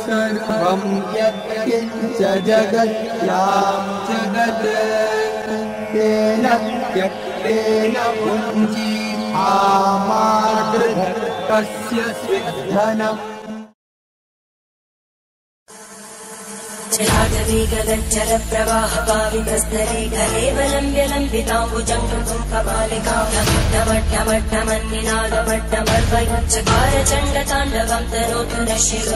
सर्वं यत्किञ्च जगत्यां जगत् तेन त्यक्तेन पुञ्जीहामादृतस्य स्विद्धनम् जलागदीगदज्जल प्रवाह पावितस्तरे कलेवलम्ब्य लम्बिताम्बुजं कृतं कपालिकां ढमढमढमन्निनादमड्डमर्वयुच्चकार चण्डताण्डवं तनोतु न शिव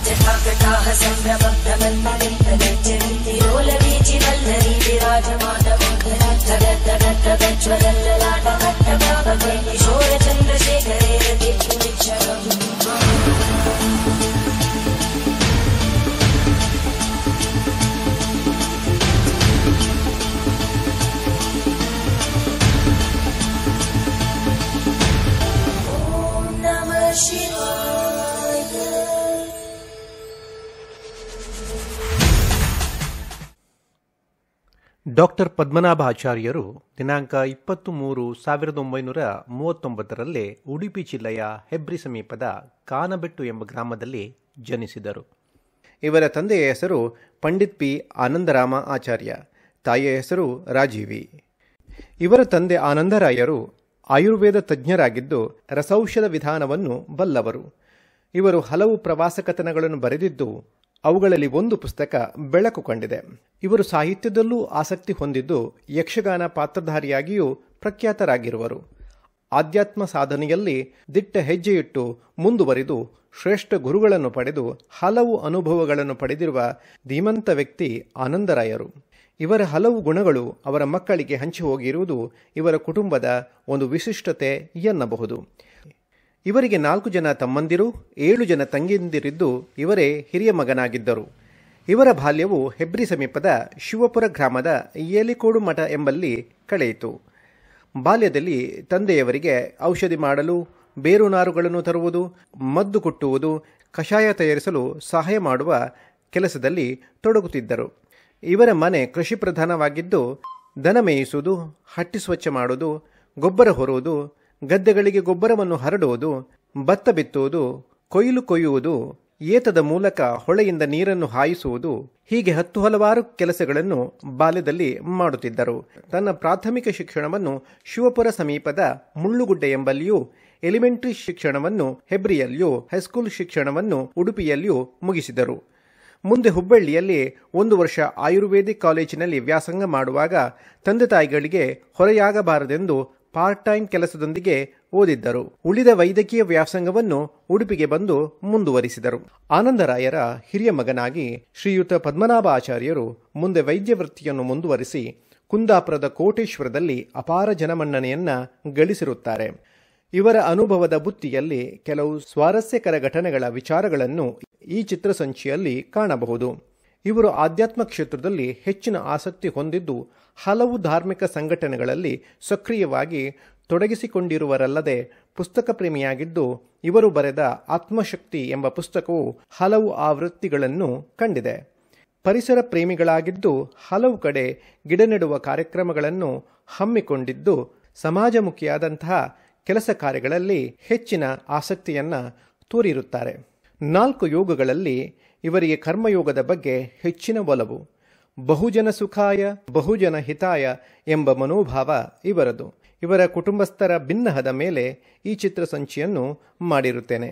जटाकटाः सम्भ्रमभ्रमन्मलिन्दगज्जन्तिरोलवीचि वल्लरी विराजमानमङ्गलज्ज्वलल्ललाटकट्टभावके किशोरचन्द्रशेखरे रतिक्षुनिक्षरम् ॐ नमः शिवाय। ಡಾಕ್ಟರ್ ಪದ್ಮನಾಭ ಆಚಾರ್ಯರು ದಿನಾಂಕ 23/1939 ಉಡುಪಿ ಜಿಲ್ಲೆಯ ಹೆಬ್ರಿ ಸಮೀಪದ ಕಾನಬೆಟ್ಟು ಎಂಬ ಗ್ರಾಮದಲ್ಲಿ ಜನಿಸಿದರು. ಇವರ ತಂದೆಯ ಹೆಸರು ಪಂಡಿತ್ ಪಿ ಆನಂದರಾಮ ಆಚಾರ್ಯ, ತಾಯಿಯ ಹೆಸರು ರಾಜೀವಿ. ಇವರ ತಂದೆ ಆನಂದರಾಯರು ಆಯುರ್ವೇದ ತಜ್ಞರಾಗಿದ್ದು ರಸೌಷಧ ವಿಧಾನವನ್ನು ಬಲ್ಲವರು. ಇವರು ಹಲವು ಪ್ರವಾಸ ಕಥನಗಳನ್ನು ಬರೆದಿದ್ದು ಅವುಗಳಲ್ಲಿ ಒಂದು ಪುಸ್ತಕ ಬೆಳಕು ಕಂಡಿದೆ. ಇವರು ಸಾಹಿತ್ಯದಲ್ಲೂ ಆಸಕ್ತಿ ಹೊಂದಿದ್ದು ಯಕ್ಷಗಾನ ಪಾತ್ರಧಾರಿಯಾಗಿಯೂ ಪ್ರಖ್ಯಾತರಾಗಿರುವರು. ಆಧ್ಯಾತ್ಮ ಸಾಧನೆಯಲ್ಲಿ ದಿಟ್ಟ ಹೆಜ್ಜೆಯಿಟ್ಟು ಮುಂದುವರಿದು ಶ್ರೇಷ್ಠ ಗುರುಗಳನ್ನು ಪಡೆದು ಹಲವು ಅನುಭವಗಳನ್ನು ಪಡೆದಿರುವ ಧೀಮಂತ ವ್ಯಕ್ತಿ ಆನಂದರಾಯರು. ಇವರ ಹಲವು ಗುಣಗಳು ಅವರ ಮಕ್ಕಳಿಗೆ ಹಂಚಿ ಹೋಗಿರುವುದು ಇವರ ಕುಟುಂಬದ ಒಂದು ವಿಶಿಷ್ಟತೆ ಎನ್ನಬಹುದು. ಇವರಿಗೆ 4 ಜನ ತಮ್ಮಂದಿರು, 7 ಜನ ತಂಗಿಯಂದಿರಿದ್ದು ಇವರೇ ಹಿರಿಯ ಮಗನಾಗಿದ್ದರು. ಇವರ ಬಾಲ್ಯವು ಹೆಬ್ರಿ ಸಮೀಪದ ಶಿವಪುರ ಗ್ರಾಮದ ಏಲಿಕೋಡು ಮಠ ಎಂಬಲ್ಲಿ ಕಳೆಯಿತು. ಬಾಲ್ಯದಲ್ಲಿ ತಂದೆಯವರಿಗೆ ಔಷಧಿ ಮಾಡಲು, ಬೇರು ನಾರುಗಳನ್ನು ತರುವುದು, ಮದ್ದು ಕುಟ್ಟುವುದು, ಕಷಾಯ ತಯಾರಿಸಲು ಸಹಾಯ ಮಾಡುವ ಕೆಲಸದಲ್ಲಿ ತೊಡಗುತ್ತಿದ್ದರು. ಇವರ ಮನೆ ಕೃಷಿ ಪ್ರಧಾನವಾಗಿದ್ದು ದನ ಮೇಯಿಸುವುದು, ಹಟ್ಟಿ ಸ್ವಚ್ಛ ಮಾಡುವುದು, ಗೊಬ್ಬರ ಹೊರುವುದು, ಗದ್ದೆಗಳಿಗೆ ಗೊಬ್ಬರವನ್ನು ಹರಡುವುದು, ಭತ್ತ ಬಿತ್ತುವುದು, ಕೊಯ್ಯುವುದು, ಏತದ ಮೂಲಕ ಹೊಳೆಯಿಂದ ನೀರನ್ನು ಹಾಯಿಸುವುದು, ಹೀಗೆ ಹಲವಾರು ಕೆಲಸಗಳನ್ನು ಬಾಲ್ಯದಲ್ಲಿ ಮಾಡುತ್ತಿದ್ದರು. ತನ್ನ ಪ್ರಾಥಮಿಕ ಶಿಕ್ಷಣವನ್ನು ಶಿವಪುರ ಸಮೀಪದ ಮುಳ್ಳುಗುಡ್ಡೆ ಎಂಬಲ್ಲಿಯೂ, ಎಲಿಮೆಂಟರಿ ಶಿಕ್ಷಣವನ್ನು ಹೆಬ್ರಿಯಲ್ಲಿಯೂ, ಹೈಸ್ಕೂಲ್ ಶಿಕ್ಷಣವನ್ನು ಉಡುಪಿಯಲ್ಲಿಯೂ ಮುಗಿಸಿದರು. ಮುಂದೆ ಹುಬ್ಬಳ್ಳಿಯಲ್ಲಿ 1 ವರ್ಷ ಆಯುರ್ವೇದಿಕ್ ಕಾಲೇಜಿನಲ್ಲಿ ವ್ಯಾಸಂಗ ಮಾಡುವಾಗ ತಂದೆ ತಾಯಿಗಳಿಗೆ ಹೊರೆಯಾಗಬಾರದೆಂದು ಪಾರ್ಟ್ ಟೈಮ್ ಕೆಲಸದೊಂದಿಗೆ ಓದಿದ್ದರು. ಉಳಿದ ವೈದ್ಯಕೀಯ ವ್ಯಾಸಂಗವನ್ನು ಉಡುಪಿಗೆ ಬಂದು ಮುಂದುವರಿಸಿದರು. ಆನಂದರಾಯರ ಹಿರಿಯ ಮಗನಾಗಿ ಶ್ರೀಯುತ ಪದ್ಮನಾಭ ಆಚಾರ್ಯರು ಮುಂದೆ ವೈದ್ಯ ವೃತ್ತಿಯನ್ನು ಮುಂದುವರಿಸಿ ಕುಂದಾಪುರದ ಕೋಟೇಶ್ವರದಲ್ಲಿ ಅಪಾರ ಜನಮನ್ನಣೆಯನ್ನ ಗಳಿಸಿರುತ್ತಾರೆ. ಇವರ ಅನುಭವದ ಬುತ್ತಿಯಲ್ಲಿ ಕೆಲವು ಸ್ವಾರಸ್ಯಕರ ಘಟನೆಗಳ ವಿಚಾರಗಳನ್ನು ಈ ಚಿತ್ರಸಂಚಿಯಲ್ಲಿ ಕಾಣಬಹುದು. ಇವರು ಆಧ್ಯಾತ್ಮ ಕ್ಷೇತ್ರದಲ್ಲಿ ಹೆಚ್ಚಿನ ಆಸಕ್ತಿ ಹೊಂದಿದ್ದು ಹಲವು ಧಾರ್ಮಿಕ ಸಂಘಟನೆಗಳಲ್ಲಿ ಸಕ್ರಿಯವಾಗಿ ತೊಡಗಿಸಿಕೊಂಡಿರುವರಲ್ಲದೆ ಪುಸ್ತಕ ಪ್ರೇಮಿಯಾಗಿದ್ದು ಇವರು ಬರೆದ ಆತ್ಮಶಕ್ತಿ ಎಂಬ ಪುಸ್ತಕವು ಹಲವು ಆವೃತ್ತಿಗಳನ್ನು ಕಂಡಿದೆ. ಪರಿಸರ ಪ್ರೇಮಿಗಳಾಗಿದ್ದು ಹಲವು ಕಡೆ ಗಿಡ ನೆಡುವ ಕಾರ್ಯಕ್ರಮಗಳನ್ನು ಹಮ್ಮಿಕೊಂಡಿದ್ದು ಸಮಾಜಮುಖಿಯಾದಂತಹ ಕೆಲಸ ಕಾರ್ಯಗಳಲ್ಲಿ ಹೆಚ್ಚಿನ ಆಸಕ್ತಿಯನ್ನ ತೋರಿರುತ್ತಾರೆ. 4 ಯೋಗಗಳಲ್ಲಿ ಇವರಿಗೆ ಕರ್ಮಯೋಗದ ಬಗ್ಗೆ ಹೆಚ್ಚಿನ ಒಲವು. ಬಹುಜನ ಸುಖಾಯ ಬಹುಜನ ಹಿತಾಯ ಎಂಬ ಮನೋಭಾವ ಇವರದು. ಇವರ ಕುಟುಂಬಸ್ಥರ ಭಿನ್ನಹದ ಮೇಲೆ ಈ ಚಿತ್ರಸಂಚಿಯನ್ನು ಮಾಡಿರುತ್ತೇನೆ.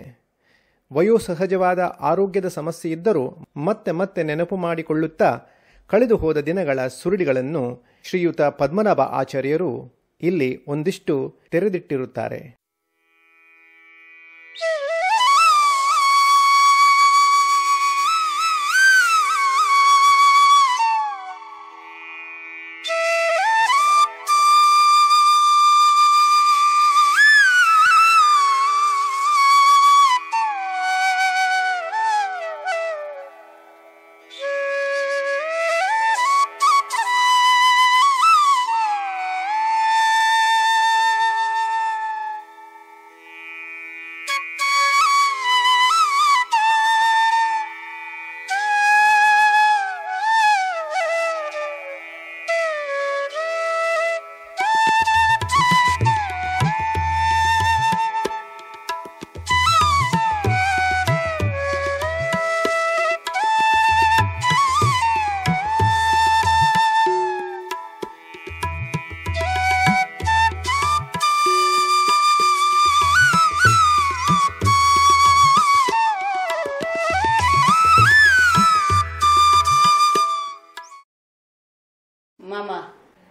ವಯೋಸಹಜವಾದ ಆರೋಗ್ಯದ ಸಮಸ್ಯೆ ಇದ್ದರೂ ಮತ್ತೆ ಮತ್ತೆ ನೆನಪು ಮಾಡಿಕೊಳ್ಳುತ್ತಾ ಕಳೆದು ಹೋದ ದಿನಗಳ ಸುರುಳಿಗಳನ್ನು ಶ್ರೀಯುತ ಪದ್ಮನಾಭ ಆಚಾರ್ಯರು ಇಲ್ಲಿ ಒಂದಿಷ್ಟು ತೆರೆದಿಟ್ಟಿರುತ್ತಾರೆ.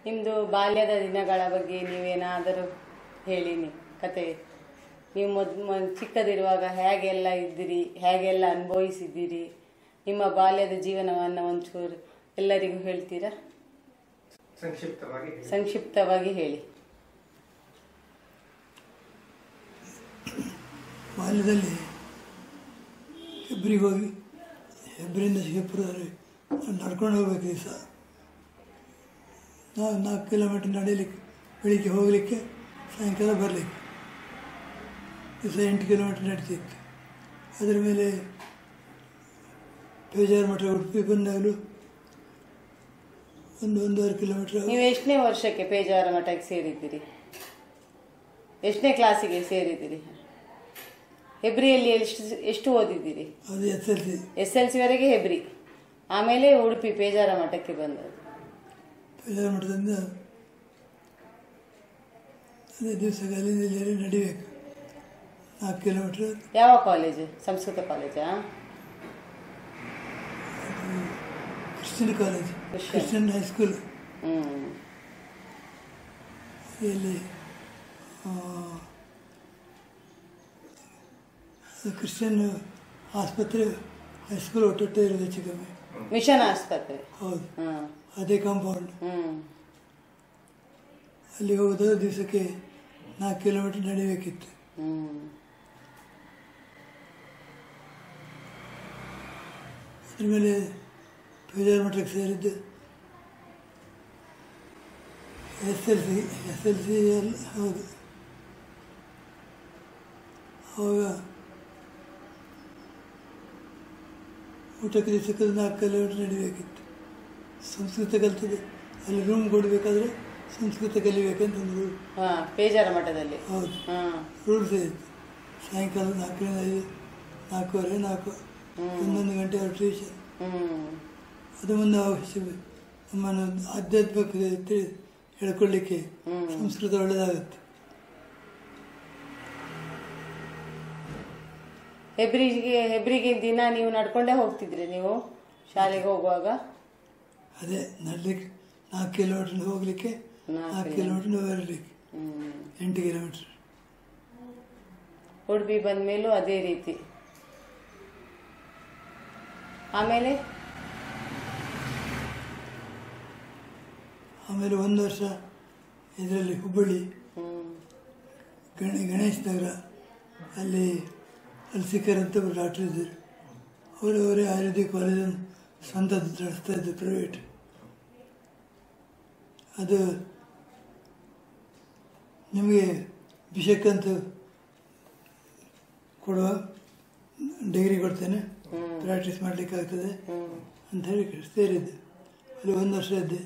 ನಿಮ್ಮದು ಬಾಲ್ಯದ ದಿನಗಳ ಬಗ್ಗೆ ನೀವೇನಾದರೂ ಹೇಳಿ ಕತೆ. ನೀವು ಚಿಕ್ಕದಿರುವಾಗ ಹೇಗೆಲ್ಲ ಇದ್ದೀರಿ, ಹೇಗೆಲ್ಲ ಅನುಭವಿಸಿದ್ದೀರಿ, ನಿಮ್ಮ ಬಾಲ್ಯದ ಜೀವನವನ್ನು ಒಂಚೂರು ಎಲ್ಲರಿಗೂ ಹೇಳ್ತೀರಾ? ಸಂಕ್ಷಿಪ್ತವಾಗಿ ಹೇಳಿ. ಬಾಲ್ಯದಲ್ಲಿ ಹೆಬ್ರಿಗೆ ಹೋಗಿ ಹೆಬ್ರಿಯಿಂದ ಶಿವಪುರದಲ್ಲಿ ನಡ್ಕೊಂಡು ಹೋಗ್ಬೇಕು. ದಿವಸ 4 ಕಿಲೋಮೀಟರ್ ನಡೆಯಲಿಕ್ಕೆ, ಬೆಳಿಗ್ಗೆ ಹೋಗಲಿಕ್ಕೆ, ಸಾಯಂಕಾಲ ಬರಲಿಕ್ಕೆ. ದಿವಸ 8 ಕಿಲೋಮೀಟರ್ ನಡೀತಿತ್ತು. ಅದರ ಮೇಲೆ ಬೇಜಾರು ಮಠ ಉಡುಪಿ ಬಂದಾಗಲೂ 1-1.5 ಕಿಲೋಮೀಟರ್. ನೀವು ಎಷ್ಟನೇ ವರ್ಷಕ್ಕೆ ಪೇಜಾವರ ಮಠಕ್ಕೆ ಸೇರಿದ್ದೀರಿ? ಎಷ್ಟನೇ ಕ್ಲಾಸಿಗೆ ಸೇರಿದ್ದೀರಿ? ಹೆಬ್ರಿಯಲ್ಲಿ ಎಷ್ಟು ಓದಿದ್ದೀರಿ? ಅದು SLC ವರೆಗೆ ಹೆಬ್ರಿ, ಆಮೇಲೆ ಉಡುಪಿ ಪೇಜಾವರ ಮಠಕ್ಕೆ ಬಂದದ್ದು. ಪೇಜಾವರ ಮಠದಿಂದ ಅದೇ ದಿವಸಕ್ಕೆ ಅಲ್ಲಿಂದ ನಡಿಬೇಕು 4 ಕಿಲೋಮೀಟರ್. ಯಾವ ಕಾಲೇಜು? ಸಂಸ್ಕೃತ ಕಾಲೇಜಾ? Christian college, Christian high school. ಇಲ್ಲಿ ಕ್ರಿಶ್ಚಿಯನ್ ಆಸ್ಪತ್ರೆ, ಹೈಸ್ಕೂಲ್ ಒಟ್ಟೊಟ್ಟೆ ಇರೋದು ಹೆಚ್ಚು ಕಮ್ಮಿ. ಮಿಷನ್ ಆಸ್ಪತ್ರೆ. ಹೌದು, ಅದೇ ಕಾಂಪೌಂಡ್. ಅಲ್ಲಿ ಹೋಗೋದು ದಿವಸಕ್ಕೆ 4 ಕಿಲೋಮೀಟರ್ ನಡಿಬೇಕಿತ್ತು. ಅದ್ರ ಮೇಲೆ ಪೇಜಾವರ ಮಠಕ್ಕೆ ಸೇರಿದ್ದು SLC ಹೌದು. ಆವಾಗ ಊಟಕ್ಕೆ ದಿವಸಕ್ಕೆ 4 ಕಿಲೋಮೀಟರ್ ನಡಿಬೇಕಿತ್ತು. ಸಂಸ್ಕೃತ ಕಲ್ತದೆ, ಅಲ್ಲಿ ರೂಮ್ ಕೊಡಬೇಕಾದ್ರೆ ಸಂಸ್ಕೃತ ಕಲಿಬೇಕಂತಂದ್ರು ಪೇಜಾವರ ಮಠದಲ್ಲಿ. ಹೌದು, ರೂಲ್ಸ್ ಇತ್ತು. ಸಾಯಂಕಾಲ 4ರಿಂದ 5, 4:15, 4, 1 ಗಂಟೆ ಅವ್ರ ಟ್ಯೂಷನ್. ಅದು ಮುಂದೆ ನಮ್ಮನ್ನು ಆಧ್ಯಾತ್ಮಿಕ ಹೇಳ್ಕೊಳ್ಳಿಕ್ಕೆ ಸಂಸ್ಕೃತ ಒಳ್ಳೆಯದಾಗುತ್ತೆ. ಹೆಬ್ರಿಗೆ ದಿನ ನೀವು ನಡ್ಕೊಂಡೇ ಹೋಗ್ತಿದ್ರಿ ನೀವು ಶಾಲೆಗೆ ಹೋಗುವಾಗ? ಅದೇ ನಡ್ಲಿಕ್ಕೆ 4 ಕಿಲೋಮೀಟರ್ ಹೋಗ್ಲಿಕ್ಕೆ, 4 ಕಿಲೋಮೀಟರ್ ಬರಲಿಕ್ಕೆ, 8 ಕಿಲೋಮೀಟರ್. ಉಡುಪಿ ಬಂದ ಮೇಲೂ ಅದೇ ರೀತಿ. ಆಮೇಲೆ 1 ವರ್ಷ ಇದರಲ್ಲಿ ಹುಬ್ಬಳ್ಳಿ ಗಣೇಶ್ ನಗರ, ಅಲ್ಲಿ ಸಿಕ್ಕರ್ ಅಂತ ಒಬ್ಬರು ಡಾಕ್ಟರ್ ಇದ್ದರು. ಅವರೇ ಆಯುರ್ವೇದಿಕ್ ಕಾಲೇಜನ್ನು ಸ್ವಂತದ್ದು ನಡೆಸ್ತಾ ಇದ್ದು, ಪ್ರೈವೇಟ್. ಅದು ನಿಮಗೆ ಬಿಷಕ್ಕಂತ ಕೊಡುವ, ಡಿಗ್ರಿ ಕೊಡ್ತೇನೆ, ಪ್ರಾಕ್ಟೀಸ್ ಮಾಡಲಿಕ್ಕಾಗ್ತದೆ ಅಂತ ಹೇಳಿ ಸೇರಿದ್ದೆ. ಅಲ್ಲಿ 1 ವರ್ಷ ಇದ್ದೆ.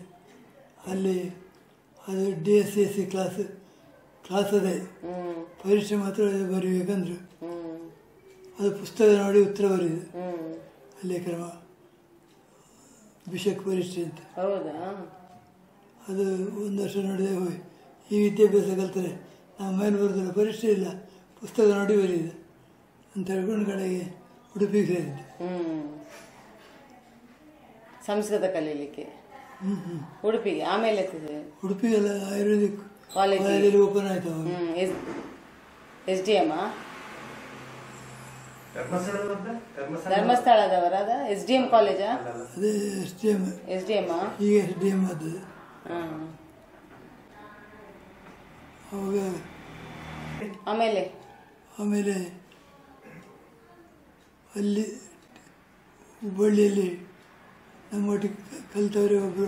ಅಲ್ಲಿ ಅದು DSC ಕ್ಲಾಸ್ ಅದೇ, ಪರೀಕ್ಷೆ ಮಾತ್ರ ಬರೀಬೇಕಂದ್ರು. ಅದು ಪುಸ್ತಕ ನೋಡಿ ಉತ್ತರ ಬರೀದೆ. ಅಲ್ಲೇ ಕ್ರಮ ಬಿಷಕ್ ಪರೀಕ್ಷೆ ಅಂತ. ಅದು 1 ವರ್ಷ ನೋಡಿದೆ ಹೋಗಿ ಈ ವಿದ್ಯಾಭ್ಯಾಸ ಕಲ್ತರೆ ನಾವು ಮೇಲೆ ಬರೋದಿಲ್ಲ, ಪರೀಕ್ಷೆ ಇಲ್ಲ, ಪುಸ್ತಕ ನೋಡಿ ಬರೀದೆ ಅಂತ ಹೇಳ್ಕೊಂಡು ಕಡೆಗೆ ಉಡುಪಿಗೆ ಸೇರಿದ್ದೆ. ಸಂಸ್ಕೃತ ಕಲೀಲಿಕ್ಕೆ ಉಡುಪಿಗೆ. ಆಮೇಲೆ ಉಡುಪಿಗೆಲ್ಲ ಆಯುರ್ವೇದಿಕ್ ಕಾಲೇಜಲ್ಲಿ ಓಪನ್ ಆಯ್ತು. SDM ಧರ್ಮಸ್ಥಳದವರ SDM ಕಾಲೇಜಾ? ಅದೇ SDM. ಈಗ SDM ಅದು. ಅವಾಗ ಆಮೇಲೆ ಅಲ್ಲಿ ಹುಬ್ಬಳ್ಳಿಯಲ್ಲಿ ನಮ್ಮೊಟ್ಟಿಗೆ ಕಲಿತವ್ರೆ ಒಬ್ಬರು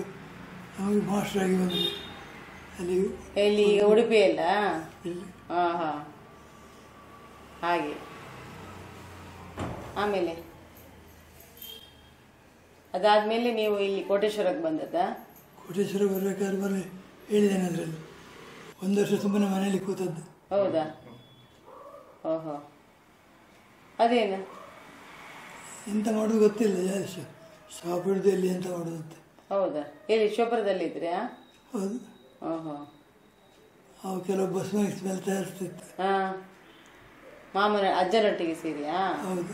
ನಮಗೆ ಮಾಸ್ಟರ್ ಆಗಿ ಬಂದರು. ಅಲ್ಲಿ ಎಲ್ಲಿ? ಉಡುಪಿಯಲ್ಲ? ಹಾಗೆ. ಆಮೇಲೆ ಅದಾದ್ಮೇಲೆ ನೀವು ಇಲ್ಲಿ ಕೋಟೇಶ್ವರಕ್ಕೆ ಬಂದದ್ದಾ? ಕೋಟೇಶ್ವರ ಬರಬೇಕಾದ್ರೆ ಹೇಳಿದ್ದೇನೆ. ಅದರಲ್ಲಿ 1 ವರ್ಷ ಸುಮ್ಮನೆ ಮನೆಯಲ್ಲಿ ಕೂತದ್ದು. ಹೌದಾ? ಓಹೋ. ಅದೇನು ಎಂತ ಮಾಡೋದು ಗೊತ್ತಿಲ್ಲ, ಶಾಪ್ ಹಿಡಿದು ಎಲ್ಲಿ ಎಂತ ಮಾಡೋದು ಅಂತ. ಹೌದಾ? ಎಲ್ಲಿ ಶಿವಪುರದಲ್ಲಿ ಇದ್ರಾ? ಹೌದು. ಓಹೋ. ಅವು ಕೆಲವು ಬಸ್ ಸ್ಮೆಲ್ ತಯಾರಿಸ್ತಿತ್ತು. ಮಾಮನ ಅಜ್ಜನೊಟ್ಟಿಗೆ ಸೇರಿಯಾ? ಹೌದು.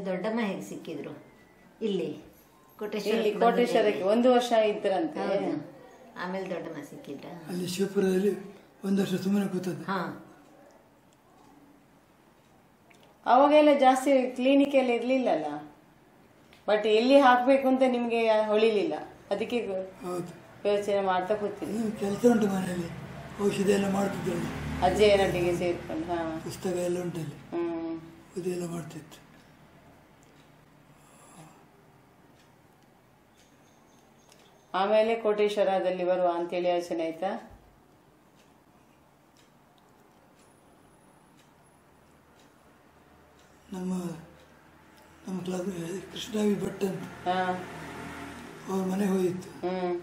ದೊಡ್ಡಮ್ಮ ಹೇಗೆ ಸಿಕ್ಕಿದ್ರು ಇಲ್ಲಿ ಇಲ್ಲಿ ಕೋಟೇಶ್ವರಕ್ಕೆ 1 ವರ್ಷ ಇದ್ರಂತೆ. ಆಮೇಲೆ ದೊಡ್ಡಮ್ಮ ಸಿಕ್ಕಿದ್ರ ಅಲ್ಲಿ ಶಿವಪುರದಲ್ಲಿ 1 ವರ್ಷ ಸುಮ್ಮನೆ ಕೂತದ್ದು. ಹಾ. ಅವಾಗೆಲ್ಲ ಜಾಸ್ತಿ ಕ್ಲಿನಿಕ್ ಎಲ್ಲ ಇರ್ಲಿಲ್ಲಲ್ಲ, ಬಟ್ ಎಲ್ಲಿ ಹಾಕ್ಬೇಕು ಅಂತ ನಿಮ್ಗೆ ಹೊಳಿಲಿಲ್ಲ, ಅದಕ್ಕೆ ಹೌದು, ಯೋಚನೆ ಮಾಡ್ತಾ ಕೂತಿದ್ವಿ. ಕೆಲಸ ಉಂಟು ಮನೆಯಲ್ಲಿ, ಔಷಧಿ ಎಲ್ಲ ಮಾಡ್ತಿದ್ರಲ್ಲಿ, ಅಜ್ಜಯ್ಯನೊಟ್ಟಿಗೆ ಸೇರ್ಕೊಂಡು. ಹಾ, ಪುಸ್ತಕ ಎಲ್ಲ ಉಂಟಲ್ಲಿ, ಇದೆಲ್ಲ ಮಾಡ್ತಿತ್ತು. ಆಮೇಲೆ ಕೋಟೇಶ್ವರದಲ್ಲಿ ಬರುವ ಅಂತೇಳಿ ಯೋಚನೆ ಆಯ್ತಾ? ನಮ್ಮ ಕ್ಲಾಸ್ ಕೃಷ್ಣವಿ ಭಟ್ ಅಂತ ಅವ್ರ ಮನೆಗೆ ಹೋಗಿತ್ತು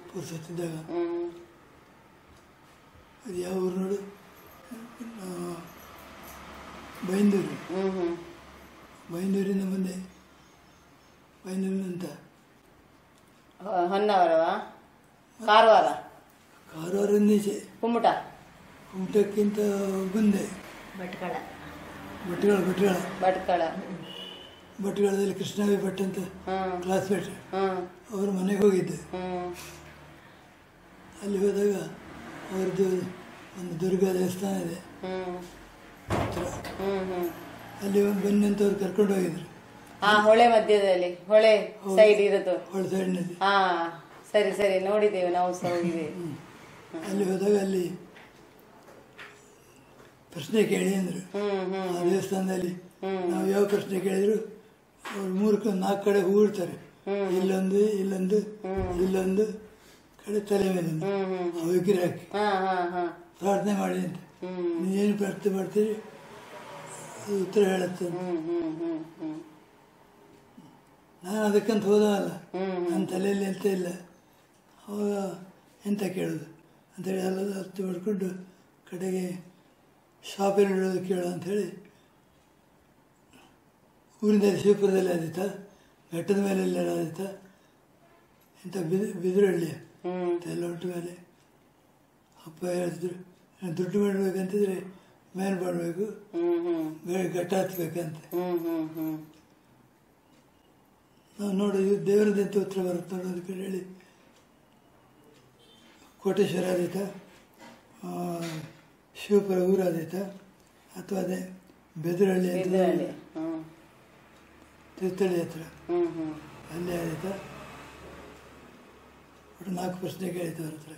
ಪುರ್ಸತ್ತಿದ್ದಾಗ. ಅದು ಯಾವ ಊರು ನೋಡು, ಬೈಂದೂರು. ಬೈಂದೂರಿಂದ ಮುಂದೆ ಬೈಂದೂರು ಅಂತ ಹೊನ್ನಾವರವಾ ಕಾರವಾರ? ಕಾರವಾರದಿಂದ ಈಚೆ ಕುಮ್ಮಟ, ಕುಮಟಕ್ಕಿಂತ ಮುಂದೆ ಭಟ್ಕಳ. ಭಟ್ಕಳದಲ್ಲಿ ಕೃಷ್ಣವಿ ಭಟ್ ಅಂತ ಕ್ಲಾಸ್ಮೇಟ್, ಅವ್ರ ಮನೆಗೆ ಹೋಗಿದ್ದೆ. ಅಲ್ಲಿ ಹೋದಾಗ ಅವ್ರದ್ದು ಒಂದು ದುರ್ಗಾ ದೇವಸ್ಥಾನ ಇದೆ ಹತ್ರ, ಅಲ್ಲಿ ಬನ್ನಿ ಅಂತ ಅವ್ರು ಕರ್ಕೊಂಡು ಹೋಗಿದ್ರು. ಹೊಳೆ ಮಧ್ಯದಲ್ಲಿ, ಹೊಳೆ ಸೈಡ್ ಇರೋದು, ಹೊಳೆ ಸೈಡ್ನಲ್ಲಿ. ಹಾ ಸರಿ ಸರಿ, ನೋಡಿದ್ದೇವೆ ನಾವು ಸಹ ಹೋಗಿದ್ದೇವೆ. ಅಲ್ಲಿ ಹೋದಾಗ ಅಲ್ಲಿ ಪ್ರಶ್ನೆ ಕೇಳಿ ಅಂದ್ರು. ಆ ದೇವಸ್ಥಾನದಲ್ಲಿ ನಾವು ಯಾವ ಪ್ರಶ್ನೆ ಕೇಳಿದ್ರು ಅವ್ರು 3-4 ಕಡೆ ಹೂ ಇಡ್ತಾರೆ, ಇಲ್ಲೊಂದು ಇಲ್ಲೊಂದು ಇಲ್ಲೊಂದು ಕಡೆ ತಲೆ ಮೇಲೆ ಆ ವಿಗ್ರಹ ಹಾಕಿ ಪ್ರಾರ್ಥನೆ ಮಾಡಿ ಅಂತ. ನೀವೇನು ಪ್ರಾರ್ಥನೆ ಮಾಡ್ತೀರಿ ಅದು ಉತ್ತರ ಹೇಳುತ್ತೆ. ನಾನು ಅದಕ್ಕಂತ ಹೋದವಲ್ಲ, ನನ್ನ ತಲೆಯಲ್ಲಿ ಎಂತ ಇಲ್ಲ. ಅವಾಗ ಎಂತ ಕೇಳೋದು ಅಂತೇಳಿ ಎಲ್ಲ ಹತ್ತು ಮಾಡ್ಕೊಂಡು ಕಡೆಗೆ ಶಾಪಲ್ಲಿ ಇಡೋದು ಕೇಳೋ ಅಂಥೇಳಿ, ಊರಿನಲ್ಲಿ ಶಿವಪುರದಲ್ಲಿ ಆದಿತ್ತ, ಘಟ್ಟದ ಮೇಲೆ ಎಲ್ಲ ಆದಿತ್ತ, ಇಂಥ ಬಿದಿರಳ್ಳಿ ಎಲ್ಲ ಉಂಟು ಮೇಲೆ. ಅಪ್ಪ ಹೇಳ್ತಿದ್ರು, ದುಡ್ಡು ಮಾಡಬೇಕಂತಿದ್ರೆ ಮೇಲೆ ಮಾಡಬೇಕು, ಘಟ್ಟ ಹತ್ಬೇಕಂತ. ನಾವು ನೋಡೋದು ದೇವರದಂತೆ ಉತ್ತರ ಬರುತ್ತೆ ನೋಡೋದಕ್ಕೆ ಹೇಳಿ ಕೋಟೇಶ್ವರ ಆದೀತ, ಶಿವಪುರ ಊರಾದೀತ, ಅಥವಾ ಅದೇ ಬೆದರಹಳ್ಳಿ ಅಂತ ತೀರ್ಥಹಳ್ಳಿ ಹತ್ರ ಅಲ್ಲಿ ಆದೀತ. ಒಟ್ಟು 4 ಪ್ರಶ್ನೆ ಕೇಳಿತು ಅವ್ರ ಹತ್ರ.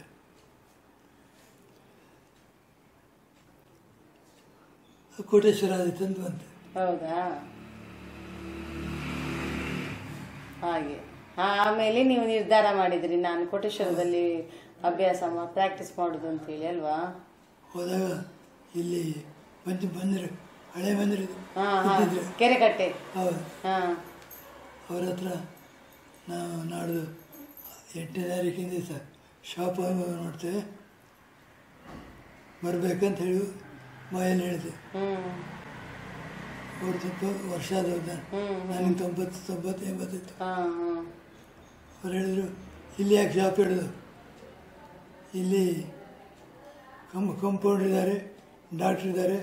ಕೋಟೇಶ್ವರ ಆದೀತ ಅಂತ ಬಂತು. ಹೌದಾ? ಹಾಗೆ ಆಮೇಲೆ ನೀವು ನಿರ್ಧಾರ ಮಾಡಿದ್ರಿ ನಾನು ಕೋಟೇಶ್ವರದಲ್ಲಿ ಅಭ್ಯಾಸ ಪ್ರಾಕ್ಟೀಸ್ ಮಾಡುದು ಅಂತ ಹೇಳಿ ಅಲ್ವಾ? ಹೋದಾಗ ಇಲ್ಲಿ ಬಂದಿರು, ಹಳೆ ಮಂದಿರ ಕೆರೆಕಟ್ಟೆ. ಹೌದು, ಅವ್ರ ಹತ್ರ ನಾವು ನಾಡ್ದು 8ನೇ ತಾರೀಕಿನ ದಿವಸ ಶಾಪ್ ನೋಡ್ತೇವೆ ಬರ್ಬೇಕಂತ ಹೇಳಿ ಬಾಯಲ್ಲಿ ಹೇಳಿದೆ. ಅವ್ರು ಸ್ವಲ್ಪ ವರ್ಷ ಆದವ್ರು, ನನಗೆ 90-80 ಅವ್ರು ಹೇಳಿದ್ರು, ಇಲ್ಲಿ ಯಾಕೆ ಶಾಪ್ ಹಿಡಿದು, ಇಲ್ಲಿ ಕಂಪೌಂಡ್ರ್ ಇದ್ದಾರೆ, ಡಾಕ್ಟ್ರ್ ಇದ್ದಾರೆ,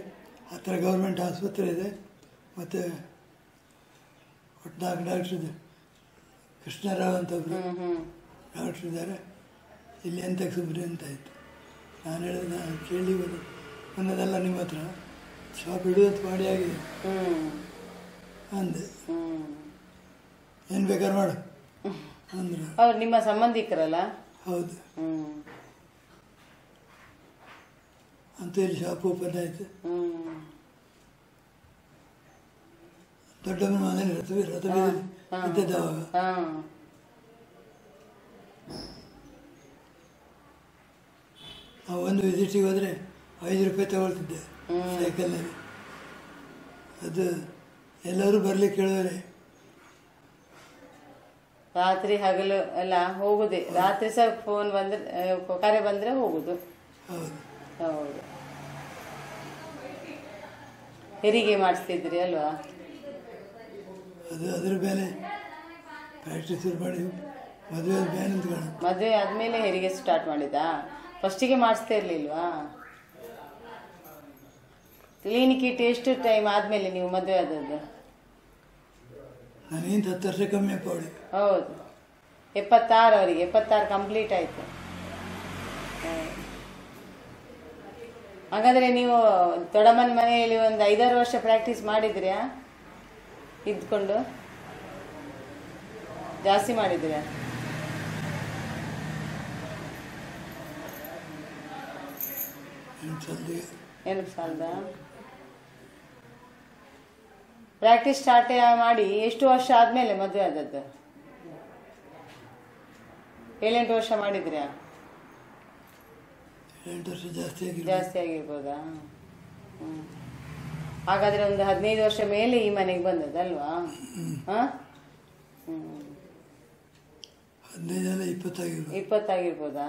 ಹತ್ತಿರ ಗೌರ್ಮೆಂಟ್ ಆಸ್ಪತ್ರೆ ಇದೆ, ಮತ್ತು ಒಟ್ಟು 4 ಡಾಕ್ಟ್ರ್ ಇದೆ, ಕೃಷ್ಣರಾವ್ ಅಂತ ಒಬ್ಬರು ಡಾಕ್ಟ್ರ್ ಇದ್ದಾರೆ, ಇಲ್ಲಿ ಎಂತಕ್ಕೆ ಸುಮ್ಮನೆ ಅಂತ ಆಯಿತು. ನಾನು ಹೇಳಿದೆ, ನಾನು ಕೇಳಿ ಅನ್ನೋದಲ್ಲ ನಿಮ್ಮ ಹತ್ರ, ಶಾಪ್ ಹಿಡಿಯೋದು ಮಾಡಿ ಆಗಿದೆ ಅಂದೆ. ಏನು ಬೇಕಾದ್ರೆ ಮಾಡು ಅಂದ್ರೆ. ಅವ್ರು ನಿಮ್ಮ ಸಂಬಂಧಿಕರಲ್ಲ? ಹೌದು. ಅಂತ ಇಲ್ಲಿ ಶಾಪ್ ಓಪನ್ ಆಯಿತು. ದೊಡ್ಡಮ್ಮನ ಮನೇಲಿ ರಥ ಇದ್ದದ್ದು ಅವಾಗ. ನಾವು ಒಂದು ವಿಸಿಟಿಗೆ ಹೋದರೆ 5 ರೂಪಾಯಿ ತಗೊಳ್ತಿದ್ದೆ ಸೈಕಲ್ನಲ್ಲಿ. ಅದು ಎಲ್ಲರೂ ಬರ್ಲಿಕ್ಕೆ ಕೇಳಿದ್ರೆ ರಾತ್ರಿ ಹಗಲು ಎಲ್ಲ ಹೋಗುದೇ, ರಾತ್ರಿ ಸಹ ಫೋನ್ ಬಂದ್ರೆ ಕರೆ ಬಂದ್ರೆ ಹೋಗುದು. ಹೌದು ಹೌದು. ಹೆರಿಗೆ ಮಾಡಿಸ್ತಿದ್ರಿ ಅಲ್ವಾ? ಅದು ಅದ್ರ ಮೇಲೆ ಪ್ರಾಕ್ಟೀಸ್ ಮಾಡಿ ಮದುವೆ ಮೇಲೆ ನಿಂತ್ಕೊಂಡು. ಮದುವೆ ಆದ್ಮೇಲೆ ಹೆರಿಗೆ ಸ್ಟಾರ್ಟ್ ಮಾಡಿದಾ? ಫಸ್ಟಿಗೆ ಮಾಡಿಸ್ತಾ ಇರ್ಲಿಲ್ವಾ? ಕ್ಲಿನಿಕ್ ಇಟ್ಟು ಎಷ್ಟು ಟೈಮ್ ಆದ್ಮೇಲೆ ನೀವು ಮದುವೆ ಆದದ್ದು? ನನಗಿಂತ 10 ವರ್ಷ ಕಮ್ಮಿ ಅಪ್ಪ ಅವಳಿಗೆ. ಹೌದು 76 ಅವರಿಗೆ 76 ಕಂಪ್ಲೀಟ್ ಆಯ್ತು. ಹಾಗಾದ್ರೆ ನೀವು ದೊಡ್ಡಮ್ಮನ ಮನೆಯಲ್ಲಿ ಒಂದು 5-6 ವರ್ಷ ಪ್ರಾಕ್ಟೀಸ್ ಮಾಡಿದ್ರ್ಯಾ ಇದ್ಕೊಂಡು? ಜಾಸ್ತಿ ಮಾಡಿದ್ರ್ಯಾ? ಏನು ಸಾಲದ? ಪ್ರಾಕ್ಟೀಸ್ ಸ್ಟಾರ್ಟ್ ಮಾಡಿ ಎಷ್ಟು ವರ್ಷ ಆದ್ಮೇಲೆ ಮದುವೆ ಆದದ್ದು? 7-8 ವರ್ಷ ಮಾಡಿದ್ರ್ಯಾ? 8 ವರ್ಷ ಜಾಸ್ತಿ ಆಗಿರ್ಬೋದಾ? ಹಾಗಾದ್ರೆ ಒಂದು 15 ವರ್ಷ ಮೇಲೆ ಈ ಮನೆಗೆ ಬಂದದಲ್ವಾ? 15 ಆಗಿರ್ಬೋದಾ?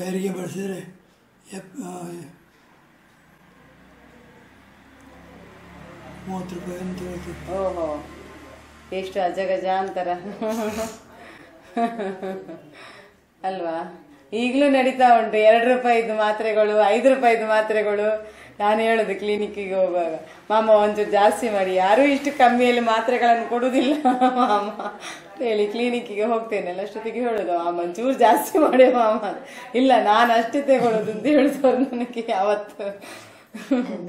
ಹೆರಿಗೆ ಬಳಸಿದ್ರೆ 30 ರೂಪಾಯಿ ಅಂತ ಹೇಳ್ತಿತ್ತು. ಓಹೋ, ಎಷ್ಟು ಅಜಗಜಾಂತರ ಅಲ್ವಾ? ಈಗಲೂ ನಡೀತಾ ಉಂಟು 2 ರೂಪಾಯಿದು ಮಾತ್ರೆಗಳು, 5 ರೂಪಾಯಿದು ಮಾತ್ರೆಗಳು. ನಾನು ಹೇಳುದು ಕ್ಲಿನಿಕ್ಕಿಗೆ ಹೋಗುವಾಗ, ಮಾಮ ಒಂಚೂರು ಜಾಸ್ತಿ ಮಾಡಿ, ಯಾರೂ ಇಷ್ಟು ಕಮ್ಮಿಯಲ್ಲಿ ಮಾತ್ರೆಗಳನ್ನು ಕೊಡುವುದಿಲ್ಲ ಮಾಮ ಹೇಳಿ ಕ್ಲಿನಿಕ್ಕಿಗೆ ಹೋಗ್ತೇನಲ್ಲ ಅಷ್ಟೊತ್ತಿಗೆ ಹೇಳುದು, ಮಾಮ ಒಂಚೂರು ಜಾಸ್ತಿ ಮಾಡಿ ಮಾಮ. ಇಲ್ಲ, ನಾನು ಅಷ್ಟೇ ತಗೊಳ್ಳೋದು ಅಂತ ಹೇಳಿದವ್ರು ನನಗೆ ಯಾವತ್ತು.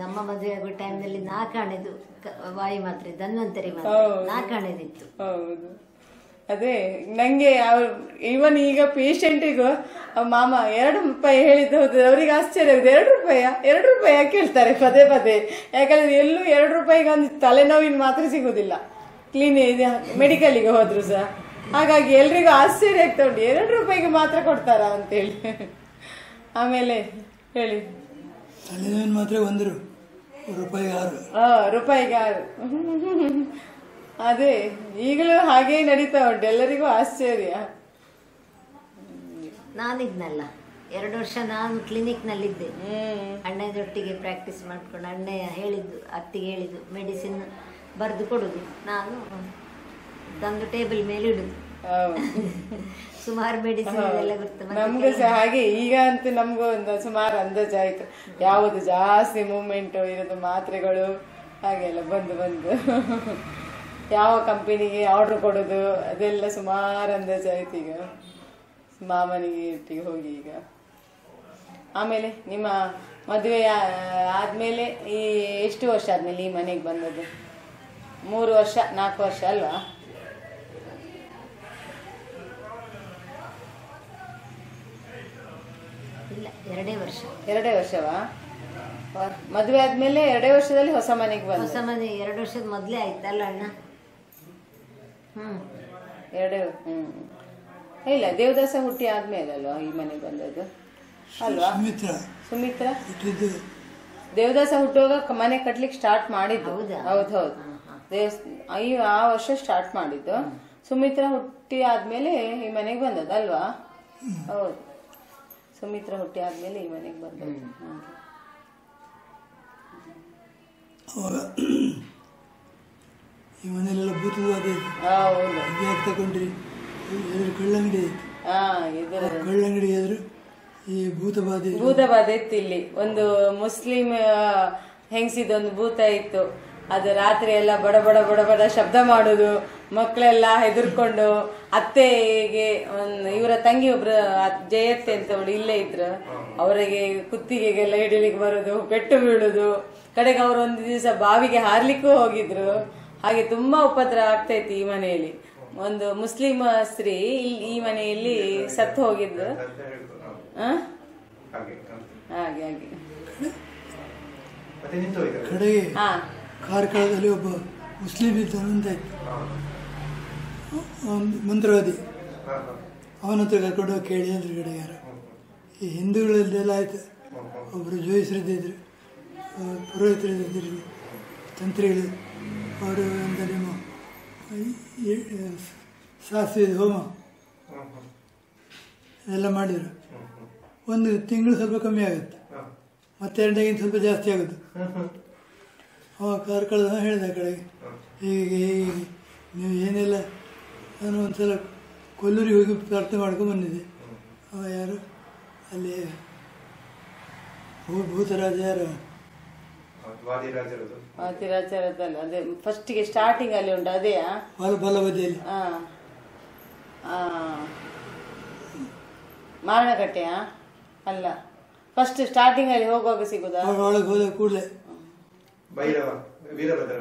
ನಮ್ಮ ಮದುವೆ ಆಗೋ ಟೈಮ್ನಲ್ಲಿ 4 ಆಣೆದು ವಾಯು ಮಾತ್ರೆ, ಧನ್ವಂತರಿ ಮಾತ್ರೆ 4 ಆಣೆದಿತ್ತು. ಹೌದು, ಅದೇ ನಂಗೆ ಇವನ್ ಈಗ ಪೇಷಂಟಿಗೂ ಮಾಮ 2 ರೂಪಾಯಿ ಹೇಳಿದ್ದು ಹೌದು, ಅವ್ರಿಗೆ ಆಶ್ಚರ್ಯ ಆಗುದು. 2 ರೂಪಾಯಿ ಕೇಳ್ತಾರೆ ಪದೇ ಪದೇ. ಯಾಕಂದ್ರೆ ಎಲ್ಲೂ 2 ರೂಪಾಯಿಗೆ ಒಂದು ತಲೆನೋವಿನ ಮಾತ್ರೆ ಸಿಗುದಿಲ್ಲ ಮೆಡಿಕಲ್ಗೆ ಹೋದ್ರು ಸಹ. ಹಾಗಾಗಿ ಎಲ್ರಿಗೂ ಆಶ್ಚರ್ಯ ಆಗ್ತಾ ಉಂಟು, 2 ರೂಪಾಯಿಗೆ ಮಾತ್ರ ಕೊಡ್ತಾರ ಅಂತೇಳಿ. ಆಮೇಲೆ ಹೇಳಿ, ತಲೆನೋವಿನ ಮಾತ್ರೆ 1 ರೂಪಾಯಿಗೆ 6. ಅದೇ ಈಗಲೂ ಹಾಗೆ ನಡೀತಾ ಉಂಟು, ಎಲ್ಲರಿಗೂ ಆಶ್ಚರ್ಯ. ನಾನಿದ್ನಲ್ಲ 2 ವರ್ಷ ನಾನು ಕ್ಲಿನಿಕ್ ನಲ್ಲಿದ್ದೆ, ಅಣ್ಣದೊಟ್ಟಿಗೆ ಪ್ರಾಕ್ಟೀಸ್ ಮಾಡ್ಕೊಂಡು. ಅಣ್ಣ ಹೇಳಿದ್ದು, ಅತ್ತಿಗೆ ಹೇಳಿದ್ದು, ಮೆಡಿಸಿನ್ ಬರೆದು ಕೊಡುದು, ನಾನು ತಂದು ಟೇಬಲ್ ಮೇಲೆ ಇಡುದು. ಸುಮಾರು ಮೆಡಿಸಿನ್ ಎಲ್ಲ ಗೊತ್ತು ನಮ್ಗೂ ಸಹ ಹಾಗೆ. ಈಗ ಅಂತೂ ನಮ್ಗೂ ಒಂದು ಸುಮಾರು ಅಂದಾಜು ಆಯ್ತು ಯಾವುದು ಜಾಸ್ತಿ ಮೂವ್ಮೆಂಟ್ ಇರೋದು ಮಾತ್ರೆಗಳು ಹಾಗೆಲ್ಲ ಬಂದು ಯಾವ ಕಂಪನಿಗೆ ಆರ್ಡರ್ ಕೊಡೋದು ಅದೆಲ್ಲ ಸುಮಾರು ಅಂದಾಜು ಆಯ್ತು ಈಗ ಮಾಮನಿಗೆ ಒಟ್ಟಿಗೆ ಹೋಗಿ. ಈಗ ಆಮೇಲೆ ನಿಮ್ಮ ಮದುವೆ ಆದ್ಮೇಲೆ ಈ ಎಷ್ಟು ವರ್ಷ ಆದ್ಮೇಲೆ ಈ ಮನೆಗೆ ಬಂದದ್ದು? 3 ವರ್ಷ 4 ವರ್ಷ ಅಲ್ವಾ? ಇಲ್ಲ, 2 ವರ್ಷ. 2 ವರ್ಷವಾ? ಮದುವೆ ಆದ್ಮೇಲೆ 2 ವರ್ಷದಲ್ಲಿ ಹೊಸ ಮನೆಗೆ ಬಂದ? ಹೊಸ ಮನೆ 2 ವರ್ಷದ ಮೊದಲೇ ಆಯ್ತಲ್ಲ ಅಣ್ಣ. ಇಲ್ಲ, ದೇವದಾಸ ಹುಟ್ಟಿ ಆದ್ಮೇಲೆ ಅಲ್ವಾ ಈ ಮನೆಗೆ ಬಂದದ್ದು ಅಲ್ವಾ? ಸುಮಿತ್ರ ದೇವದಾಸ ಹುಟ್ಟುವಾಗ ಮನೆ ಕಟ್ಲಿಕ್ಕೆ ಸ್ಟಾರ್ಟ್ ಮಾಡಿದ್ದು. ಹೌದು, ಆ ವರ್ಷ ಸ್ಟಾರ್ಟ್ ಮಾಡಿದ್ದು. ಸುಮಿತ್ರ ಹುಟ್ಟಿ ಆದ್ಮೇಲೆ ಈ ಮನೆಗೆ ಬಂದದ್ದು ಅಲ್ವಾ? ಹೌದು, ಸುಮಿತ್ರ ಹುಟ್ಟಿ ಆದ್ಮೇಲೆ ಈ ಮನೆಗೆ ಬಂದದ್ದು. ಈ ಮನೆಯಲ್ಲೆಲ್ಲ ಭೂತವಾದ ತಗೊಂಡ್ರಿ, ಕಳ್ಳಂಗಡಿ ಕಳ್ಳಂಗಡಿ ಎದುರು ಈ ಭೂತಬಾಧೆ ಇತ್ತು. ಇಲ್ಲಿ ಒಂದು ಮುಸ್ಲಿಂ ಹೆಂಗಸಿದೊಂದು ಭೂತ ಇತ್ತು. ಅದು ರಾತ್ರಿ ಎಲ್ಲ ಬಡ ಬಡ ಬಡ ಬಡ ಶಬ್ದ ಮಾಡುದು, ಮಕ್ಕಳೆಲ್ಲ ಹೆದರ್ಕೊಂಡು. ಅತ್ತೆಗೆ ಇವರ ತಂಗಿ ಒಬ್ರು ಜಯತ್ತೆ ಅಂತ ಅವಳು ಇಲ್ಲೇ ಇದ್ರು, ಅವರಿಗೆ ಕುತ್ತಿಗೆಗೆಲ್ಲ ಹಿಡಿಲಿಕ್ಕೆ ಬರುದು, ಪೆಟ್ಟು ಬೀಳುದು. ಕಡೆಗೆ ಅವರು ಒಂದು ದಿವಸ ಬಾವಿಗೆ ಹಾರ್ಲಿಕ್ಕೂ ಹೋಗಿದ್ರು. ಹಾಗೆ ತುಂಬಾ ಉಪದ್ರ ಆಗ್ತಾ ಇತ್ತು ಈ ಮನೆಯಲ್ಲಿ. ಒಂದು ಮುಸ್ಲಿಂ ಸ್ತ್ರೀ ಈ ಮನೆಯಲ್ಲಿ ಸತ್ತು ಹೋಗಿದ್ದು. ಹಾಗೆ ಕಡೆಗೆ ಕಾರ್ಕಳದಲ್ಲಿ ಒಬ್ಬ ಮುಸ್ಲಿಂ ಇದ್ದ ಒಂದು ಮಂತ್ರವಾದಿ, ಅವನ ಹತ್ರ ಕರ್ಕೊಂಡು ಹೋಗಿ ಕೇಳಿ ಅಂದ್ರೆ ಕಡೆ ಯಾರು ಈ ಹಿಂದೂಗಳಲ್ಲೆಲ್ಲ ಆಯ್ತು. ಒಬ್ಬರು ಜೋಯಿಸರಿದ್ದಿದ್ರು, ಪುರೋಹಿತರಿದ್ದಿದ್ರು, ತಂತ್ರಿಗಳು. ಅವರು ಅಂತ ನಿಮ್ಮ ಸಾಸಿವೆ ಹೋಮ ಎಲ್ಲ ಮಾಡಿದರು. 1 ತಿಂಗಳು ಸ್ವಲ್ಪ ಕಮ್ಮಿ ಆಗುತ್ತೆ, ಮತ್ತೆ 2 ಸ್ವಲ್ಪ ಜಾಸ್ತಿ ಆಗೋದು. ಅವ ಕಾರ್ಕಳದ ಹೇಳಿದ ಕಡೆಗೆ ಹೀಗೆ ನೀವು ಏನೆಲ್ಲ, ನಾನು ಒಂದ್ಸಲ ಕೊಲ್ಲೂರಿಗೆ ಹೋಗಿ ಪ್ರಾರ್ಥನೆ ಮಾಡ್ಕೊಂಡು ಬಂದಿದ್ದೆ. ಅವ ಯಾರು ಅಲ್ಲಿ ಭೂತರಾಜ ಯಾರು ವಾದಿರಾಜರದಲ್ಲ, ಅದೇ ಫಸ್ಟಿಗೆ ಸ್ಟಾರ್ಟಿಂಗ್ ಅಲ್ಲಿ ಉಂಟು ಅದೇಯಾ? ಬಲಬದಿಯಲ್ಲಿ ಮಾರಣಕಟ್ಟೆಯಾ? ಅಲ್ಲ, ಫಸ್ಟ್ ಸ್ಟಾರ್ಟಿಂಗ್ ಅಲ್ಲಿ ಹೋಗುವಾಗ ಸಿಗುದಾ? ಒಳಗೆ ಹೋದ ಕೂಡಲೇ ಭೈರವ ವೀರಭದ್ರ,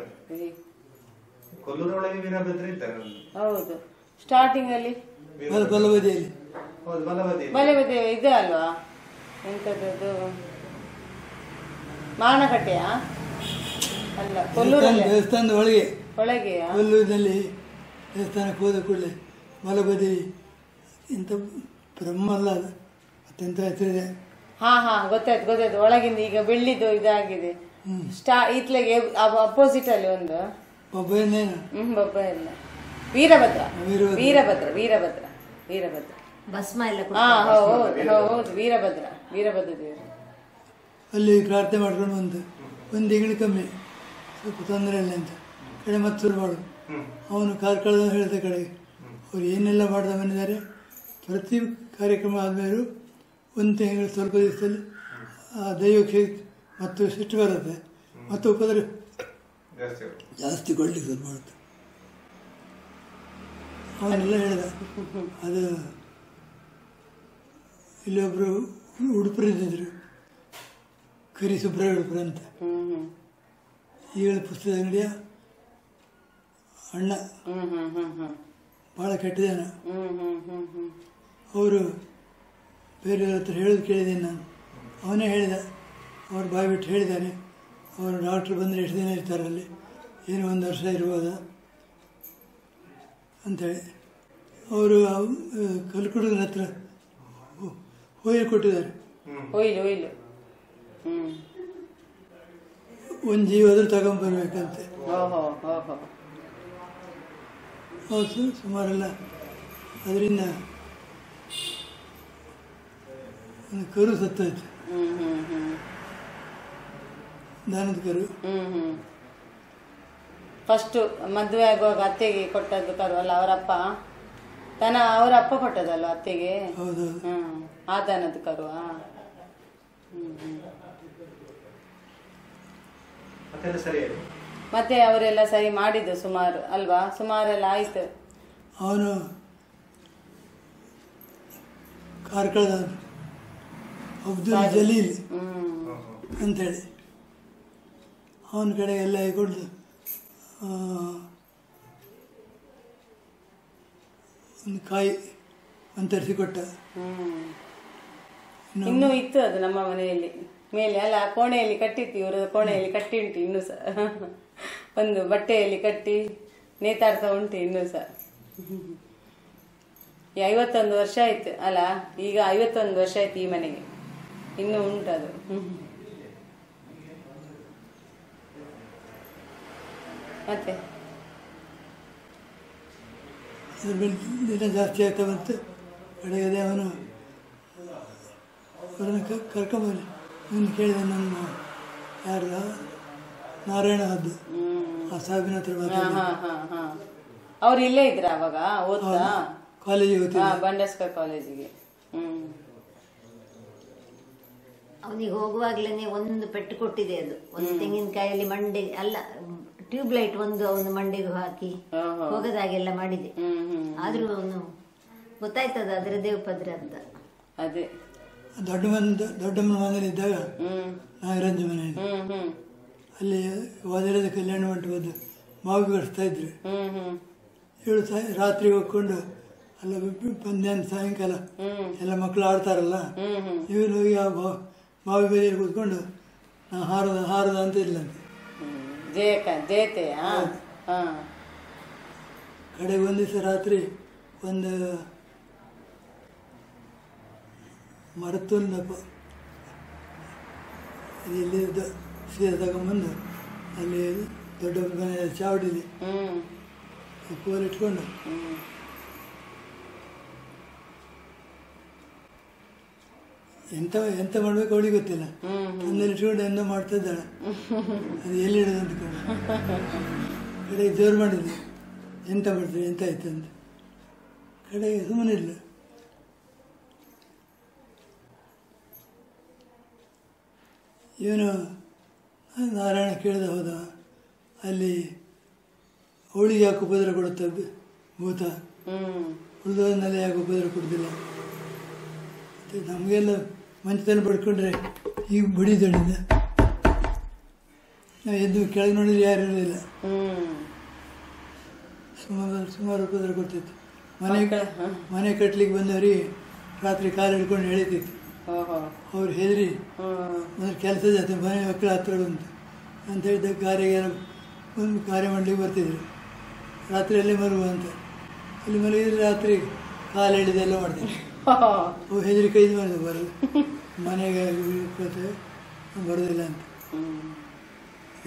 ಕೊಲ್ಲೂರೊಳಗೆ ವೀರಭದ್ರ ಇದ್ದಾರೆ. ಹೌದು, ಸ್ಟಾರ್ಟಿಂಗ್ ಅಲ್ಲಿ ಬಲಬದಿಯಲ್ಲಿ ಬಲಬದಿ ಇದೆ ಅಲ್ವಾ? ಎಂತದ್ದು ಮಾರಣಕಟ್ಟೆಯಾ? ಅಲ್ಲ, ಕೊಲ್ಲೂರಲ್ಲಿ ದೇವಸ್ಥಾನದ ಒಳಗೆ ಒಳಗೆಯಾ? ಕೊಲ್ಲೂರಿನಲ್ಲಿ ದೇವಸ್ಥಾನಕ್ಕೆ ಹೋದ ಕೂಡಲೇ ಬಲಬದಿ ಇಂಥ ಬ್ರಹ್ಮ ಅಲ್ಲ ಅದು, ಮತ್ತೆಂತ ಹೆಸರಿದೆ. ಹಾ ಹಾ, ಗೊತ್ತಾಯ್ತು. ಒಳಗಿಂದ ಈಗ ಬೆಳ್ಳಿದು ಇದಾಗಿದೆ. ಇತ್ಲೆಗೆ ಅಪೋಸಿಟ್ ಅಲ್ಲಿ ಒಂದು ಒಬ್ಬ ಇನ್ನೇನು ಬೊಬ್ಬ ಇಲ್ಲ, ವೀರಭದ್ರ ವೀರಭದ್ರ ವೀರಭದ್ರ ವೀರಭದ್ರ ಭಸ್ಮ ಎಲ್ಲ ಹಾ ಹೌದು, ವೀರಭದ್ರ ದೇವರು. ಅಲ್ಲಿ ಪ್ರಾರ್ಥನೆ ಮಾಡ್ಕೊಂಡು ಒಂದು ತಿಂಗಳು ಕಮ್ಮಿ, ಸ್ವಲ್ಪ ತೊಂದರೆ ಇಲ್ಲ ಅಂತ ಕಡೆ ಮತ್ತೆ ಶುರು ಮಾಡು. ಅವನು ಕಾರ್ಕಳದ ಹೇಳಿದ ಕಡೆಗೆ ಅವ್ರು ಏನೆಲ್ಲ ಮಾಡ್ದ ಬಂದಿದ್ದಾರೆ. ಪ್ರತಿ ಕಾರ್ಯಕ್ರಮ ಆದಮೇಲೂ ಒಂದು ತಿಂಗಳು ಸ್ವಲ್ಪ ದಿವಸದಲ್ಲಿ ಆ ದೈವಕ್ಕೆ ಮತ್ತು ಸಿಟ್ಟು ಬರುತ್ತೆ, ಮತ್ತು ಉಪದ್ರ ಜಾಸ್ತಿ ಕೊಡ್ಲಿಕ್ಕೆ ಶುರು ಮಾಡುತ್ತೆ. ಅವನೆಲ್ಲ ಹೇಳಿದ. ಅದು ಇಲ್ಲೊಬ್ಬರು ಉಡುಪರಿದ್ದರು, ಕರಿ ಸುಬ್ರಾಯ ಉಡುಪರು ಅಂತ, ಈಗಳ ಪುಸ್ತಕದ ಅಂಗಡಿಯ ಅಣ್ಣ, ಭಾಳ ಕೆಟ್ಟ ಜನ. ಅವರು ಬೇರೆಯವ್ರ ಹತ್ರ ಹೇಳೋದು ಕೇಳಿದ್ದೇನೆ ನಾನು. ಅವನೇ ಹೇಳಿದ, ಅವ್ರು ಬಾಯಿ ಬಿಟ್ಟು ಹೇಳಿದ್ದಾರೆ. ಅವರು ಡಾಕ್ಟ್ರು ಬಂದರೆ ಎಷ್ಟು ದಿನ ಇರ್ತಾರಲ್ಲಿ, ಏನು 1 ವರ್ಷ ಇರ್ಬೋದಾ ಅಂಥೇಳಿ. ಅವರು ಕಲ್ಕುಡುಗನ ಹತ್ರ ಹೊಯ್ಲು ಕೊಟ್ಟಿದ್ದಾರೆ. ಒಂದು ಜೀವ ಆದರೂ ತಗೊಂಡ್ಬರ್ಬೇಕಂತೆ. ಹೌದು, ಸುಮಾರೆಲ್ಲ ಅದರಿಂದ ಒಂದು ಕರು ಸತ್ತೋಯ್ತು, ದಾನದ ಕರು. ಫಸ್ಟ್ ಮದುವೆ ಆಗುವಾಗ ಅತ್ತೆಗೆ ಕೊಟ್ಟದ್ದು ಕರು ಅಲ್ಲ, ಅವರಪ್ಪ ಕೊಟ್ಟದಲ್ವ ಅತ್ತೆಗೆ. ಹೌದು, ಆ ದಾನದ ಕರುವಾ? ಮತ್ತೆ ಅವರೆಲ್ಲ ಸರಿ ಮಾಡಿದ್ದು ಸುಮಾರು ಅಲ್ವಾ? ಸುಮಾರೆಲ್ಲ ಆಯ್ತು. ಅವನು ಕಾರ್ಕಳದ ಅಬ್ದುಲ್ ಜಲೀಲ್ ಅಂತೇಳಿ ಅವನ ಕಡೆ ಎಲ್ಲ ಕೊಡ್ದು ಒಂದು ಕಾಯಿ ಅಂತರಿಸಿ ಕೊಟ್ಟ. ಇನ್ನೂ ಇತ್ತು ಅದು ನಮ್ಮ ಮನೆಯಲ್ಲಿ ಮೇಲೆ ಅಲ್ಲ, ಕೋಣೆಯಲ್ಲಿ ಕಟ್ಟಿತ್ತು, ಇವರು ಕೋಣೆಯಲ್ಲಿ ಕಟ್ಟಿ ಉಂಟು ಇನ್ನೂ ಸಹ. ಒಂದು ಬಟ್ಟೆಯಲ್ಲಿ ಕಟ್ಟಿ ನೇತಾಡ್ತಾ ಉಂಟು ಇನ್ನೂ ಸಹ. 51 ವರ್ಷ ಆಯ್ತು ಅಲ್ಲ, ಈಗ 51 ವರ್ಷ ಆಯ್ತು ಈ ಮನೆಗೆ, ಇನ್ನೂ ಉಂಟು ಅದು. ಮತ್ತೆ ದಿನ ಜಾಸ್ತಿ ಆಗ್ತಾ ಬಂತು. ಕಡೆಗೆ ಅವನು ಅವರನ್ನು ಕರ್ಕೊಂಬಲ್ಲಿ ಅವನು ಕೇಳಿದ, ನನ್ನ ಯಾರ ನಾರಾಯಣ ಹದ್ದು ಆ ಸಾಬಿನ ಹತ್ರ ಅವ್ರು ಇಲ್ಲೇ ಇದ್ರ ಅವಾಗ ಓದ್ತಾ? ಕಾಲೇಜಿಗೆ ಓದ್ತಿದ್ದ, ಬಂಡಸ್ಕರ್ ಕಾಲೇಜಿಗೆ. ಅವನಿಗೆ ಹೋಗುವಾಗ್ಲೇನೆ ಒಂದು ಪೆಟ್ಟು ಕೊಟ್ಟಿದೆ. ಅದು ಒಂದು ತೆಂಗಿನಕಾಯಲ್ಲಿ ಮಂಡೆ ಅಲ್ಲ, ಟ್ಯೂಬ್ ಲೈಟ್ ಒಂದು ಅವನು ಮಂಡೆಗೂ ಹಾಕಿ ಹೋಗದಾಗೆಲ್ಲ ಮಾಡಿದೆ. ಆದ್ರೂ ಅವನು ಗೊತ್ತಾಯ್ತದ ಅದರದೇ ಉಪದ್ರ ಅಂತ. ಅದೇ ದೊಡ್ಡಮ್ಮನ ಮನೇಲಿ ಇದ್ದಾಗ ನಾಗರಾಜ ಮನೆಯಲ್ಲಿ ಅಲ್ಲಿ ವಾದಿರದ ಕಲ್ಯಾಣ ಮಂಟಪದ ಮಾವು ಕಡಿಸ್ತಾ ಇದ್ರು. ರಾತ್ರಿ ಹೋಗ್ಕೊಂಡು ಅಲ್ಲ ಬಂದ್ಯಾನ ಸಾಯಂಕಾಲ ಎಲ್ಲ ಮಕ್ಕಳು ಆಡ್ತಾರಲ್ಲ, ಇವನು ಹೋಗಿ ಆ ಮಾವಿ ಬದಿಯಲ್ಲಿ ಕೂತ್ಕೊಂಡು ನಾ ಹಾರದ ಅಂತ ಇಲ್ಲಂತೆ. ಕಡೆಗೆ ಒಂದು ದಿವಸ ರಾತ್ರಿ ಒಂದು ಮರತ್ತೊಂದಪ್ಪ ಇಲ್ಲಿ ಸೀರೆ ತಗೊಂಬಂದು ಅಲ್ಲಿ ದೊಡ್ಡ ಮನೆ ಚಾವಡಿಲಿ ಕೋಲ್ ಇಟ್ಕೊಂಡು ಎಂತ ಮಾಡ್ಬೇಕು ಅವಳಿಗೆ ಗೊತ್ತಿಲ್ಲ, ತಂದಲ್ಲಿ ಇಟ್ಕೊಂಡು ಎಂತ ಮಾಡ್ತಾ ಇದ್ದಾಳೆ. ಅದು ಎಲ್ಲಿ ಇಡೋದು ಅಂದ್ಕೊಂಡು ಕಡೆಗೆ ಜೋರು ಮಾಡಿದ್ವಿ, ಎಂತ ಮಾಡ್ತೀವಿ ಎಂತ ಆಯ್ತು ಅಂತ. ಕಡೆಗೆ ಸುಮ್ಮನೆ ಇಲ್ಲ. ಇವನು ನಾರಾಯಣ ಕೇಳಿದ ಹೋದ, ಅಲ್ಲಿ ಅವಳಿಗೆ ಯಾಕೆ ಉಪದ್ರ ಕೊಡುತ್ತೆ ಭೂತ, ಉಳಿದವನ್ನೆಲ್ಲ ಯಾಕೆ ಉಪದ್ರ ಕೊಡೋದಿಲ್ಲ? ಮತ್ತು ನಮಗೆಲ್ಲ ಮಂಚದಲ್ಲಿ ಪಡ್ಕೊಂಡ್ರೆ ಈಗ ಬಡಿದಳಿಂದ ನಾವು ಎದ್ದು ಕೆಳಗೆ ನೋಡಿದ್ರೆ ಯಾರು ಇರಲಿಲ್ಲ. ಸುಮಾರು ಉಪದ್ರ ಕೊಡ್ತಿತ್ತು. ಮನೆ ಕಟ್ಲಿಕ್ಕೆ ಬಂದವರಿಗೆ ರಾತ್ರಿ ಕಾಲು ಹಿಡ್ಕೊಂಡು ಎಳಿತಿತ್ತು. ಅವ್ರು ಹೆದರಿ ಅಂದ್ರೆ ಕೆಲಸ ಜಾಸ್ತಿ ಮನೆ ಮಕ್ಕಳ ಹತ್ರ ಬಂತು ಅಂತ ಹೇಳಿದಾಗ ಕಾರ್ಯ ಒಂದು ಕಾರ್ಯ ಮಾಡಲಿಕ್ಕೆ ಬರ್ತಿದ್ರು. ರಾತ್ರಿಯಲ್ಲೇ ಮಲಗುವ ಅಂತ ಅಲ್ಲಿ ಮಲಗಿದ್ರೆ ರಾತ್ರಿ ಕಾಲು ಎಳೆದೆಲ್ಲ ಮಾಡ್ತಿದ್ರು. ಅವು ಹೆದರಿ ಕೈದು ಮಾಡಿದ್ರು, ಬರಲ್ಲ ಮನೆಗೆ ಬರೋದಿಲ್ಲ ಅಂತ.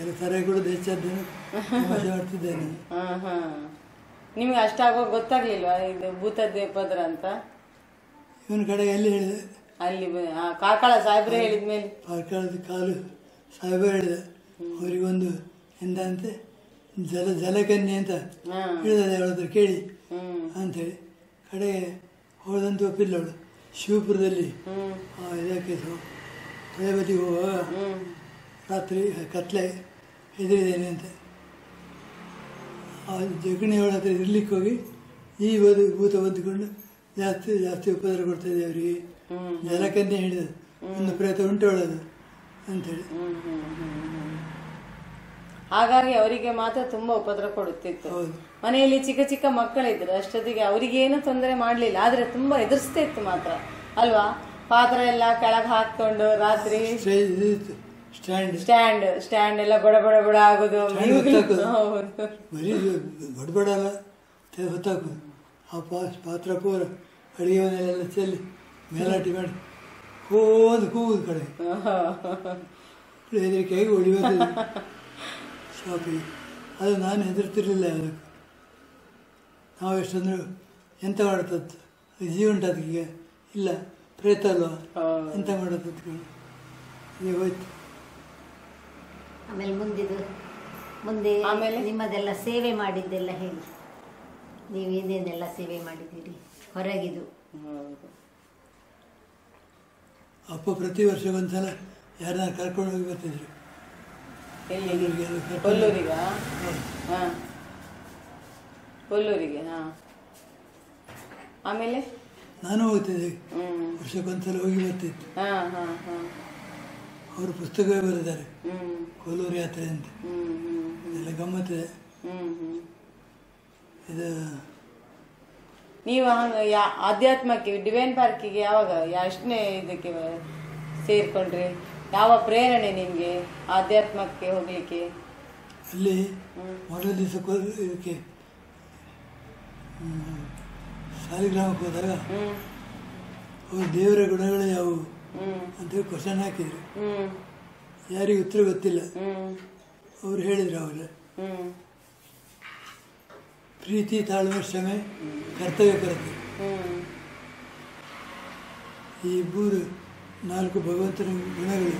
ಎಲ್ಲ ಸರ ಕೂಡ ಹೆಚ್ಚಾದ್ದೇನೆ ತಮಾಷೆ ಮಾಡ್ತಿದ್ದೇನೆ. ನಿಮ್ಗೆ ಅಷ್ಟಾಗೋ ಗೊತ್ತಾಗ್ಲಿಲ್ವಾ ಇದು ಭೂತದ್ದೇ ಪದ್ರ ಅಂತ? ಇವನ ಕಡೆಗೆ ಅಲ್ಲಿ ಹೇಳಿದೆ, ಅಲ್ಲಿ ಕಾರ್ಕಳ ಸಾಹೇಬ್ರೆ ಹೇಳಿದ್ಮೇಲೆ ಕಾರ್ಕಳದ ಕಾಲು ಸಾಹೇಬ ಹೇಳಿದೆ. ಅವರಿಗೊಂದು ಎಂದಂತೆ ಜಲಕನ್ಯೆ ಅಂತ ಹೇಳಿದೆ, ಅವಳ ಹತ್ರ ಕೇಳಿ ಅಂಥೇಳಿ. ಕಡೆಗೆ ಅವಳದಂತೂ ಒಪ್ಪಿಲ್ಲ. ಅವಳು ಶಿವಪುರದಲ್ಲಿ ಇದಕ್ಕೆ ತೊಳೆಬದಿಗೆ ಹೋಗುವಾಗ ರಾತ್ರಿ ಕತ್ಲೆ ಹೆದರಿದ್ದೇನೆ ಅಂತ ಆ ಜಗಣಿ ಅವಳ ಹತ್ರ ಇರ್ಲಿಕ್ಕೆ ಹೋಗಿ ಈ ಭೂತ ಬದ್ದುಕೊಂಡು ಜಾಸ್ತಿ ಉಪದ್ರ ಕೊಡ್ತಾಯಿದೆ ಅವರಿಗೆ. ಜಲಕನ್ಯೆ ಹಿಡಿದು ಒಂದು ಪ್ರೇತ ಉಂಟು ಒಳ್ಳದು ಅಂಥೇಳಿ. ಹಾಗಾಗಿ ಅವರಿಗೆ ಮಾತ್ರ ತುಂಬಾ ಉಪದ್ರ ಕೊಡುತ್ತಿತ್ತು. ಮನೆಯಲ್ಲಿ ಚಿಕ್ಕ ಚಿಕ್ಕ ಮಕ್ಕಳಿದ್ರು, ಅಷ್ಟೊತ್ತಿಗೆ ಅವರಿಗೇನು ತೊಂದರೆ ಮಾಡ್ಲಿಲ್ಲ, ಆದ್ರೆ ತುಂಬಾ ಎದುರಿಸ್ತಾ ಇತ್ತು ಮಾತ್ರ ಅಲ್ವಾ? ಪಾತ್ರ ಎಲ್ಲ ಕೆಳಗೆ ಹಾಕೊಂಡು ರಾತ್ರಿ ಸ್ಟ್ಯಾಂಡ್ ಎಲ್ಲ ಬಡ ಬಡ ಬಡ ಆಗೋದು, ಬರೀ ಬಡಬಡಲ್ಲ ಹೊತ್ತಾಕೋದು. ಆ ಪಾತ್ರ ಪೂರ ಅಡುಗೆ ಮನೆಯಲ್ಲೆಲ್ಲ ಚೆಲ್ಲಿ ಮೇಲಾಟಿ ಮಾಡಿ ಕೂಗುದು ಕಡೆ ಹೆದರಿಕೆಯಾಗಿ ಹೊಡಿಬೇಕು ಶಾಪಿಗೆ. ಅದು ನಾನು ಹೆದರ್ತಿರ್ಲಿಲ್ಲ ಅದಕ್ಕೆ. ನಾವು ಎಷ್ಟಂದ್ರೆ ಎಂತ ಮಾಡತ್ತದ್ದು, ಜೀವ ಉಂಟು ಅದಕ್ಕೆ ಇಲ್ಲ, ಪ್ರೇತ ಅಲ್ವಾ, ಎಂತ ಮಾಡತ್ತದ್ದು ಈಗ ಹೋಯ್ತು. ಮುಂದೆ ನಿಮ್ಮದೆಲ್ಲ ಸೇವೆ ಮಾಡಿದ್ದೆಲ್ಲ ಹೇಳಿ, ನೀವು ಏನೇನೆಲ್ಲ ಸೇವೆ ಮಾಡಿದ್ದೀರಿ ಹೊರಗಿದು? ಅಪ್ಪ ಪ್ರತಿ ವರ್ಷ ಒಂದ್ಸಲ ಯಾರನ್ನ ಕರ್ಕೊಂಡು ಹೋಗಿ ಬರ್ತಿದ್ರು. ಕೊಲ್ಲೂರಿಗೆ. ಆಮೇಲೆ ನಾನು ಹೋಗ್ತಿದ್ದೆ, ವರ್ಷಕ್ಕೊಂದ್ಸಲ ಹೋಗಿ ಬರ್ತಿತ್ತು. ಅವರು ಪುಸ್ತಕವೇ ಬರೆದಿದ್ದಾರೆ, ಕೊಲ್ಲೂರು ಯಾತ್ರೆ ಅಂತ. ಎಲ್ಲ ಗಮ್ಮತ್ತಿದೆ ಇದು. ನೀವು ಆಧ್ಯಾತ್ಮಕ್ಕೆ ಡಿವೈನ್ ಪಾರ್ಕಿಗೆ ಯಾವಾಗ ಎಷ್ಟನೇ ಇದಕ್ಕೆ ಸೇರ್ಕೊಂಡ್ರಿ? ಯಾವ ಪ್ರೇರಣೆ ನಿಮ್ಗೆ ಆಧ್ಯಾತ್ಮಕ್ಕೆ ಹೋಗ್ಲಿಕ್ಕೆ? ಅಲ್ಲಿ ಮೊದಲ ದಿವಸ ಇದಕ್ಕೆ ಸಾಲಿಗ್ರಾಮಕ್ಕೆ ಹೋದಾಗ ಅವ್ರ ದೇವರ ಗುಣಗಳು ಯಾವುವು ಅಂತೇಳಿ ಕ್ವಶನ್ ಹಾಕಿದ್ರು. ಯಾರಿಗೂ ಉತ್ತರ ಗೊತ್ತಿಲ್ಲ. ಅವ್ರು ಹೇಳಿದ್ರು ಅವಾಗ ಪ್ರೀತಿ, ತಾಳ್ಮೆ, ಶ್ರಮೆ, ಕರ್ತವ್ಯ ಪರತೆ, ಈ 4 ಭಗವಂತನ ಗುಣಗಳು,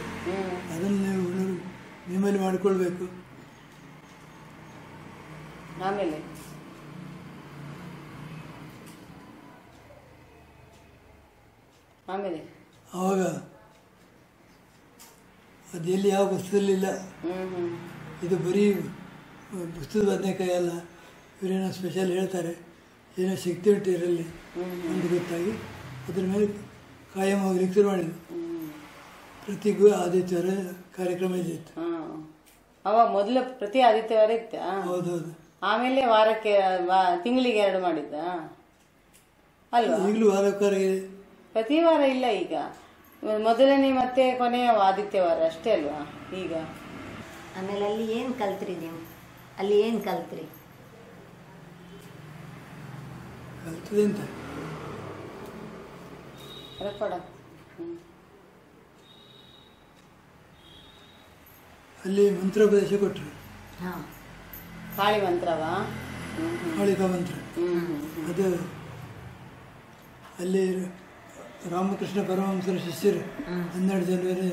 ಅದನ್ನು ನೀವು ನಿಮ್ಮಲ್ಲಿ ಮಾಡಿಕೊಳ್ಬೇಕು. ಆಮೇಲೆ ಆವಾಗ ಅದೆಲ್ಲಿ ಯಾವ ಪುಸ್ತಕದಲ್ಲಿಲ್ಲ. ಇದು ಬರೀ ಪುಸ್ತಕದ ಬದನೆಕಾಯಿ ಅಲ್ಲ, ಇವರೇನೋ ಸ್ಪೆಷಲ್ ಹೇಳ್ತಾರೆ, ಏನೋ ಶಕ್ತಿ ಉಂಟು ಇದರಲ್ಲಿ ಅಂತ ಗೊತ್ತಾಗಿ ಅದ್ರ ಮೇಲೆ ಕಾಯಂ ಹೋಗ್ಲಿಕ್ಕೆ ಶುರು ಮಾಡಿದ್ರು. ಪ್ರತಿಗೂ ಆದಿತ್ಯವಾರ ಕಾರ್ಯಕ್ರಮ ಇದ್ದಿತ್ತು. ಅವಾಗ ಮೊದಲು ಪ್ರತಿ ಆದಿತ್ಯವಾರ ಇತ್ತ? ಹೌದೌದು. ಆಮೇಲೆ ವಾರಕ್ಕೆ ತಿಂಗಳಿಗೆ 2 ಮಾಡಿದ್ದ ಅಲ್ವಾ? ಈಗಲೂ ವಾರಕ್ಕಾರ ಪ್ರತಿ ವಾರ ಇಲ್ಲ. ಈಗ ಮೊದಲನೇ ಮತ್ತೆ ಕೊನೆಯ ಆದಿತ್ಯವಾರ ಅಷ್ಟೇ ಅಲ್ವಾ ಈಗ? ಆಮೇಲೆ ಅಲ್ಲಿ ಏನು ಕಲ್ತ್ರಿ ನೀವು? ಅಲ್ಲಿ ಏನು ಕಲ್ತ್ರಿ? ಕಲ್ತದೆ ಅಂತ ಅಲ್ಲಿ ಮಂತ್ರೋಪದೇಶ ಕೊಟ್ಟರು. ಕಾಳಿ ಮಂತ್ರವಾ? ಕಾಳಿಕಾ ಮಂತ್ರ. ಅದು ಅಲ್ಲಿ ರಾಮಕೃಷ್ಣ ಪರಮಹಂಸರ ಶಿಷ್ಯರು 12 ಜನವರಿ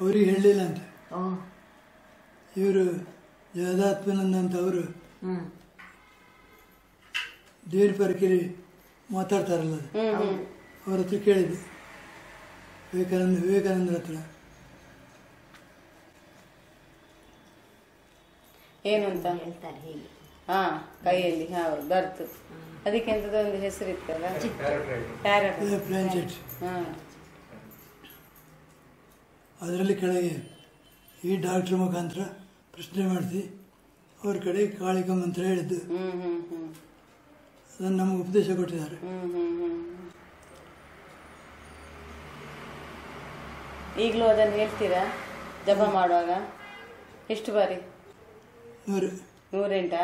ಅವ್ರಿಗೆ ಹೇಳಲಿಲ್ಲ ಅಂತ. ಇವರು ಜಗದಾತ್ಮನಂದ ಅಂತ ಅವರು ದೇವ್ರ ಪರಕೇರಿ ಮಾತಾಡ್ತಾರಲ್ಲ, ಅವ್ರ ಹತ್ರ ಕೇಳಿದ್ದೆ, ವಿವೇಕಾನಂದರ ಹತ್ರ. ಏನು ಅಂತ ಹೇಳ್ತಾರೆ ಹೀಗೆ. ಹಾ, ಕೈಯಲ್ಲಿ ಹೌದು ಬರ್ತು. ಅದಕ್ಕೆ ಎಂತದ ಒಂದು ಹೆಸರು ಇತ್ತಲ್ಲ, ಪ್ಯಾರಟ್. ಪ್ಲಾಂಚೆಟ್. ಹಾಂ, ಅದರಲ್ಲಿ ಕೆಳಗೆ ಈ ಡಾಕ್ಟ್ರ್ ಮುಖಾಂತರ ಪ್ರಶ್ನೆ ಮಾಡಿಸಿ ಅವ್ರ ಕಡೆ ಕಾಳಿಕ ಮಂತ್ರ ಹೇಳಿದ್ದು. ಅದನ್ನು ನಮಗೆ ಉಪದೇಶ ಕೊಟ್ಟಿದ್ದಾರೆ. ಈಗಲೂ ಅದನ್ನು ಹೇಳ್ತೀರಾ ಜಪ ಮಾಡುವಾಗ? ಎಷ್ಟು ಬಾರಿ? 108.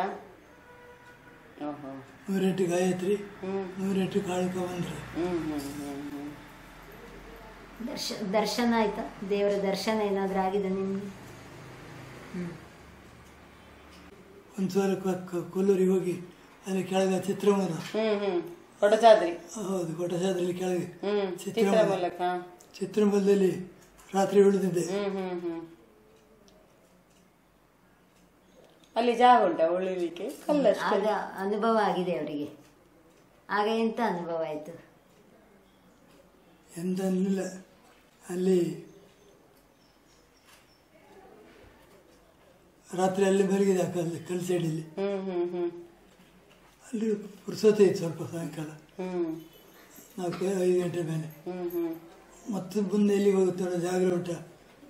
ಓಹೋ, 108 ಗಾಯತ್ರಿ, 108 ಕಾಳಿಕ ಮಂತ್ರ. ದರ್ಶನ ಆಯ್ತಾ? ದೇವರ ದರ್ಶನ ಏನಾದರೂ ಆಗಿದೆ ನಿಮಗೆ? ಒಂದು ಸಲ ಕೊಲ್ಲೂರಿಗೆ ಹೋಗಿ ಅಲ್ಲಿ ಕೆಳಗೆ ಚಿತ್ರಮೂಲ, ಕೊಡಚಾದ್ರಿ. ಹೌದು, ಕೊಟಚಾದ್ರಲ್ಲಿ ಕೆಳಗೆ ಚಿತ್ರಮೂಲಕ, ಚಿತ್ರಮೂಲದಲ್ಲಿ ರಾತ್ರಿ ಉಳಿದಿದ್ದೆ. ಅಲ್ಲಿ ಜಾಗ ಉಂಟಾ ಉಳಿಲಿಕ್ಕೆ? ಆಗ ಅನುಭವ ಆಗಿದೆ ಅವರಿಗೆ. ಆಗ ಎಂತ ಅನುಭವ ಆಯಿತು? ಎಂತ ಅನ್ನಲಿಲ್ಲ. ಅಲ್ಲಿ ರಾತ್ರಿ ಅಲ್ಲಿ ಮಲಗಿದೆ ಕಲ್ ಸೈಡಲ್ಲಿ. ಅಲ್ಲಿ ಪುರ್ಸೊತ್ತೆ ಇತ್ತು ಸ್ವಲ್ಪ ಸಾಯಂಕಾಲ 4-5 ಗಂಟೆ ಮೇಲೆ. ಮತ್ತೆ ಮುಂದೆ ಎಲ್ಲಿಗೆ ಹೋಗುತ್ತೆ ಜಾಗ್ರ ಉಂಟ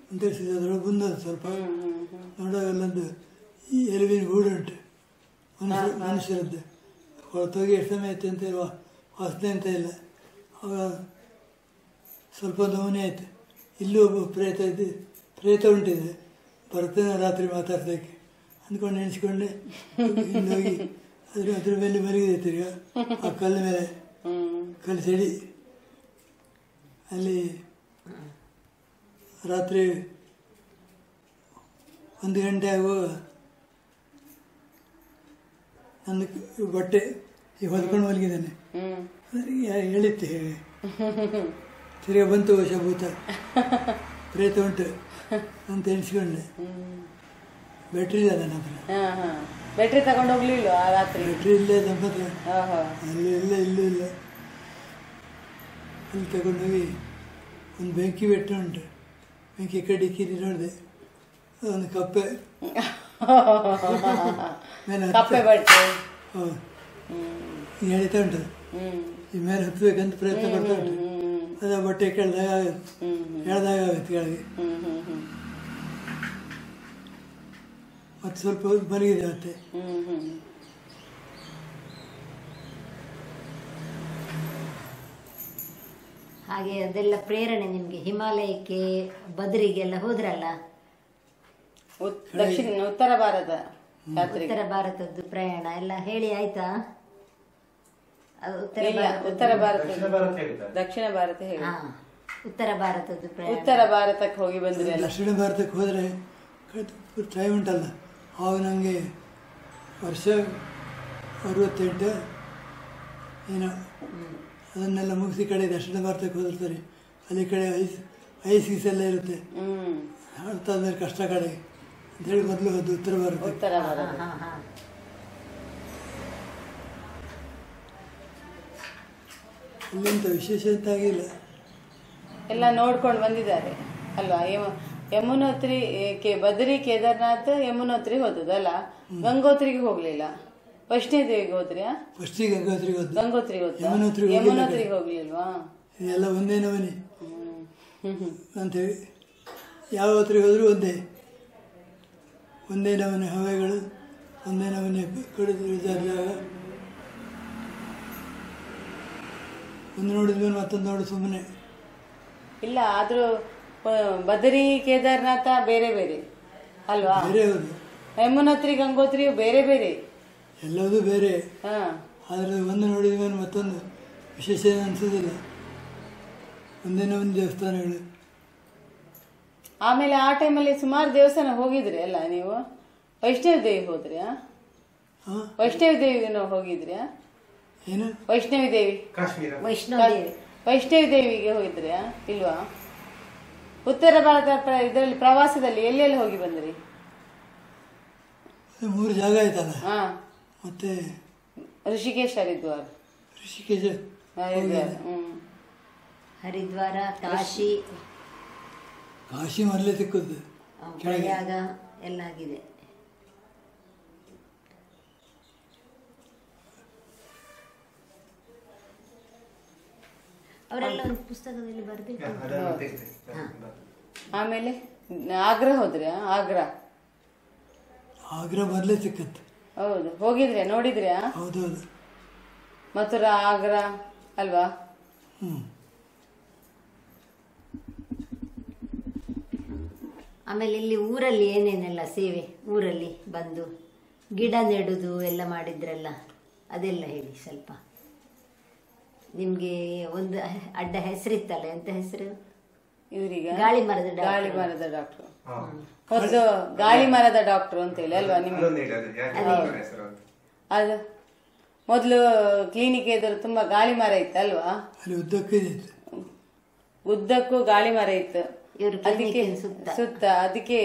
ಅಂತ ತಿಳಿಸಿದ್ರೊಳಗೆ ಬಂದದ್ದು ಸ್ವಲ್ಪ ನೋಡೋಲ್ಲೊಂದು ಈ ಎಲುಬಿನ ಗೂಡು ಉಂಟು ಮನುಷ್ಯರದ್ದು. ಹೊರತೋಗಿ ಎಷ್ಟು ಸಮಯ ಆಯ್ತು ಅಂತ ಇರುವ ವಾಸನೆ ಅಂತ ಇಲ್ಲ. ಆವಾಗ ಸ್ವಲ್ಪ ನೋವನೇ ಆಯಿತು. ಇಲ್ಲೂ ಒಬ್ಬ ಪ್ರೇತ ಉಂಟಿದೆ, ಬರ್ತೇನೆ ರಾತ್ರಿ ಮಾತಾಡ್ಸೋಕ್ಕೆ ಅಂದ್ಕೊಂಡು ನೆನೆಸ್ಕೊಂಡೆ. ಹಿಂದೋಗಿ ಅದ್ರ ಮೇಲೆ ಮಲಗಿದೆ ಈಗ ಆ ಕಲ್ಲು ಮೇಲೆ, ಕಲ್ಲು ಸೆಡಿ. ಅಲ್ಲಿ ರಾತ್ರಿ 1 ಗಂಟೆ ಆಗುವಾಗ ನನ್ನ ಬಟ್ಟೆ ಈಗ ಹೊಲ್ಕೊಂಡು ಮಲಗಿದ್ದಾನೆ. ಹೇಳಿತ್ತೆ ಹೇಗೆ ತಿರ್ಗಾ ಬಂತು ಶಭೂತ ಪ್ರೇತ ಉಂಟು ಅಂತ ಎಣಿಸ್ಕೊಂಡೆ. ಬ್ಯಾಟ್ರಿ ಇಲ್ಲ ನನ್ನ ಹತ್ರ. ಬ್ಯಾಟ್ರಿ ತಗೊಂಡು ಹೋಗ್ಲಿಲ್ಲ ರಾತ್ರಿ? ಬ್ಯಾಟ್ರಿ ಇಲ್ಲೇ ನಮ್ಮ ಹತ್ರ, ಅಲ್ಲಿ ಇಲ್ಲ, ಇಲ್ಲೂ ಇಲ್ಲ. ಅಲ್ಲಿ ತಗೊಂಡೋಗಿ ಒಂದು ಬೆಂಕಿ ಬೆಟ್ಟ ಉಂಟು, ಬೆಂಕಿ ಕಡೆ ಕಿರಿ ನೋಡಿದೆ. ಒಂದು ಕಪ್ಪೆ ಮೇಲೆ ಎಳಿತಾ ಉಂಟು. ಈ ಮೇಲೆ ಹತ್ತಬೇಕಂತ ಪ್ರಯತ್ನ ಪಡ್ತಾ ಉಂಟು. ಅದ ಬಟ್ಟೆ ಕೆಳ್ದಾಗ ಆಗುತ್ತೆ, ಎಳ್ದಾಗ ಕೆಳಗೆ. ಮತ್ತೆ ಸ್ವಲ್ಪ ಹೊತ್ತು ಮಲಗಿದೆ. ಮತ್ತೆ ಹಾಗೆ ಅದೆಲ್ಲ ಪ್ರೇರಣೆ ನಿಮಗೆ ಹಿಮಾಲಯಕ್ಕೆ ಬದ್ರಿಗೆಲ್ಲ ಹೋದ್ರಲ್ಲ? ಉತ್ತರ ಭಾರತ, ಉತ್ತರ ಭಾರತದ್ದು ಪ್ರಯಾಣ ಎಲ್ಲ ಹೇಳಿ ಆಯ್ತಾ? ಉತ್ತರ ಭಾರತ, ದಕ್ಷಿಣ ಭಾರತ ಹೇಳಿ. ಉತ್ತರ ಭಾರತದ್ದು ಪ್ರಯಾಣ. ಉತ್ತರ ಭಾರತಕ್ಕೆ ಹೋಗಿ ಬಂದ್ರಿ? ದಕ್ಷಿಣ ಭಾರತಕ್ಕೆ ಹೋದರೆ ಟೈಮ್ ಉಂಟಲ್ಲ, ಆವಾಗ ನನಗೆ ವರ್ಷ 68 ಏನೋ. ಅದನ್ನೆಲ್ಲ ಮುಗಿಸಿ ಕಡೆ ದಕ್ಷಿಣ ಭಾರತಕ್ಕೆ ಹೋದಿರ್ತಾರೆ. ಅಲ್ಲಿ ಕಡೆ ಐಸ್ ಗೀಸ್ ಎಲ್ಲ ಇರುತ್ತೆ. ಅರ್ಥಾದ್ಮೇಲೆ ಕಷ್ಟ ಕಡೆ ಅಂತೇಳಿ ಮೊದಲು ಹೋದ್ದು ಉತ್ತರ ಭಾರತ. ಅಲ್ಲಿಂತ ವಿಶೇಷ ಎಂತಾಗಿಲ್ಲ, ಎಲ್ಲ ನೋಡ್ಕೊಂಡು ಬಂದಿದ್ದಾರೆ ಅಲ್ವಾ? ಯಮುನೋತ್ರಿ, ಬದ್ರಿ, ಕೇದಾರ್ನಾಥ್, ಯಮುನೋತ್ರಿ ಹೋದದಲ್ಲ, ಗಂಗೋತ್ರಿಗೆ ಹೋಗ್ಲಿಲ್ಲ. ವೈಷ್ಣೋದೇವಿಗೆ ಹೋದ್ರಿಯಾ? ಫಸ್ಟಿಗೆ ಗಂಗೋತ್ರಿಗೆ ಹೋದ್ದು. ಗಂಗೋತ್ರಿಗೆ ಹೋದ, ಯಮುನೋತ್ರಿಗೆ ಹೋಗ್ಲಿಲ್ವಾ? ಎಲ್ಲ ಒಂದೇ ನಮನಿ ಅಂತೇಳಿ ಯಾವ ಹೊತ್ತಿಗೆ ಹೋದ್ರು ಒಂದೇ ನಮೂನೆ ಹವೆಗಳು, ಒಂದೇ ನಮೂನೆ ಕಡಿದು ಜಾಗ. ಒಂದು ನೋಡಿದ್ಮೇಲೆ ಮತ್ತೊಂದು ನೋಡು ಸುಮ್ಮನೆ ಇಲ್ಲ. ಆದ್ರೂ ಬದರಿ, ಕೇದಾರ್ನಾಥ ಬೇರೆ ಬೇರೆ ಅಲ್ವಾ? ಬೇರೆ ಹೌದು. ಯಮುನೋತ್ರಿ, ಗಂಗೋತ್ರಿ ಬೇರೆ ಬೇರೆ, ಎಲ್ಲವೂ ಬೇರೆ. ಆದರೆ ಒಂದು ನೋಡಿದ ಮೇಲೆ ಮತ್ತೊಂದು ವಿಶೇಷ ಅನಿಸೋದಿಲ್ಲ. ಒಂದೇ ನಮೂನೆ ದೇವಸ್ಥಾನಗಳು. ಆಮೇಲೆ ಆ ಟೈಮಲ್ಲಿ ಸುಮಾರು ದೇವಸ್ಥಾನ ಹೋಗಿದ್ರಿ ಅಲ್ಲ ನೀವು? ವೈಷ್ಣವ ದೇವಿ ಹೋದ್ರಿಯಾ? ವೈಷ್ಣವ ದೇವಿಗೆ ಹೋಗಿದ್ರಿಯಾ? ಏನು ವೈಷ್ಣವಿ ದೇವಿ? ವೈಷ್ಣವಿ ದೇವಿಗೆ ಹೋಗಿದ್ರಿಯಾ ಇಲ್ವಾ? ಉತ್ತರ ಭಾರತ ಇದರಲ್ಲಿ ಪ್ರವಾಸದಲ್ಲಿ ಎಲ್ಲೆಲ್ಲಿ ಹೋಗಿ ಬಂದ್ರಿ? 3 ಜಾಗ ಆಯ್ತಲ್ಲ. ಮತ್ತೆ ಋಷಿಕೇಶ್, ಹರಿದ್ವಾರ. ಋಷಿಕೇಶ, ಹರಿದ್ವಾರ, ಕಾಶಿ. ಕಾಶಿ ಮೊದಲೇ ಸಿಕ್ಕುದು, ಪ್ರಯಾಗ ಎಲ್ಲ ಆಗಿದೆ. ಅವರೆಲ್ಲ ಒಂದು ಪುಸ್ತಕದಲ್ಲಿ ಬರೆದಿಟ್ಟು. ಆಮೇಲೆ ಆಗ್ರಾ ಹೋದ್ರೆ ಆಗ್ರಾ ಮೊದಲೇ ಸಿಕ್ಕತ್ತೆ. ಹೌದು, ಹೋಗಿದ್ರೆ ನೋಡಿದ್ರ್ಯಾ? ಹೌದೌದು. ಮಥುರಾ, ಆಗ್ರಾ ಅಲ್ವಾ? ಆಮೇಲೆ ಇಲ್ಲಿ ಊರಲ್ಲಿ ಏನೇನೆಲ್ಲ ಸೇವೆ, ಊರಲ್ಲಿ ಬಂದು ಗಿಡ ನೆಡುದು ಎಲ್ಲ ಮಾಡಿದ್ರಲ್ಲ, ಅದೆಲ್ಲ ಹೇಳಿ ಸ್ವಲ್ಪ. ನಿಮ್ಗೆ ಒಂದು ಅಡ್ಡ ಹೆಸರಿತ್ತಲ್ಲ, ಎಂತ ಹೆಸರು? ಇವ್ರಿಗೆ ಗಾಳಿ ಮರದ ಡಾಕ್ಟರ್. ಮೊದಲು ಗಾಳಿ ಮರದ ಡಾಕ್ಟರ್ ಅಂತ ಹೇಳಿ ಅಲ್ವಾ ನಿಮ್ಗೆ? ಅದು ಮೊದಲು ಕ್ಲಿನಿಕ್ ಎದುರು ತುಂಬಾ ಗಾಳಿ ಮರ ಇತ್ತು ಅಲ್ವಾ? ಉದ್ದಕ್ಕೂ ಗಾಳಿ ಮರ ಇತ್ತು, ಅದಕ್ಕೆ ಸುತ್ತ, ಅದಕ್ಕೆ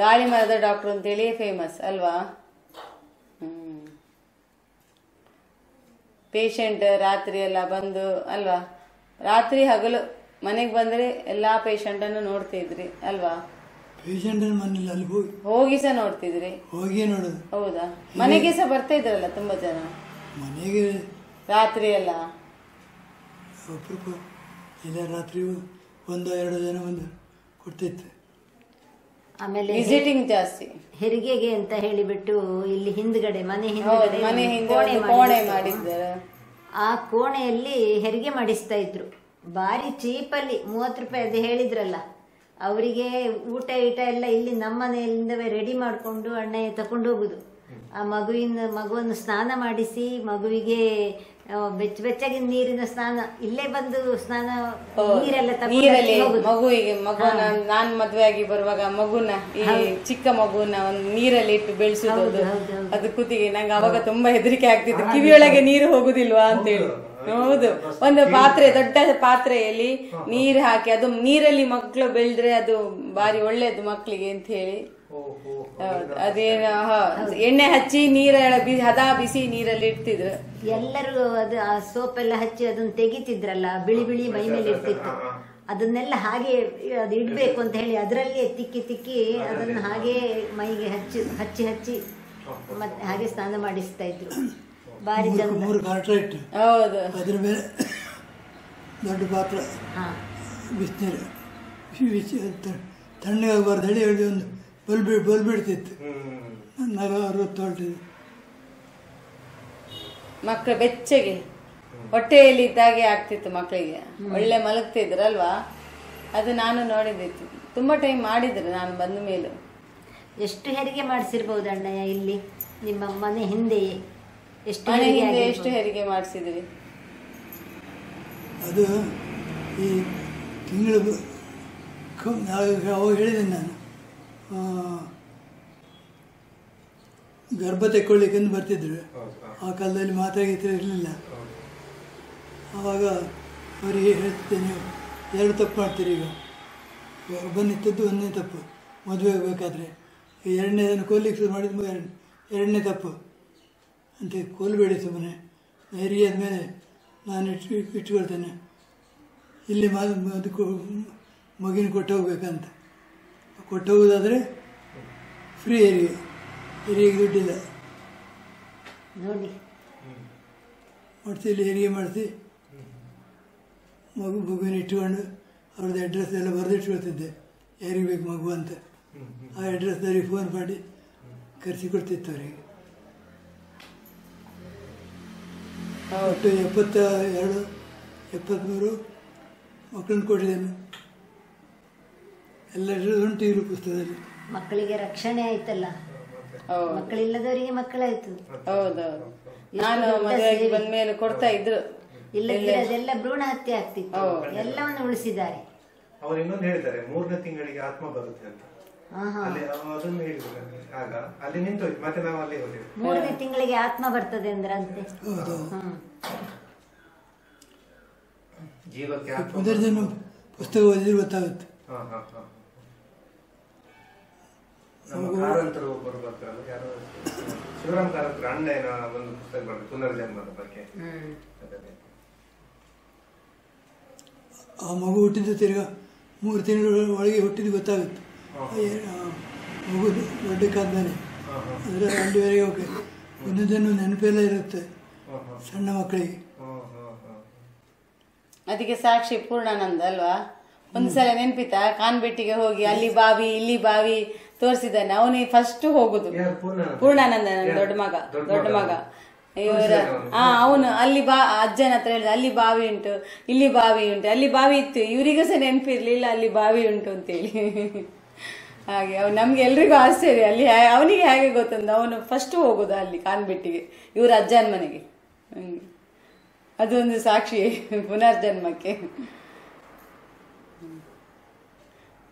ಗಾಳಿ ಮರದ ಡಾಕ್ಟರ್ ಅಂತ ಹೇಳಿ ಫೇಮಸ್ ಅಲ್ವಾ? ಪೇಷಂಟ್ ರಾತ್ರಿ ಎಲ್ಲ ಬಂದು ಅಲ್ವಾ, ರಾತ್ರಿ ಹಗಲು ಮನೆಗೆ ಬಂದ್ರೆ ಎಲ್ಲಾ ಪೇಷಂಟ್ ಅನ್ನು ನೋಡ್ತಿದ್ರಿ ಅಲ್ವಾ? ಪೇಷಂಟ್ ಮನೇಲಿ ಅಲ್ಲಿ ಹೋಗಿ ಸಹ ನೋಡ್ತಿದ್ರಿ? ಹೋಗಿ ನೋಡೋದು. ಹೌದಾ? ಮನೆಗೆ ಸಹ ಬರ್ತಾ ಇದ್ರಲ್ಲ ತುಂಬಾ ಜನ ಮನೆಗೆ ರಾತ್ರಿ ಎಲ್ಲ? ಇಲ್ಲ, ರಾತ್ರಿ 1-2 ಜನ ಬಂದು ಕೊಡ್ತಿತ್ತು. ಆಮೇಲೆ ವಿಸಿಟಿಂಗ್ ಜಾಸ್ತಿ. ಹೆರಿಗೆಗೆ ಅಂತ ಹೇಳಿಬಿಟ್ಟು ಇಲ್ಲಿ ಹಿಂದ್ಗಡೆ ಮನೆ ಕೋಣೆ ಮಾಡಿದ್ದಾರೆ. ಆ ಕೋಣೆಯಲ್ಲಿ ಹೆರಿಗೆ ಮಾಡಿಸ್ತಾ ಇದ್ರು, ಬಾರಿ ಚೀಪಲ್ಲಿ 30 ರೂಪಾಯಿ. ಅದು ಹೇಳಿದ್ರಲ್ಲ, ಅವರಿಗೆ ಊಟ ಎಲ್ಲ ಇಲ್ಲಿ ನಮ್ಮ ಮನೆಯಿಂದವೇ ರೆಡಿ ಮಾಡಿಕೊಂಡು ಅಣ್ಣ ತಕೊಂಡು ಹೋಗುದು. ಆ ಮಗುವನ್ನು ಸ್ನಾನ ಮಾಡಿಸಿ, ಮಗುವಿಗೆ ಬೆಚ್ಚಗೆ ನೀರಿನ ಸ್ನಾನ, ಇಲ್ಲೇ ಬಂದು ಸ್ನಾನ ನೀರೆಲ್ಲ ಮಗುವಿಗೆ ನಾನ್ ಮದ್ವೆ ಆಗಿ ಬರುವಾಗ ಮಗುನ, ಈ ಚಿಕ್ಕ ಮಗುನ ಒಂದು ನೀರಲ್ಲಿ ಇಟ್ಟು ಬೆಳೆಸುದು, ಅದು ಕುತ್ತಿಗೆ ನಂಗೆ ಅವಾಗ ತುಂಬಾ ಹೆದರಿಕೆ ಆಗ್ತಿತ್ತು, ಕಿವಿಯೊಳಗೆ ನೀರು ಹೋಗುದಿಲ್ವಾ ಅಂತೇಳಿ. ಹೌದು, ಒಂದು ಪಾತ್ರೆ, ದೊಡ್ಡ ಪಾತ್ರೆಯಲ್ಲಿ ನೀರು ಹಾಕಿ, ಅದು ನೀರಲ್ಲಿ ಮಕ್ಕಳು ಬೆಳೆದ್ರೆ ಅದು ಬಾರಿ ಒಳ್ಳೇದು ಮಕ್ಕಳಿಗೆ ಅಂತ ಹೇಳಿ. ಹೌದು, ಅದೇನು ಎಣ್ಣೆ ಹಚ್ಚಿ ಹದ ಬಿಸಿ ನೀರಲ್ಲಿ ಇಡ್ತಿದ್ರು ಎಲ್ಲರೂ. ಅದು ಆ ಸೋಪ್ ಎಲ್ಲ ಹಚ್ಚಿ ಅದನ್ನ ತೆಗಿತಿದ್ರಲ್ಲ, ಬಿಳಿ ಮೈ ಮೇಲೆ ಇರ್ತಿತ್ತು. ಅದನ್ನೆಲ್ಲ ಹಾಗೆ ಅದು ಇಡ್ಬೇಕು ಅಂತ ಹೇಳಿ ಅದರಲ್ಲಿಯೇ ತಿಕ್ಕಿ ಅದನ್ನ ಹಾಗೆ ಮೈಗೆ ಹಚ್ಚಿ ಮತ್ತೆ ಹಾಗೆ ಸ್ನಾನ ಮಾಡಿಸ್ತಾ ಇದ್ರು. ಬಾರಿ ಚಂದ. 3 ಕಾಟ್ರ ಇಟ್ಟು, ಹೌದು, ಅದ್ರ ಮೇಲೆ ದೊಡ್ಡ ಪಾತ್ರ, ಬಿಸಿನೀರು ತಣ್ಣಗಾಗಬಾರ್ದು ಹೇಳಿ ಒಂದು ಬಲ್ಬ್ ಬಿಡ್ತಿತ್ತು. 60 ಹೊರಟಿದ್ದು ಮಕ್ಕಳು ಬೆಚ್ಚಗೆ ಹೊಟ್ಟೆಯಲ್ಲಿ ಇದ್ದಾಗೆ ಆಗ್ತಿತ್ತು ಮಕ್ಕಳಿಗೆ, ಒಳ್ಳೆ ಮಲಗ್ತಿದ್ರಲ್ವಾ? ಅದು ನಾನು ನೋಡಿದ್ದಿತ್ತು, ತುಂಬಾ ಟೈಮ್ ಮಾಡಿದ್ರು ನಾನು ಬಂದ ಮೇಲೆ. ಎಷ್ಟು ಹೆರಿಗೆ ಮಾಡಿಸಿರ್ಬೋದು ಅಣ್ಣಯ್ಯ ಇಲ್ಲಿ ನಿಮ್ಮ ಮನೆ ಹಿಂದೆಯೇ? ಎಷ್ಟು ಹೆರಿಗೆ ಮಾಡಿಸಿದ್ರಿ? ಅದು ಈ ತಿಂಗಳು ಅವಾಗ ಹೇಳಿದ್ದೇನೆ ನಾನು, ಗರ್ಭ ತೆಕ್ಕೊಳ್ಳಿಕ್ಕಂದು ಬರ್ತಿದ್ರು. ಆ ಕಾಲದಲ್ಲಿ ಮಾತಾಗಿತ್ತು ಇರಲಿಲ್ಲ. ಆವಾಗ ಅವರಿಗೆ ಹೇಳ್ತಿದ್ದೆ, ನೀವು 2 ತಪ್ಪು ಮಾಡ್ತೀರಿ. ಈಗ ಗರ್ಭ ನಿಂತದ್ದು 1ನೇ ತಪ್ಪು, ಮದುವೆ ಆಗಬೇಕಾದ್ರೆ. 2ನೇದನ್ನು ಕೊಲ್ಲಿಕ್ಕೆ ಶುರು ಮಾಡಿದ್ದು 2ನೇ ತಪ್ಪು ಅಂತ. ಕೊಲ್ಲಬೇಡಿ ಸುಮ್ಮನೆ, ಹೆರಿಗೆ ಆದಮೇಲೆ ನಾನು ಇಟ್ಕೊಳ್ತೇನೆ, ಇಲ್ಲಿ ಮಗಿನ ಕೊಟ್ಟು ಹೋಗ್ಬೇಕಂತ. ಕೊಟ್ಟು ಹೋಗೋದಾದರೆ ಫ್ರೀ ಹೆರಿಗೆ ದುಡ್ಡಿಲ್ಲ ನೋಡಿ ಮಾಡಿಸಿ, ಇಲ್ಲಿ ಹೆರಿಗೆ ಮಾಡಿಸಿ ಮಗುವಿನ ಇಟ್ಕೊಂಡು ಅವ್ರದ್ದು ಅಡ್ರೆಸ್ ಎಲ್ಲ ಬರೆದಿಟ್ಕೊಳ್ತಿದ್ದೆ, ಯಾರಿಗೆ ಬೇಕು ಮಗು ಅಂತ. ಆ ಅಡ್ರೆಸ್ದವ್ರಿಗೆ ಫೋನ್ ಮಾಡಿ ಕರೆಸಿಕೊಡ್ತಿತ್ತು ಅವರಿಗೆ. ಒಟ್ಟು 72-73 ಮಕ್ಕಳನ್ನು ಕೊಟ್ಟಿದ್ದೇನೆ. ಎಲ್ಲರೂ ಉಂಟು ಇರು ಪುಸ್ತಕದಲ್ಲಿ. ಮಕ್ಕಳಿಗೆ ರಕ್ಷಣೆ ಆಯ್ತಲ್ಲ, ಮಕ್ಕಳಿಲ್ಲದವರಿಗೆ ಮಕ್ಕಳಾಯ್ತು. ಹೌದೌದು, ನಾನು ಮದುವೆಗೆ ಬಂದ ಮೇಲೆ ಕೊಡ್ತಾ ಇದ್ರು. ಇಲ್ಲದಿದ್ರೆ ಅದೆಲ್ಲ ಭ್ರೂಣ ಹತ್ಯೆ ಆಗ್ತಿತ್ತು. ಎಲ್ಲವನ್ನು ಉಳಿಸಿದ್ದಾರೆ. ಅವರು ಇನ್ನೊಂದು ಹೇಳಿದ್ದಾರೆ, 3ನೇ ತಿಂಗಳಿಗೆ ಆತ್ಮ ಬರುತ್ತೆ ಅಂತ. ಅದನ್ನು ಹೇಳಿದ್ರು. ಆಗ ಅಲ್ಲಿ ನಿಂತೋಯ್ತು, ಮತ್ತೆ ನಾವು ಅಲ್ಲಿ ಹೋದೆವು. 3ನೇ ತಿಂಗಳಿಗೆ ಆತ್ಮ ಬರ್ತದೆ ಅಂದ್ರಂತೆ. ಜೀವಕ್ಕೆ ಪುನರ್ಜನ್ಮ ಪುಸ್ತಕ ಓದಿದ್ರೆ ಗೊತ್ತಾಗುತ್ತೆ. ನಮ್ಮ ಕಾರಂತರು ಒಬ್ಬರು ಬರ್ತಾರಲ್ಲ, ಯಾರು ಶಿವರಾಮ್ ಕಾರಂತರು ಅಣ್ಣನ ಒಂದು ಪುಸ್ತಕ ಬರ್ತದೆ ಪುನರ್ಜನ್ಮದ ಬಗ್ಗೆ. ಆ ಮಗು ಹುಟ್ಟಿದ್ದು ತಿರ್ಗಾ 3 ತಿಂಗಳ ಒಳಗೆ ಹುಟ್ಟಿದ್ದು ಗೊತ್ತಾಗುತ್ತೆ. ಮಗು ದೊಡ್ಡಕ್ಕಾದ್ಮೇಲೆ ಅಂದರೆ ಅಲ್ಲಿವರೆಗೆ ಹೋಗಿ ಒಂದೊಂದನ್ನು ನೆನಪೆಲ್ಲ ಇರುತ್ತೆ ಸಣ್ಣ ಮಕ್ಕಳಿಗೆ. ಅದಕ್ಕೆ ಸಾಕ್ಷಿ ಪೂರ್ಣಾನಂದ ಅಲ್ವಾ. ಒಂದ್ಸಲ ನೆನ್ಪಿತಾ ಕಾನ್ಬೆಟ್ಟಿಗೆ ಹೋಗಿ ಅಲ್ಲಿ ಬಾವಿ ಇಲ್ಲಿ ಬಾವಿ ತೋರಿಸಿದ್ದಾನೆ, ಅವನಿಗೆ ಫಸ್ಟ್ ಹೋಗುದು ಪೂರ್ಣಾನಂದ, ದೊಡ್ಡ ಮಗ ಇವರ. ಅವನು ಅಲ್ಲಿ ಅಜ್ಜನ ಹತ್ರ ಹೇಳಿದ ಅಲ್ಲಿ ಬಾವಿ ಉಂಟು ಇಲ್ಲಿ ಬಾವಿ ಉಂಟು, ಅಲ್ಲಿ ಬಾವಿ ಇತ್ತು, ಇವರಿಗೂ ಸಹ ನೆನಪಿರ್ಲಿಲ್ಲ ಅಲ್ಲಿ ಬಾವಿ ಉಂಟು ಅಂತೇಳಿ. ಹಾಗೆ ನಮ್ಗೆ ಎಲ್ರಿಗೂ ಆಶ್ಚರ್ಯ, ಅಲ್ಲಿ ಅವನಿಗೆ ಹೇಗೆ ಗೊತ್ತಂದ, ಅವನು ಫಸ್ಟ್ ಹೋಗುದು ಅಲ್ಲಿ ಕಾನ್ಬೆಟ್ಟಿಗೆ ಇವ್ರ ಅಜ್ಜನ ಮನೆಗೆ. ಅದೊಂದು ಸಾಕ್ಷಿ ಪುನರ್ಜನ್ಮಕ್ಕೆ.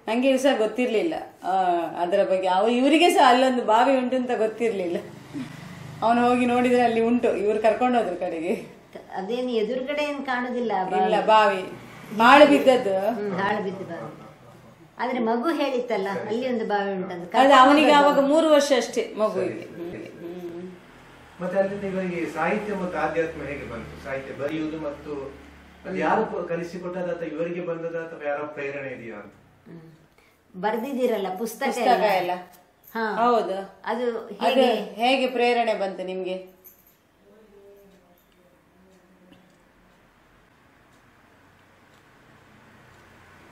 ನಂಗೆ ಸಹ ಗೊತ್ತಿರ್ಲಿಲ್ಲ ಅದರ ಬಗ್ಗೆ. ಇವರಿಗೆ ಸಹ ಅಲ್ಲೊಂದು ಬಾವಿ ಉಂಟು ಅಂತ ಗೊತ್ತಿರ್ಲಿಲ್ಲ. ಅವನು ಹೋಗಿ ನೋಡಿದ್ರೆ ಅಲ್ಲಿ ಉಂಟು, ಇವ್ರು ಕರ್ಕೊಂಡೋದ್ರು ಕಡೆಗೆ. ಅದೇನು ಎದುರುಗಡೆ ಏನು ಕಾಣುದಿಲ್ಲ, ಇಲ್ಲ ಬಾವಿ ಹಾಳು ಬಿದ್ದದ್ದು. ಹಾಳು ಬಿದ್ದು ಬಾವಿ. ಆದ್ರೆ ಮಗು ಹೇಳಿತ್ತಲ್ಲ ಅಲ್ಲಿ ಒಂದು ಬಾವಿ ಉಂಟಂತ. ಅದು ಅವನಿಗೆ ಆವಾಗ 3 ವರ್ಷ ಅಷ್ಟೇ ಮಗುವಿಗೆ. ಮತ್ತೆ ಅಲ್ಲಿಂದ ಇವರಿಗೆ ಸಾಹಿತ್ಯ ಮತ್ತು ಆಧ್ಯಾತ್ಮ ಹೇಗೆ ಬಂತು? ಸಾಹಿತ್ಯ ಬರೆಯುವುದು ಮತ್ತು ಅದು ಯಾರು ಕಲಿಸಿಕೊಟ್ಟದ ಅಥವಾ ಇವರಿಗೆ ಬಂದದ ಅಥವಾ ಯಾರ ಪ್ರೇರಣೆ ಇದೆಯಾ ಅಂತ? ಬರ್ದಿದ್ದೀರಲ್ಲ ಪುಸ್ತಕ ಎಲ್ಲ. ಹೌದು. ಅದು ಹೇಗೆ ಪ್ರೇರಣೆ ಬಂತು ನಿಮ್ಗೆ?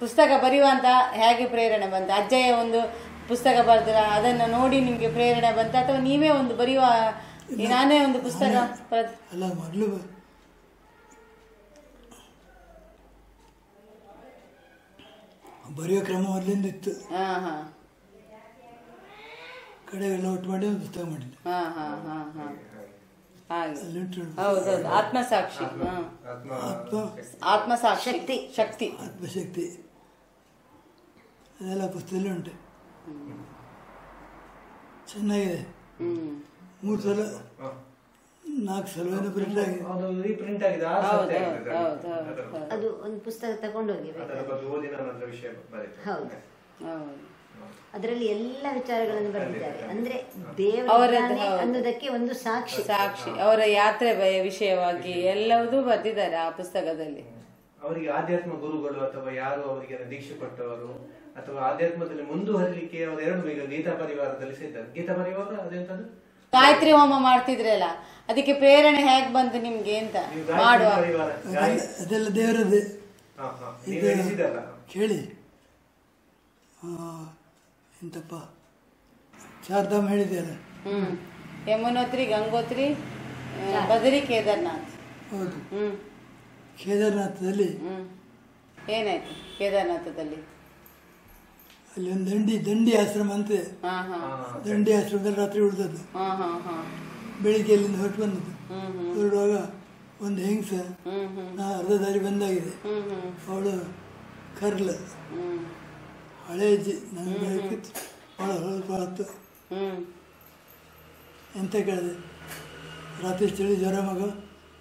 ಪುಸ್ತಕ ಬರೆಯುವಂತ ಹೇಗೆ ಪ್ರೇರಣೆ ಬಂತು? ಅಜ್ಜಯ್ಯ ಒಂದು ಪುಸ್ತಕ ಬರೆದ್ರ ಅದನ್ನು ನೋಡಿ ನಿಮ್ಗೆ ಪ್ರೇರಣೆ ಬಂತ, ಅಥವಾ ನೀವೇ ಒಂದು ಬರೆಯುವ ನಾನೇ ಒಂದು ಪುಸ್ತಕ ಅಲ್ಲ ಮೊದಲು ಬರೆಯೋ ಕ್ರಮ ಮೊದಲಿಂದ ಇತ್ತು. ಕಡೆಗೆಲ್ಲ ಒಟ್ಟು ಮಾಡಿ ಒಂದು ಪುಸ್ತಕ ಮಾಡಿದ್ದೆ. ಹೌದೌದು, ಆತ್ಮಸಾಕ್ಷಿ. ಆತ್ಮಸಾಕ್ಷಿ ಶಕ್ತಿ ಆತ್ಮಶಕ್ತಿ ಅದೆಲ್ಲ ಪುಸ್ತಕದಲ್ಲಿ ಉಂಟು. ಚೆನ್ನಾಗಿದೆ. 3 ಸಲ 4 ಸಲ ಪ್ರಿಂಟ್ ಆಗಿದೆ. ಅದು ಒಂದು ಪುಸ್ತಕ ತಗೊಂಡೋಗಿ ಹೌದು, ಅದರಲ್ಲಿ ಎಲ್ಲ ವಿಚಾರಗಳನ್ನು ಬರೆದಿದ್ದಾರೆ. ಅಂದ್ರೆ ದೇವರ ಅನ್ನೋದಕ್ಕೆ ಒಂದು ಸಾಕ್ಷಿ ಅವರ ಯಾತ್ರೆ ವಿಷಯವಾಗಿ ಎಲ್ಲವೂ ಬರೆದಿದ್ದಾರೆ ಆ ಪುಸ್ತಕದಲ್ಲಿ. ಅವರಿಗೆ ಆಧ್ಯಾತ್ಮ ಗುರುಗಳು ಅಥವಾ ಯಾರು ಅವರಿಗೆ ದೀಕ್ಷೆ ಕೊಟ್ಟವರು ಅಥವಾ ಆಧ್ಯಾತ್ಮದಲ್ಲಿ ಮುಂದುವರಿಲಿಕ್ಕೆ ಅವರು 2 ಈಗ ಗೀತಾ ಪರಿವಾರದಲ್ಲಿ ಸೇರಿದ್ದಾರೆ. ಗೀತಾ ಪರಿವಾರ ಅದೆಂತದ್ದು ಗಾಯತ್ರಿ ಹೋಮ ಮಾಡ್ತಿದ್ರಲ್ಲ, ಅದಕ್ಕೆ ಪ್ರೇರಣೆ ಹೇಗ್ ಬಂತು ನಿಮ್ಗೆ ಅಂತ ಮಾಡುವ? ಅದೆಲ್ಲ ದೇವರದ್ದೇ ಕೇಳಿ. ಎಂತಪ್ಪ ಚಾರ್ಧಾಮ್ ಹೇಳಿದೆಯಲ್ಲ, ಯಮುನೋತ್ರಿ, ಗಂಗೋತ್ರಿ, ಬದರಿ, ಕೇದಾರ್ನಾಥ್. ಹೌದು. ಕೇದಾರ್ನಾಥದಲ್ಲಿ ಏನಾಯ್ತು? ಕೇದಾರ್ನಾಥದಲ್ಲಿ ಅಲ್ಲಿ ಒಂದು ದಂಡಿ ಆಶ್ರಮ ಅಂತ, ದಂಡಿ ಆಶ್ರಮದಲ್ಲಿ ರಾತ್ರಿ ಉಳಿದದ್ದು. ಬೆಳಿಗ್ಗೆ ಅಲ್ಲಿಂದ ಹೊರಟು ಬಂದದ್ದು. ಹೊರಡುವಾಗ ಒಂದು ಹೆಂಗಸ ಅರ್ಧ ದಾರಿ ಬಂದಾಗಿದೆ, ಅವಳು ಕರ್ಲ ಹಳೆ ಅಜ್ಜಿ, ನನಗೆ ಭಾಳ ಹೊತ್ತು ಎಂತ ಕೇಳಿದೆ, ರಾತ್ರಿ ಚಳಿ ಜ್ವರ ಮಗ,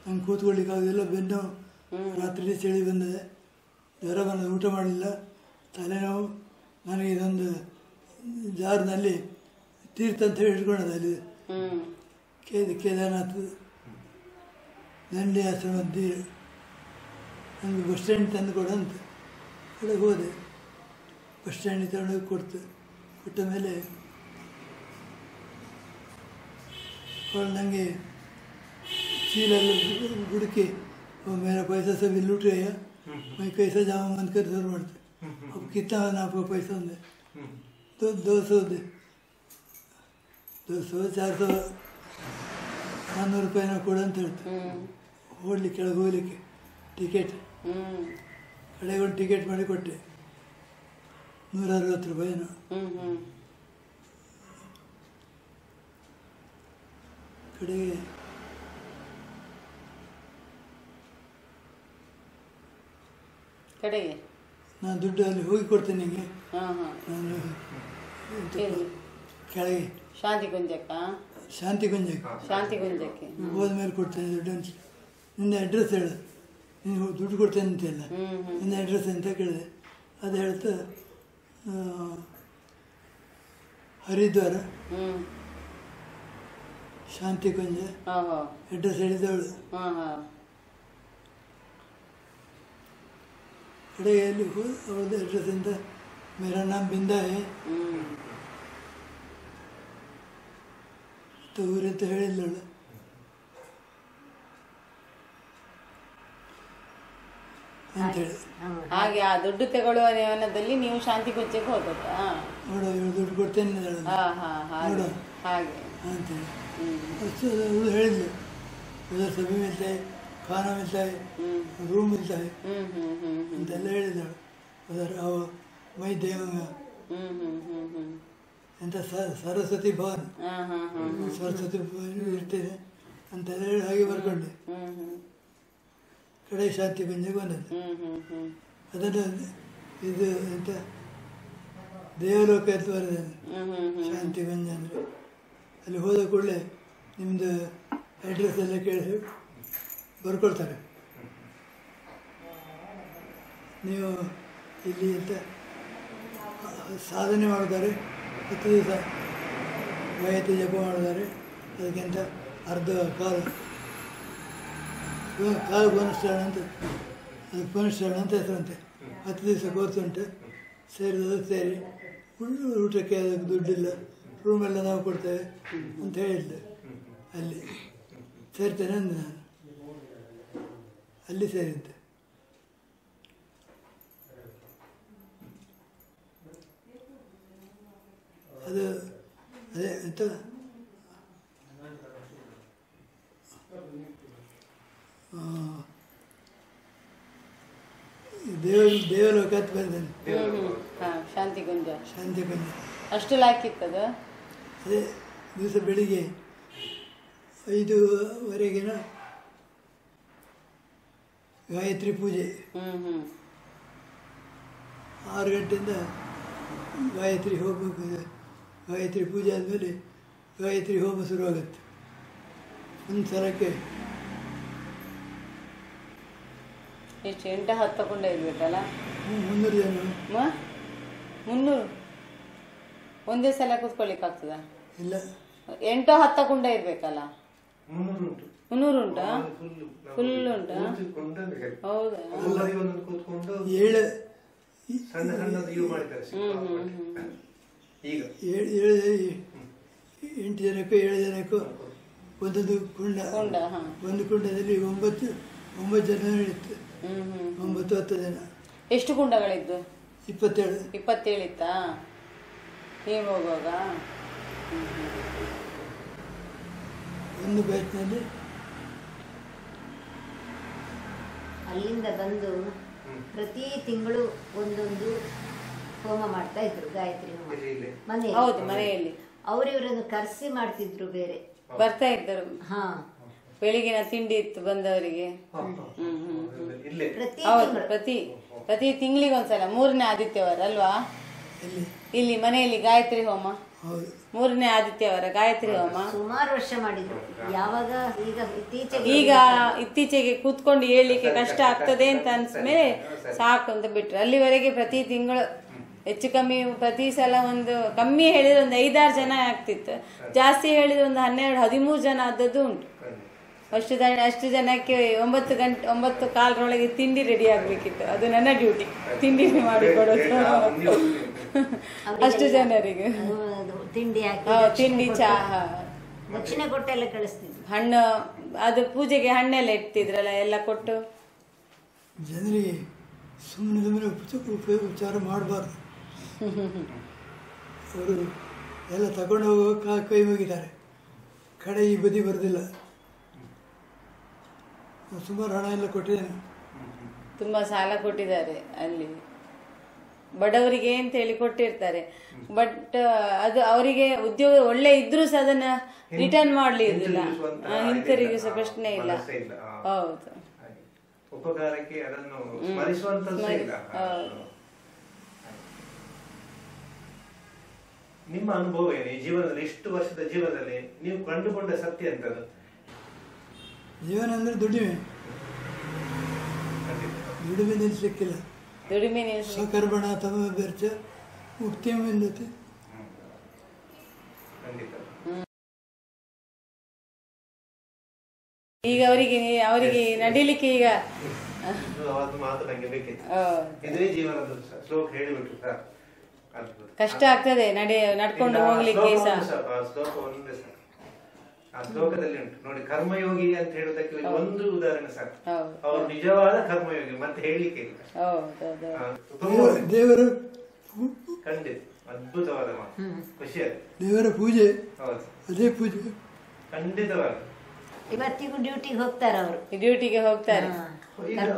ನಂಗೆ ಕೂತ್ಕೊಳ್ಳಿಕ್ಕಾಗೋದಿಲ್ಲ, ಬೆನ್ನು ರಾತ್ರಿ ಚಳಿ ಬಂದಿದೆ, ಜ್ವರ ಬಂದ, ಊಟ ಮಾಡಲಿಲ್ಲ, ತಲೆನೋವು, ನನಗೆ ಇದೊಂದು ಜಾರ್ನಲ್ಲಿ ತೀರ್ಥ ಅಂತ ಹೇಳಿ ಇಟ್ಕೊಂಡದ ಅಲ್ಲಿ ಕೇದಾರ್ನಾಥ ದಂಡಿ ಆಶ್ರಮದ್ದು, ನನಗೆ ಬಸ್ ಸ್ಟ್ಯಾಂಡ್ ತಂದು ಕೊಡಂತ ಒಳಗೆ ಹೋದೆ. ಬಸ್ ಸ್ಟ್ಯಾಂಡಿಗೆ ತಗೊಂಡೋಗಿ ಕೊಟ್ಟ ಮೇಲೆ ಅವಳು ನನಗೆ ಚೀಲೆಲ್ಲ ಹುಡುಕಿ, मेरा पैसा सब लूट गया, मैं कैसे जाऊँ मन कर जोर बढ़ते, अब कितना ना आपको पैसा दे, तो 200 दे, 200 400 400 ರೂಪಾಯಿನ ಕೊಡು ಅಂತ ಹೇಳ್ತು. ಓಡ್ಲಿಕ್ಕೆ ಕೆಳಗೆ ಹೋಗ್ಲಿಕ್ಕೆ ಟಿಕೆಟ್ ಕಡೆಗೆ ಒಂದು ಟಿಕೆಟ್ ಮಾಡಿ ಕೊಟ್ಟೆ, 160 ರೂಪಾಯಿನ. ಕಡೆಗೆ ನಾನು ದುಡ್ಡು ಅಲ್ಲಿ ಹೋಗಿ ಕೊಡ್ತೇನೆ ನಿಮಗೆ, ನಾನು ಕೆಳಗೆ ಶಾಂತಿಗುಂಜಕ್ಕೆ ಹೋದ್ಮೇಲೆ ಕೊಡ್ತೇನೆ ದುಡ್ಡು ಅಂತ. ನಿನ್ನ ಅಡ್ರೆಸ್ ಹೇಳು, ನೀನು ದುಡ್ಡು ಕೊಡ್ತೇನೆ ಅಂತೆಲ್ಲ, ನಿನ್ನ ಅಡ್ರೆಸ್ ಅಂತ ಕೇಳಿದೆ. ಅದು ಹೇಳ್ತಾ ಹರಿದ್ವಾರ ಶಾಂತಿಗುಂಜ ಅಡ್ರೆಸ್ ಹೇಳಿದವಳು. ಕಡೆಯಲ್ಲಿ ಅವ್ರದ್ದು ಅಡ್ರೆಸ್ಸಿಂದ ಮೇರಾ ನಾಮ್ ಬಿಂದಾ ಹೇ ಊರಂತ ಹೇಳಿಲ್ಲವಳು. ಅಂತೇಳಿ. ಹಾಗೆ ಆ ದುಡ್ಡು ತಗೊಳ್ಳುವ ನೇಮನದಲ್ಲಿ ನೀವು ಶಾಂತಿ ಕುಂಚಕ್ಕೆ ಹೋದದ್ದಾ? ನೋಡು ಇವಳು ದುಡ್ಡು ಕೊಡ್ತೇನೆ ಅಂದಳು. ಹಾಗೆ ಹಾಗೆ ಅಂತೇಳಿ ಅವಳು ಹೇಳಿದ್ಲು, उधर सभी मिलता है, खाना मिलता है, रूम मिलता है ಅಂತೆಲ್ಲ ಹೇಳಿದಳು. ಅದರ ಮೈ ದೇವಂಗ ಎಂತ ಸರಸ್ವತಿ ಭವನ್, ಸರಸ್ವತಿ ಭವನ್ ಇರ್ತೇನೆ ಅಂತೆಲ್ಲ ಹೇಳಿ ಹಾಗೆ ಬರ್ಕೊಂಡೆ. ಕಡೆ ಶಾಂತಿ ಕುಂಜಕ್ಕೆ ಬಂದದ್ದು. ಅದನ್ನು ಇದು ಎಂತ ದೇವಲೋಕ ಅಂತ ಬರೆದೇನೆ ಶಾಂತಿ ಕುಂಜ ಅಂದರೆ. ಅಲ್ಲಿ ಹೋದ ಕೂಡಲೇ ನಿಮ್ಮದು ಅಡ್ರೆಸ್ ಎಲ್ಲ ಕೇಳಿ ಬರ್ಕೊಳ್ತಾರೆ. ನೀವು ಇಲ್ಲಿ ಅಂತ ಸಾಧನೆ ಮಾಡಿದ್ದಾರೆ, 10 ದಿವಸ ಗಾಯತ್ರಿ ಜಪ ಮಾಡಿದ್ದಾರೆ, ಅದಕ್ಕಿಂತ ಅರ್ಧ ಕಾಲು ಪುನಶ್ಚರಣ ಅಂತ, ಅದಕ್ಕೆ ಪುನಶ್ಚರಣ ಅಂತ ಹೆಸರಂತೆ. 10 ದಿವಸ ಕೋರ್ಸ್ ಉಂಟು, ಸೇರಿದದಕ್ಕೆ ಸೇರಿ ಊಟಕ್ಕೆ ಅದಕ್ಕೆ ದುಡ್ಡಿಲ್ಲ, ರೂಮೆಲ್ಲ ನಾವು ಕೊಡ್ತೇವೆ ಅಂತ ಹೇಳಿದ್ದೆ. ಅಲ್ಲಿ ಸೇರ್ತೇನೆ ಅಂದೆ ನಾನು, ಅಲ್ಲಿ ಸೇರಿದ್ದೆ. ಅದು ಅದೇ ಎಂತ ದೇವಲೋಕ ಅಂತ ಬಂದೇನೆ. ಶಾಂತಿ ಕುಂಜ. ಶಾಂತಿ ಕುಂಜ ಅಷ್ಟು ಲಾಕಿತ್ತದ. ಅದೇ ದಿವಸ ಬೆಳಿಗ್ಗೆ 5:00 ಗಾಯತ್ರಿ ಪೂಜೆ, 6 ಗಂಟೆಯಿಂದ ಗಾಯತ್ರಿ ಹೋಗಬೇಕು. ಗಾಯತ್ರಿ ಪೂಜೆ ಆದಮೇಲೆ ಗಾಯತ್ರಿ ಹೋಮ ಶುರುವಾಗುತ್ತೆ. ಒಂದು ಸಲಕ್ಕೆ ಎಷ್ಟು 8-10 ತಗೊಂಡ ಇರ್ಬೇಕಲ್ಲ? 300 ಜನ. 300 ಒಂದೇ ಸಲ ಕೂತ್ಕೊಳ್ಳಿಕ್ಕೆ ಆಗ್ತದ? ಇಲ್ಲ, 8-10 ಕುಂಡ ಇರ್ಬೇಕಲ್ಲ? 300 ಉಂಟಾ? ಫುಲ್ ಉಂಟಾ? ಹೌದಾ? 8 ಜನಕ್ಕೂ 7 ಜನಕ್ಕೂ ಒಂದೊಂದು ಕುಂಡ. ಒಂದು ಕುಂಡದಲ್ಲಿ 9 ಜನ ಇತ್ತು. 9-10 ಜನ. ಎಷ್ಟು ಕುಂಡಗಳಿದ್ದು? 27 ಇತ್ತಾ ನೀವು ಹೋಗುವಾಗ? ಒಂದು ಬ್ಯಾಚ್ನಲ್ಲಿ ಅಲ್ಲಿಂದ ಬಂದು ಪ್ರತಿ ತಿಂಗಳು ಒಂದೊಂದು ಹೋಮ ಮಾಡ್ತಾ ಇದ್ರು, ಗಾಯತ್ರಿ ಹೋಮ ಮನೆಯಲ್ಲಿ. ಹೌದು, ಮನೆಯಲ್ಲಿ ಅವರಿವರನ್ನು ಕರೆಸಿ ಮಾಡ್ತಿದ್ರು. ಬೇರೆ ಬರ್ತಾ ಇದ್ದರು. ಹಾ, ಬೆಳಿಗಿನ ತಿಂಡಿ ಇತ್ತು ಬಂದವರಿಗೆ. ಪ್ರತಿ ಹೌದು, ಪ್ರತಿ ತಿಂಗಳಿಗೆ ಒಂದ್ಸಲ 3ನೇ ಆದಿತ್ಯವಾರ ಅಲ್ವಾ? ಇಲ್ಲಿ ಮನೆಯಲ್ಲಿ ಗಾಯತ್ರಿ ಹೋಮ 3ನೇ ಆದಿತ್ಯವಾರ ಗಾಯತ್ರಿ ಹೋಮ ಸುಮಾರು ವರ್ಷ ಮಾಡಿದ್ರು. ಯಾವಾಗ ಈಗ ಇತ್ತೀಚೆಗೆ ಕೂತ್ಕೊಂಡು ಹೇಳಲಿಕ್ಕೆ ಕಷ್ಟ ಆಗ್ತದೆ ಅಂತ ಅನ್ಸ್ಮೇಲೆ ಸಾಕು ಅಂತ ಬಿಟ್ರು. ಅಲ್ಲಿವರೆಗೆ ಪ್ರತಿ ತಿಂಗಳು ಹೆಚ್ಚು ಕಮ್ಮಿ ಪ್ರತಿ ಸಲ ಒಂದು ಕಮ್ಮಿ ಹೇಳಿದ್ರೆ ಒಂದು 5-6 ಜನ ಆಗ್ತಿತ್ತು, ಜಾಸ್ತಿ ಹೇಳಿದ್ರೆ ಒಂದು 12-13 ಜನ ಆದದ್ದು ಉಂಟು. ಅಷ್ಟು ಜನಕ್ಕೆ 9:15 ತಿಂಡಿ ರೆಡಿ ಆಗ್ಬೇಕಿತ್ತು. ಅದು ನನ್ನ ಡ್ಯೂಟಿ, ತಿಂಡಿ ಮಾಡಿಕೊಡೋದು ಅಷ್ಟು ಜನರಿಗೆ. ತಿಂಡಿ ತಿಂಡಿ, ಚಹಾ, ದಕ್ಷಿಣ ಕೊಟ್ಟೆಲ್ಲ ಕಳಿಸ್ತಿದ್ರು. ಹಣ್ಣು, ಅದು ಪೂಜೆಗೆ ಹಣ್ಣೆಲ್ಲ ಇಡ್ತಿದ್ರಲ್ಲ, ಎಲ್ಲ ಕೊಟ್ಟು ಜನರಿಗೆ ಸುಮ್ಮನೆ ಉಪಚಾರ ಮಾಡಬಾರ್ದು. ಅವರು ಎಲ್ಲ ತಗೊಂಡು ಹೋಗೋ ಕೈ ಮುಗಿದ್ದಾರೆ, ಕಡೆ ಈ ಬದಿ ಬರೋದಿಲ್ಲ. ಸುಮಾರು ಹಣ ಎಲ್ಲ ಕೊಟ್ಟಿದ್ದೇನೆ. ತುಂಬಾ ಸಾಲ ಕೊಟ್ಟಿದ್ದಾರೆ ಅಲ್ಲಿ ಬಡವರಿಗೆ ಅಂತ ಹೇಳಿ ಕೊಟ್ಟಿರ್ತಾರೆ. ಬಟ್ ಅದು ಅವರಿಗೆ ಉದ್ಯೋಗ ಒಳ್ಳೆ ಇದ್ರೂ ಸಹ ಅದನ್ನ ರಿಟರ್ನ್ ಮಾಡ್ಲಿಲ್ಲ, ಹಿಂತಿರುಗಿಸೋ ಪ್ರಶ್ನೆ ಇಲ್ಲ. ಹೌದು, ಉಪಕಾರಕ್ಕೆ ಅದನ್ನು ಸ್ಮರಿಸುವಂತದ್ದು ಇಲ್ಲ. ನಿಮ್ಮ ಅನುಭವ ಏನು ಈ ಜೀವನದಲ್ಲಿ, ಇಷ್ಟು ವರ್ಷದ ಜೀವನದಲ್ಲಿ ನೀವು ಕಂಡುಕೊಂಡ ಸತ್ಯ ಅಂತದ್ದು? ಜೀವನ ಅಂದ್ರೆ ದುಡಿಮೆ ನಿಲ್ಲಿಸಲಿಕ್ಕಿಲ್ಲ. ಸ್ವಕರ್ಮಣ ತಮ ಬೆರ್ಚ ಮುಕ್ತಿ ಮಿಂದತೆ. ಈಗ ಅವರಿಗೆ ನಡಿಲಿಕ್ಕೆ ಈಗ ಮಾತು ನಂಗೆ ಬೇಕಿತ್ತು. ಇದೇ ಜೀವನದ ಶ್ಲೋಕ ಹೇಳಿಬಿಟ್ಟು ಕಷ್ಟ ಆಗ್ತದೆ ನಡ್ಕೊಂಡು ಹೋಗ್ಲಿಕ್ಕೆ ಸಹ. ಆ ಶ್ಲೋಕದಲ್ಲಿ ಉಂಟು ನೋಡಿ. ಕರ್ಮಯೋಗಿ ಅಂತ ಹೇಳುವುದಕ್ಕೆ ಒಂದು ಉದಾಹರಣೆ ಸಾಕು. ಹೌದು. ಅವರು ನಿಜವಾದ ಕರ್ಮಯೋಗಿ, ಮತ್ತೆ ಹೇಳಲಿಕ್ಕೆ ಇಲ್ಲ. ದೇವರ ಖಂಡಿತ ಅದ್ಭುತವಾದ ಮಾತು, ಖುಷಿಯಾಗಿ. ದೇವರ ಪೂಜೆ ಹೌದು, ಅದೇ ಪೂಜೆ ಖಂಡಿತವಾಗಿ. ಇವತ್ತಿಗೂ ಡ್ಯೂಟಿಗೆ ಹೋಗ್ತಾರೆ ಅವರು. ಡ್ಯೂಟಿಗೆ ಹೋಗ್ತಾರೆ. ಈಗಲೂ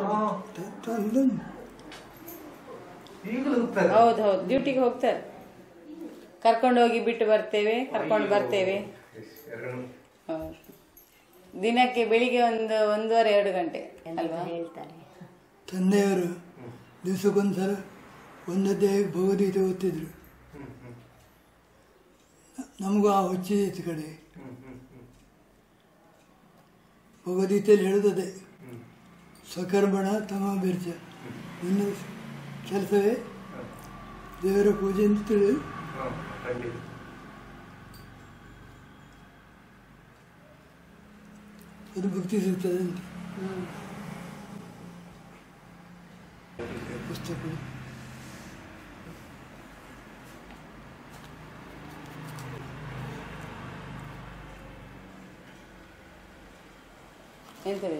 ಹೋಗ್ತಾರೆ. ಹೌದು ಹೌದು, ಡ್ಯೂಟಿಗೆ ಹೋಗ್ತಾರೆ. ಕರ್ಕೊಂಡು ಹೋಗಿ ಬಿಟ್ಟು ಬರ್ತೇವೆ, ಕರ್ಕೊಂಡು ಬರ್ತೇವೆ. ಹೌದು. ದಿನಕ್ಕೆ ಬೆಳಿಗ್ಗೆ 1-1.5-2 ಗಂಟೆ ಅಲ್ವಾ ಹೇಳ್ತಾರೆ. ತಂದೆಯವರು ದಿವಸಕ್ಕೊಂದ್ಸಲ ಒಂದದ್ದೇ ಭಗವದ್ಗೀತೆ ಓದ್ತಿದ್ರು. ನಮಗೂ ಆ ಹುಚ್ಚಿದೆ ಕಡೆ. ಭಗವದ್ಗೀತೆಯಲ್ಲಿ ಹೇಳುತ್ತದೆ, ಸ್ವಕರ್ಮಣ ತಮಾಭಿರ್ಜ, ನಿನ್ನ ಕೆಲಸವೇ ದೇವರ ಪೂಜೆ ಅಂತ ತಿಳಿದು ಅದು ಭಕ್ತಿ ಸಿಗ್ತದೆ ಅಂತ ಪುಸ್ತಕ.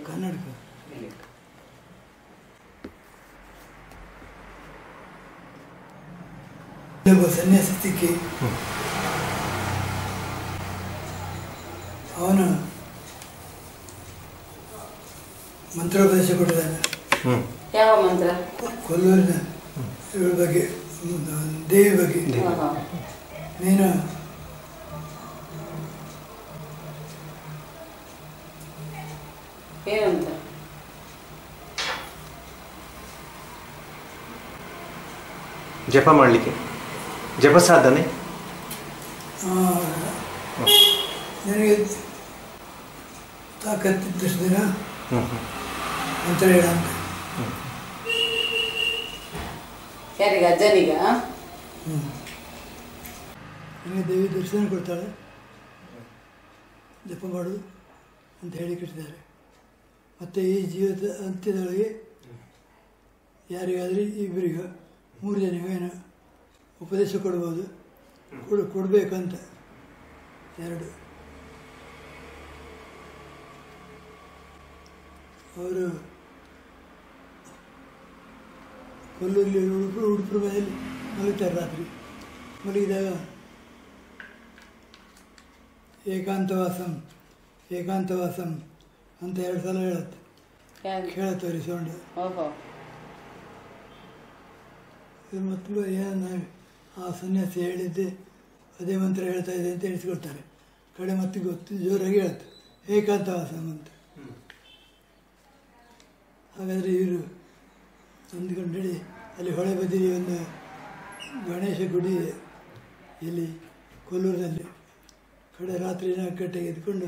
ಕನ್ನಡಕ ಒಬ್ಬ ಸನ್ಯಾಸಿ ಸಿಕ್ಕಿ ಅವನು ಮಂತ್ರೋಪದೇಶ ಕೊಟ್ಟಿದ್ದಾನೆ. ಯಾವ ಮಂತ್ರ? ಕೊಲ್ಲೂರಿನ ಇವಳ ಬಗ್ಗೆ, ದೇವಿ ಬಗ್ಗೆ. ನೀನು ಏನಂತ? ಜಪ ಮಾಡಲಿಕ್ಕೆ, ಜಪ ಸಾಧನೆ. ನನಗೆ ತಾಕತ್ತಿದ್ದಷ್ಟು ದಿನ ಮಂತ್ರ ಹೇಳ ಅಂತ. ಯಾರಿಗೆ? ಅಜ್ಜನಿಗ? ನನಗೆ ದೇವಿ ದರ್ಶನ ಕೊಡ್ತಾಳೆ, ಜಪ ಮಾಡೋದು ಅಂತ ಹೇಳಿ ಕಟ್ಟಿದ್ದಾರೆ. ಮತ್ತು ಈ ಜೀವದ ಅಂತ್ಯದೊಳಗೆ ಯಾರಿಗಾದ್ರೂ ಇಬ್ಬರಿಗೂ 3 ಜನಿಗೂ ಏನೋ ಉಪದೇಶ ಕೊಡ್ಬೋದು, ಕೊಡಬೇಕಂತ 2. ಅವರು ಕೊಲ್ಲೂರಲ್ಲಿ ಉಡುಪುರ ಮನೆಯಲ್ಲಿ ಮಲಗ್ತಾರೆ. ರಾತ್ರಿ ಮಲಗಿದಾಗ ಏಕಾಂತವಾಸಂ ಏಕಾಂತವಾಸಂ ಅಂತ 2 ಸಲ ಹೇಳತ್ತೆ. ಕೇಳತ್ತವ್ರಿ ಸೌಂಡ್. ಮತ್ತು ಏನು ಆ ಸನ್ಯಾಸಿ ಹೇಳಿದ್ದೆ ಅದೇ ಮಂತ್ರ ಹೇಳ್ತಾ ಇದೆ ಅಂತ ಹೇಳಿಸ್ಕೊಳ್ತಾರೆ. ಕಡೆ ಮತ್ತೆ ಗೊತ್ತು ಜೋರಾಗಿ ಹೇಳುತ್ತೆ ಏಕಾಂತವಾಸಂ ಅಂತ. ಹಾಗಾದರೆ ಇವರು ಅಂದ್ಕೊಂಡೇಳಿ ಅಲ್ಲಿ ಹೊಳೆ ಬದಿಲಿ ಒಂದು ಗಣೇಶ ಗುಡಿ ಇದೆ ಇಲ್ಲಿ ಕೊಲ್ಲೂರಿನಲ್ಲಿ. ಕಡೆ ರಾತ್ರಿ 4 ಗಂಟೆಗೆ ಎದ್ಕೊಂಡು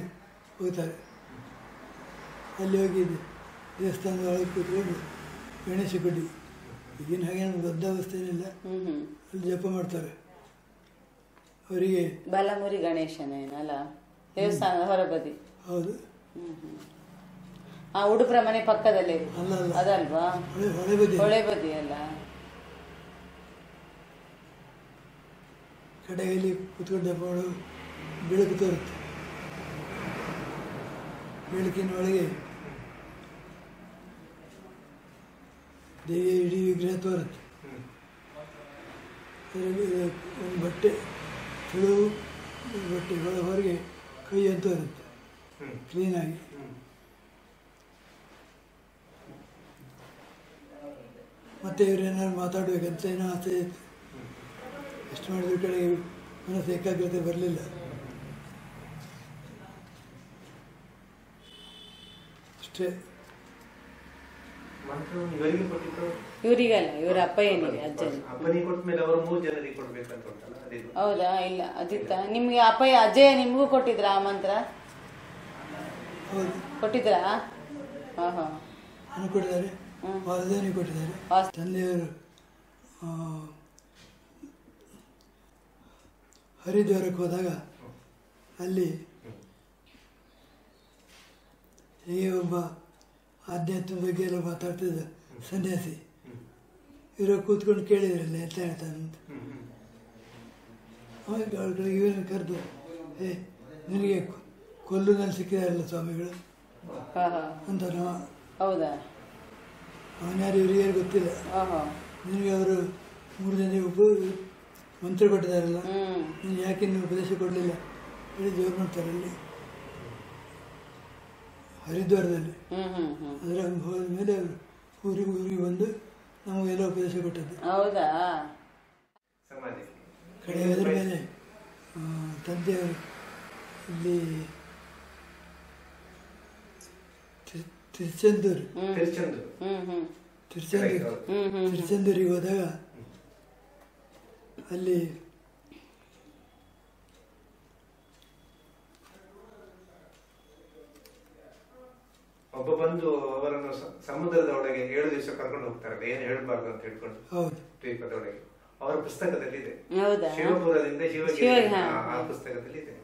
ಹೋಗ್ತಾರೆ. ಅಲ್ಲಿ ಹೋಗಿದ್ದು ದೇವಸ್ಥಾನದ ಒಳಗೆ ಕೂತ್ಕೊಂಡು ಗಣೇಶ ಗುಡಿ, ಈಗಿನ ಹಾಗೇನು ಬದ್ಧಾವಸ್ಥೆ ಏನಿಲ್ಲ, ಅಲ್ಲಿ ಜಪ ಮಾಡ್ತಾರೆ. ಅವರಿಗೆ ಬಲಮುರಿ ಗಣೇಶನೇನಲ್ಲ ದೇವಸ್ಥಾನದ ಹೊರಬದಿ? ಹೌದು. ಉಡುಪುರ ಮನೆ ಪಕ್ಕದಲ್ಲಿ ಅದಲ್ವಾ? ಹೊಳೆ ಬದಿ ಅಲ್ಲ. ಕಡೆಯಲ್ಲಿ ಕೂತ್ಕೊಂಡು ಜಪ ಮಾಡೋ ಬೆಳಕು ತೋರುತ್ತೆ. ಬೆಳಕಿನ ಒಳಗೆ ದೇವಿಯ ಇಡೀ ವಿಗ್ರಹ ತೋರುತ್ತೆ. ಅದರಲ್ಲಿ ಒಂದು ಬಟ್ಟೆ ತೆಳುವು ಬಟ್ಟೆ ಹೊರಗೆ ಕೈ ಅಂತ ತೋರುತ್ತೆ ಕ್ಲೀನಾಗಿ. ಮತ್ತು ಇವರೇನಾದ್ರು ಮಾತಾಡಬೇಕಂತ ಏನೋ ಆಸೆ ಇತ್ತು. ಎಷ್ಟು ಮಾಡಿದ ಕಡೆಗೆ ಮನಸ್ಸು ಏಕಾಗ್ರತೆ ಬರಲಿಲ್ಲ. ಅಷ್ಟೇ. ಇವರಿಗಲ್ಲ, ಇವರ ಅಪ್ಪಯ್ಯನಿಗೆ, ಅಜ್ಜನಿಗೆ. ಹೌದಾ? ಇಲ್ಲ ಅಜಿತ್ತ, ನಿಮ್ಗೆ ಅಪ್ಪಯ್ಯ ಅಜ್ಜಯ್ಯ ನಿಮಗೂ ಕೊಟ್ಟಿದ್ರ ಆ ಮಂತ್ರ? ಕೊಟ್ಟಿದ್ರಾ? ಕೊಟ್ಟಿದ್ದಾರೆ, ವಾಸುದೇವನಿಗೆ ಕೊಟ್ಟಿದ್ದಾರೆ. ತಂದೆಯವರು ಹರಿದ್ವಾರಕ್ಕೆ ಹೋದಾಗ ಅಲ್ಲಿ ಹೀಗೆ ಒಬ್ಬ ಆಧ್ಯಾತ್ಮದ ಬಗ್ಗೆ ಎಲ್ಲ ಮಾತಾಡ್ತಿದ್ದ ಸನ್ಯಾಸಿ. ಇವರು ಕೂತ್ಕೊಂಡು ಕೇಳಿದ್ರಲ್ಲ ಎಂತ ಹೇಳ್ತಾನಂತ. ಆಮೇಲೆ ಇವರನ್ನು ಕರೆದು, ನಿನಗೆ ಕೊಲ್ಲೂರಿನಲ್ಲಿ ಸಿಕ್ಕಿದಾರಲ್ಲ ಸ್ವಾಮಿಗಳು ಹಾ ಹಾ ಅಂತ ಹೌದಾ? ಅವನ್ಯಾರು ಇವರಿಗೆ ಗೊತ್ತಿಲ್ಲ. ನಿನಗೆ ಅವರು 3 ಜನ ಮಂತ್ರ ಕೊಟ್ಟಿದ್ದಾರಲ್ಲ, ನೀನು ಯಾಕೆ ನೀವು ಉಪದೇಶ ಕೊಡಲಿಲ್ಲ ಹೇಳಿ ಜೋರು ಮಾಡ್ತಾರೆ ಅಲ್ಲಿ ಹರಿದ್ವಾರದಲ್ಲಿ. ಅದರ ಹೋದ ಮೇಲೆ ಅವರು ಊರಿಗೆ ಬಂದು ನಮಗೆಲ್ಲ ಉಪದೇಶ ಕೊಟ್ಟದ್ದು. ಹೌದಾ? ಕಡೆ ಹೋದ್ರ ಮೇಲೆ ತಂದೆಯವರು ಇಲ್ಲಿ ತಿರುಚೆಂದೂರಿಗೆ ಹೋದಾಗ ಅಲ್ಲಿ ಒಬ್ಬ ಬಂದು ಅವರನ್ನು ಸಮುದ್ರದ ಒಳಗೆ 7 ದಿವಸ ಕರ್ಕೊಂಡು ಹೋಗ್ತಾರೆ, ಏನು ಹೇಳ್ಬಾರ್ದು ಅಂತ ಹೇಳ್ಕೊಂಡು ದ್ವೀಪದೊಳಗೆ. ಅವರ ಪುಸ್ತಕದಲ್ಲಿ ಇದೆ, ಶಿವಪುರದಿಂದ ಶಿವಗಿರಿ ಆ ಪುಸ್ತಕದಲ್ಲಿ ಇದೆ.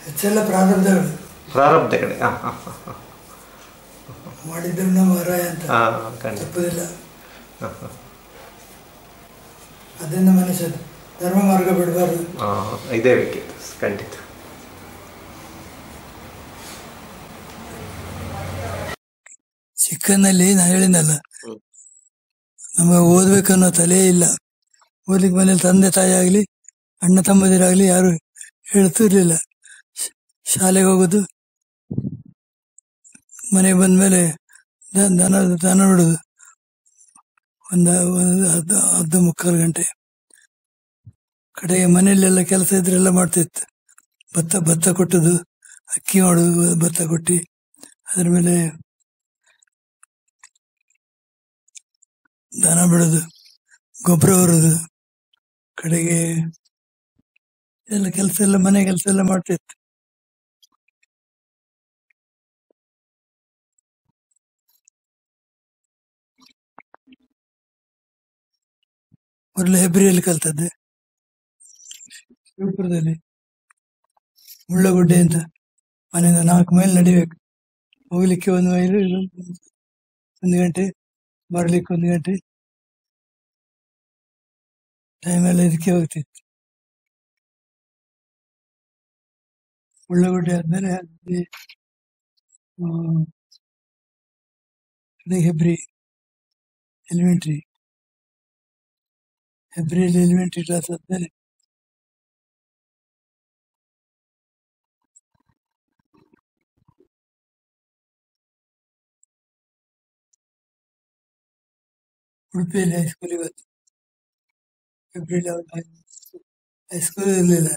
ಹೆಚ್ಚೆಲ್ಲ ಪ್ರಾರಬ್ಧಗಳು ಮಾಡಿದ್ರು ನಮ್ಮ ರಾಯ ಅಂತ ತಪ್ಪುದಿಲ್ಲ. ಅದರಿಂದ ಮನುಷ್ಯ ಧರ್ಮ ಮಾರ್ಗ ಬಿಡಬಾರ್ದು. ಇದೇ ಬೇಕಿತ್ತು ಖಂಡಿತ. ಚಿಕ್ಕನಲ್ಲಿ ನಾ ಹೇಳಿದ್ನಲ್ಲ, ನಮಗೆ ಓದ್ಬೇಕನ್ನೋ ತಲೆ ಇಲ್ಲ. ಓದ್ಲಿಕ್ಕೆ ಮನೇಲಿ ತಂದೆ ತಾಯಿ ಆಗಲಿ ಅಣ್ಣ ತಮ್ಮದಿರಾಗಲಿ ಯಾರು ಹೇಳ್ತಿರ್ಲಿಲ್ಲ. ಶಾಲೆಗೆ ಹೋಗೋದು, ಮನೆಗೆ ಬಂದ್ಮೇಲೆ ದನ ಬಿಡೋದು ಒಂದು 10-15 ಗಂಟೆ. ಕಡೆಗೆ ಮನೆಯಲ್ಲೆಲ್ಲ ಕೆಲಸ ಇದ್ರೆಲ್ಲ ಮಾಡ್ತಿತ್ತು. ಭತ್ತ ಕೊಟ್ಟದು, ಅಕ್ಕಿ ಮಾಡೋದು, ಭತ್ತ ಕೊಟ್ಟು ಅದ್ರ ಮೇಲೆ ದನ ಬಿಡೋದು, ಗೊಬ್ಬರ ಹೊರೋದು, ಕಡೆಗೆ ಎಲ್ಲ ಕೆಲಸ ಎಲ್ಲ ಮನೆ ಕೆಲಸ ಎಲ್ಲ ಮಾಡ್ತಿತ್ತು. ಮೊದಲು ಹೆಬ್ರಿಯಲ್ಲಿ ಕಲ್ತದ್ದೆ, ಶಿವಪುರದಲ್ಲಿ ಮುಳ್ಳಗುಡ್ಡೆ ಅಂತ. ಮನೆಯಿಂದ 4 ಮೈಲ್ ನಡಿಬೇಕು, ಹೋಗ್ಲಿಕ್ಕೆ 1 ಮೈಲು, 1 ಗಂಟೆ, ಬರ್ಲಿಕ್ಕೆ 1 ಗಂಟೆ. ಟೈಮೆಲ್ಲ ಇದಕ್ಕೆ ಹೋಗ್ತಿತ್ತು. ಮುಳ್ಳಗುಡ್ಡೆ ಆದ್ಮೇಲೆ ಹೆಬ್ರಿ ಎಲಿಮೆಂಟ್ರಿ, ಹೆಬ್ರಿಯಲ್ಲಿ ಎಲಿಮೆಂಟ್ರಿ ಕ್ಲಾಸ್ ಆದ್ಮೇಲೆ ಉಡುಪಿಯಲ್ಲಿ ಹೈಸ್ಕೂಲ್. ಇವತ್ತು ಫೆಬ್ರವರಿ ಹೈಸ್ಕೂಲ್ ಇರಲಿಲ್ಲ.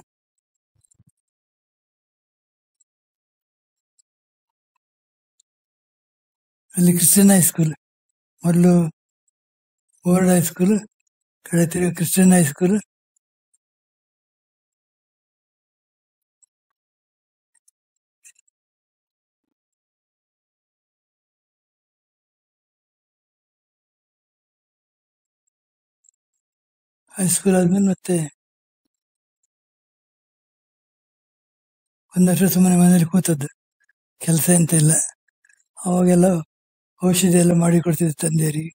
ಅಲ್ಲಿ ಕ್ರಿಶ್ಚಿಯನ್ ಹೈಸ್ಕೂಲ್, ಮೊದಲು ಬೋರ್ಡ್ ಹೈಸ್ಕೂಲ್, ಕಡೆ ತಿರುಗಿ ಕ್ರಿಶ್ಚಿಯನ್ ಹೈಸ್ಕೂಲ್. ಹೈಸ್ಕೂಲ್ ಆದ್ಮೇಲೆ ಮತ್ತೆ 1 ವರ್ಷ ಸುಮ್ಮನೆ ಮನೇಲಿ ಕೂತದ್ದು, ಕೆಲಸ ಎಂತ ಇಲ್ಲ. ಅವಾಗೆಲ್ಲ ಔಷಧಿ ಎಲ್ಲ ಮಾಡಿ ಕೊಡ್ತಿದ್ದೆ ತಂದೆಯರಿಗೆ.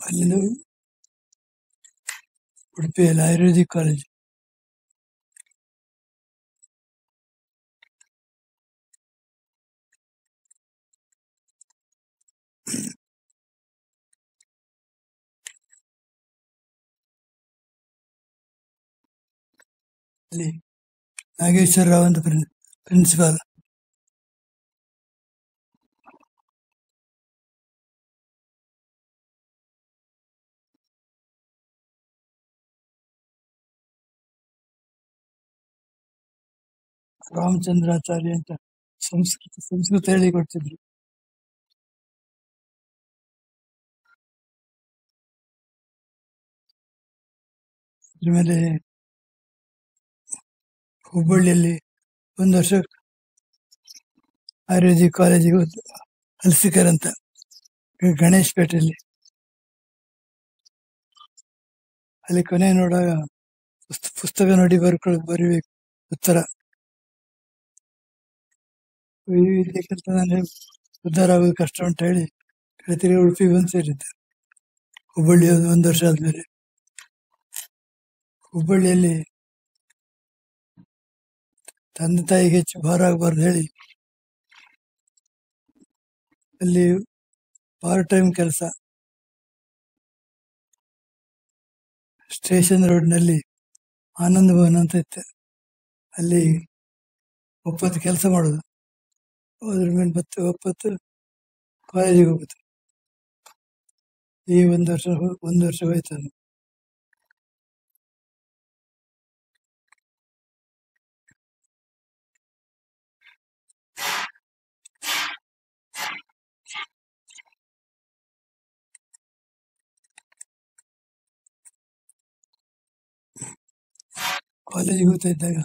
ಅಲ್ಲಿಂದ ಉಡುಪಿಯಲ್ಲಿ ಆಯುರ್ವೇದಿಕ್ ಕಾಲೇಜ್, ಅಲ್ಲಿ ನಾಗೇಶ್ವರ ರಾವ್ ಅಂತ ಪ್ರಿನ್ಸಿಪಾಲ್. ರಾಮಚಂದ್ರಾಚಾರ್ಯ ಅಂತ ಸಂಸ್ಕೃತ ಹೇಳಿ ಕೊಡ್ತಿದ್ರು. ಅದ್ರ ಮೇಲೆ ಹುಬ್ಬಳ್ಳಿಯಲ್ಲಿ 1 ವರ್ಷ ಆಯುರ್ವೇದಿಕ್ ಕಾಲೇಜಿಗೆ ಹೋದ್ದು, ಹಲ್ಸಿಕರ್ ಅಂತ, ಗಣೇಶ್ ಪೇಟೆಯಲ್ಲಿ. ಅಲ್ಲಿ ಕೊನೆ ನೋಡುವಾಗ ಪುಸ್ತಕ ನೋಡಿ ಬರಿಬೇಕು ಉತ್ತರ. ಇದಕ್ಕಿಂತ ನಾನು ಉದ್ಧಾರ ಆಗೋದು ಕಷ್ಟ ಅಂತ ಹೇಳಿ ತಿರುಗಿ ಉಡುಪಿಗೆ ಬಂದು ಸೇರಿದ್ದೆ. ಹುಬ್ಬಳ್ಳಿ ಒಂದು ವರ್ಷ ಆದಮೇಲೆ ಹುಬ್ಬಳ್ಳಿಯಲ್ಲಿ ತಂದೆ ತಾಯಿಗೆ ಹೆಚ್ಚು ಭಾರ ಆಗಬಾರ್ದು ಹೇಳಿ ಅಲ್ಲಿ ಪಾರ್ಟ್ ಟೈಮ್ ಕೆಲಸ ಸ್ಟೇಷನ್ ರೋಡ್ನಲ್ಲಿ ಆನಂದ ಭವನ ಅಂತ ಇತ್ತು. ಅಲ್ಲಿ ಒಪ್ಪತ್ತು ಕೆಲಸ ಮಾಡೋದು, ಅದ್ರ ಮೇಲೆ ಮತ್ತೆ ಒಪ್ಪತ್ತು ಕಾಲೇಜಿಗೆ ಹೋಗುದು. ಈ ಒಂದು ವರ್ಷ ಹೋಯ್ತು. ಕಾಲೇಜಿಗೆ ಹೋಗ್ತಾ ಇದ್ದಾಗ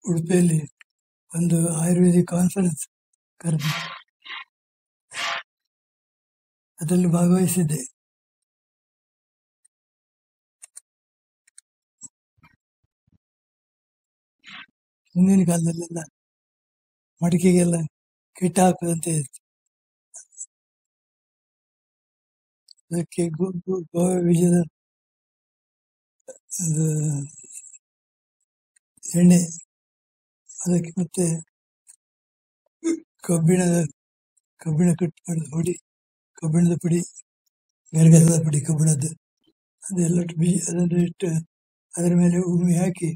ಉಡುಪಿಯಲ್ಲಿ ಒಂದು ಆಯುರ್ವೇದಿಕ್ ಕಾನ್ಫರೆನ್ಸ್ ಕರೆದು ಅದರಲ್ಲಿ ಭಾಗವಹಿಸಿದ್ದೆ. ಹಿಂದಿನ ಕಾಲದಲ್ಲೆಲ್ಲ ಮಡಿಕೆಗೆಲ್ಲ ಕೀಟ ಹಾಕುದಂತೆ ಇತ್ತು. ಅದಕ್ಕೆ ಗೋವಾ ಬೀಜದ ಎಣ್ಣೆ, ಅದಕ್ಕೆ ಮತ್ತೆ ಕಬ್ಬಿಣ ಕಟ್ ಮಾಡಿದ ಪುಡಿ, ಕಬ್ಬಿಣದ ಪುಡಿ, ಗರಗಸದ ಪುಡಿ, ಕಬ್ಬಿಣದ್ದು ಅದೆಲ್ಲ ಅದನ್ನು ಇಟ್ಟು ಅದರ ಮೇಲೆ ಉಮ್ಮಿ ಹಾಕಿ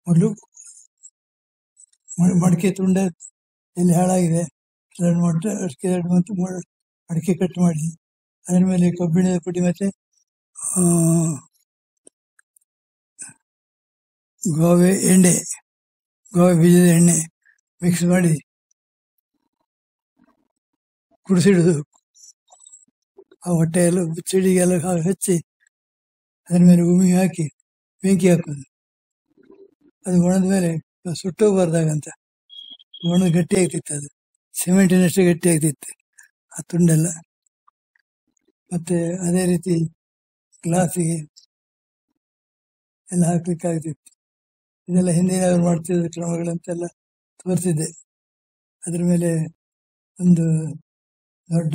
ಮೊದಲು ಮಡಿಕೆ ತುಂಡ ಎಲ್ಲಿ ಹಾಳಾಗಿದೆ ಮಡಿಕೆ ಕಟ್ ಮಾಡಿ ಅದರ ಮೇಲೆ ಕಬ್ಬಿಣದ ಪುಡಿ ಮತ್ತೆ ಗೋವೆ ಬೀಜದ ಎಣ್ಣೆ ಮಿಕ್ಸ್ ಮಾಡಿ ಕುಡಿಸಿಡುದು. ಆ ಹೊಟ್ಟೆಯೆಲ್ಲ ಚೆಡಿಗೆಲ್ಲ ಹಚ್ಚಿ ಅದರ ಮೇಲೆ ಉಮಿ ಹಾಕಿ ಬೆಂಕಿ ಹಾಕೋದು. ಅದು ಒಣದ ಮೇಲೆ ಸುಟ್ಟೋಗ್ಬಾರ್ದಾಗಂತ ಒಣದು ಗಟ್ಟಿ ಆಗ್ತಿತ್ತು. ಅದು ಸಿಮೆಂಟಿನಷ್ಟೇ ಗಟ್ಟಿ ಆಗ್ತಿತ್ತು ಆ ತುಂಡೆಲ್ಲ. ಮತ್ತೆ ಅದೇ ರೀತಿ ಗ್ಲಾಸಿಗೆ ಎಲ್ಲ ಹಾಕ್ಲಿಕ್ಕೆ ಆಗ್ತಿತ್ತು. ಇದೆಲ್ಲ ಹಿಂದಿನವರು ಮಾಡ್ತಿದ್ದ ಕ್ರಮಗಳಂತೆಲ್ಲ ತೋರಿಸಿದ್ದೆ. ಅದ್ರ ಮೇಲೆ ಒಂದು ದೊಡ್ಡ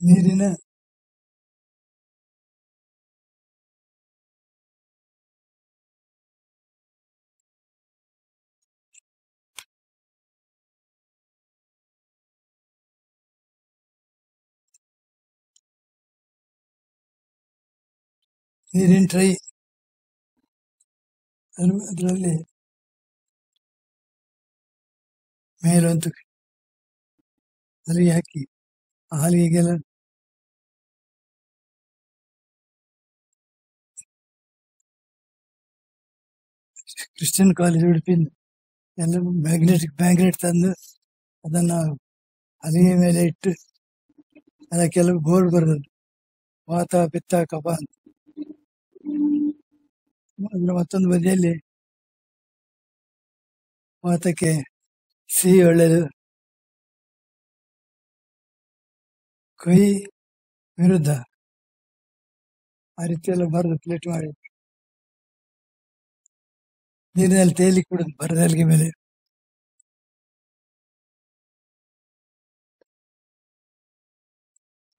ನೀರಿನ ಟ್ರೈ, ಅದರಲ್ಲಿ ಮೇಲಂತೂ ಹಲಿಗೆ ಹಾಕಿ ಆ ಹಲಿಗೆಗೆಲ್ಲ ಕ್ರಿಶ್ಚಿಯನ್ ಕಾಲೇಜ್ ಉಡುಪಿಯಿಂದ ಎಲ್ಲ ಮ್ಯಾಗ್ನೆಟ್ ತಂದು ಅದನ್ನ ಹಲಿಗೆ ಮೇಲೆ ಇಟ್ಟು ಅದಕ್ಕೆಲ್ಲ ಬೋರ್ಡ್ ಬರೋದು ವಾತ ಪಿತ್ತ ಕಫ ಅಂತ. ಅದರ ಮತ್ತೊಂದು ಬದಿಯಲ್ಲಿ ವಾತಕ್ಕೆ ಸಿಹಿ ಒಳ್ಳೆಯದು, ಕೈ ವಿರುದ್ಧ ಆ ರೀತಿಯೆಲ್ಲ ಬರೆದು ಪ್ಲೇಟ್ ಮಾಡಿ ನೀರಿನಲ್ಲಿ ತೇಲಿಕ್ಕೆ ಬಿಡುದು ಬರದಲ್ಗೆ ಮೇಲೆ.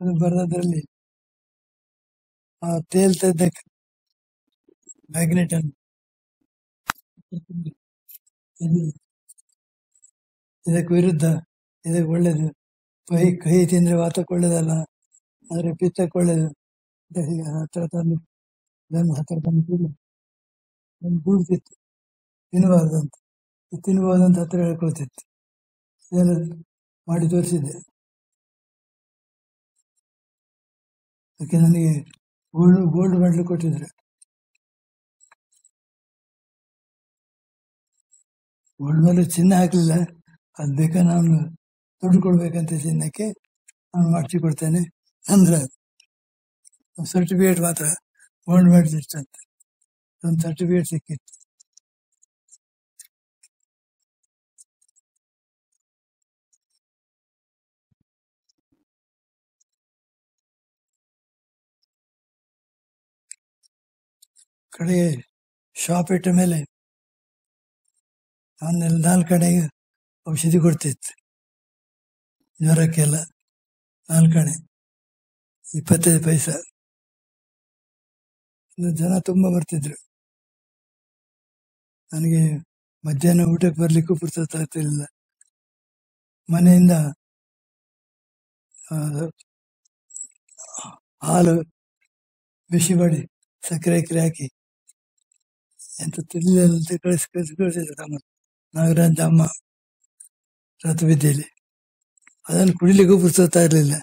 ಅದು ಬರದ್ರಲ್ಲಿ ಆ ತೇಲ್ತಾ ಇದ್ದಕ್ಕೆ ಮ್ಯಾಗ್ನೆಟ್ ಅನ್ನು ಇದಕ್ಕೆ ವಿರುದ್ಧ ಇದಕ್ಕೆ ಒಳ್ಳೇದು, ಕಹಿ ತಿಂದ್ರೆ ವಾತಕ್ಕೆ ಒಳ್ಳೇದಲ್ಲ, ಆದ್ರೆ ಪಿತ್ತಕ್ಕೆ ಒಳ್ಳೇದು. ಹತ್ರ ತಂದು ಇದನ್ನು ಹತ್ರ ತಂದು ಬೂಡ್ತಿತ್ತು, ತಿನ್ನಬಾರ್ದಂತ ಹತ್ರ ಹೇಳ್ಕೊಳ್ತಿತ್ತು. ಇದೆಲ್ಲ ಮಾಡಿ ತೋರಿಸಿದ್ದೆ. ಅದಕ್ಕೆ ನನಗೆ ಗೋಲ್ಡ್ ಮೆಡಲ್ ಕೊಟ್ಟಿದ್ರು. ಗೋಲ್ಡ್ ಮೆಡಲ್ ಚಿನ್ನ ಹಾಕಲಿಲ್ಲ, ಅದು ಬೇಕಾ ನಾನು ದುಡ್ಡು ಕೊಡ್ಬೇಕಂತ ಚಿನ್ನಕ್ಕೆ ನಾನು ಮಾಡಿಸಿಕೊಡ್ತೇನೆ ಅಂದ್ರೆ ಸರ್ಟಿಫಿಕೇಟ್ ಮಾತ್ರ ಗೋಲ್ಡ್ ಮೆಡಲ್ ಇಷ್ಟಂತ ಒಂದು ಸರ್ಟಿಫಿಕೇಟ್ ಸಿಕ್ಕಿತ್ತು. ಕಡೆಗೆ ಶಾಪ್ ಇಟ್ಟ ಮೇಲೆ ಅವನ್ನೆಲ್ಲ 4 ಕಡೆಗೆ ಔಷಧಿ ಕೊಡ್ತಿತ್ತು, ಜ್ವರಕ್ಕೆಲ್ಲ 4 ಕಡೆ 25 ಪೈಸೆ. ಜನ ತುಂಬ ಬರ್ತಿದ್ರು. ನನಗೆ ಮಧ್ಯಾಹ್ನ ಊಟಕ್ಕೆ ಬರ್ಲಿಕ್ಕೂ ಪುರ್ಸೊತ್ತಾಗ್ತಿರ್ಲಿಲ್ಲ. ಮನೆಯಿಂದ ಹಾಲು ಬಿಸಿ ಮಾಡಿ ಸಕ್ಕರೆ ಹಾಕಿ ಎಂತ ತಿಳಿದಂತೆ ಕಳಿಸಿದ್ರು ತಮ್ಮ ನಾಗರಾಜ ಅಮ್ಮ ರಥವಿದ್ಯೆಯಲ್ಲಿ. ಅದನ್ನು ಕುಡಿಲಿಕ್ಕೂ ಪುರ್ಸೊತ್ತಾ ಇರಲಿಲ್ಲ.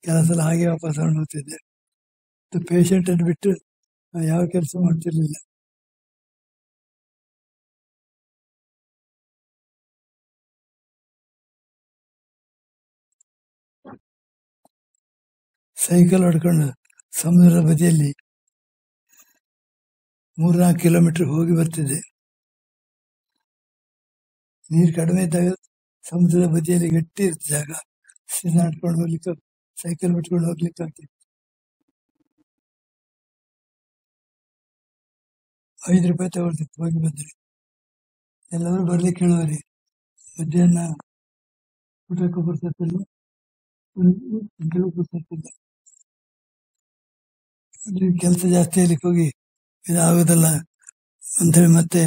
ಕೆಲವು ಸಲ ಹಾಗೆ ವಾಪಸ್ ಹೋಗ್ತಿದ್ದೆ. ಪೇಷಂಟನ್ನು ಬಿಟ್ಟು ಯಾವ ಕೆಲಸ ಮಾಡ್ತಿರ್ಲಿಲ್ಲ. ಸೈಕಲ್ ಹೊಡ್ಕೊಂಡು ಸಮುದ್ರದ ಬದಿಯಲ್ಲಿ 3-4 ಕಿಲೋಮೀಟರ್ ಹೋಗಿ ಬರ್ತಿದ್ದೆ. ನೀರು ಕಡಿಮೆ ಇದ್ದಾಗ ಸಮುದ್ರದ ಬದಿಯಲ್ಲಿ ಗಟ್ಟಿ ಇರುತ್ತೆ ಜಾಗ, ನಡ್ಕೊಂಡು ಹೋಗ್ಲಿಕ್ಕೆ, ಸೈಕಲ್ ಬಿಟ್ಕೊಂಡು ಹೋಗ್ಲಿಕ್ಕೆ ಆಗ್ತಿತ್ತು. 5 ರೂಪಾಯಿ ತಗೊಳ್ತಿತ್ತು ಹೋಗಿ ಬಂದ್ರೆ. ಎಲ್ಲರೂ ಬರ್ಲಿಕ್ಕೆ ಹೇಳುವರಿ. ಮಧ್ಯಾಹ್ನ ಊಟಕ್ಕೂ ಪುರ್ಸೊತ್ತಿಲ್ಲ, ಪುರ್ಸೊತ್ತಿಲ್ಲ. ಕೆಲಸ ಜಾಸ್ತಿ ಆಗ್ಲಿಕ್ಕೆ ಹೋಗಿ ಇದಾಗೋದಲ್ಲ ಅಂತೇಳಿ ಮತ್ತೆ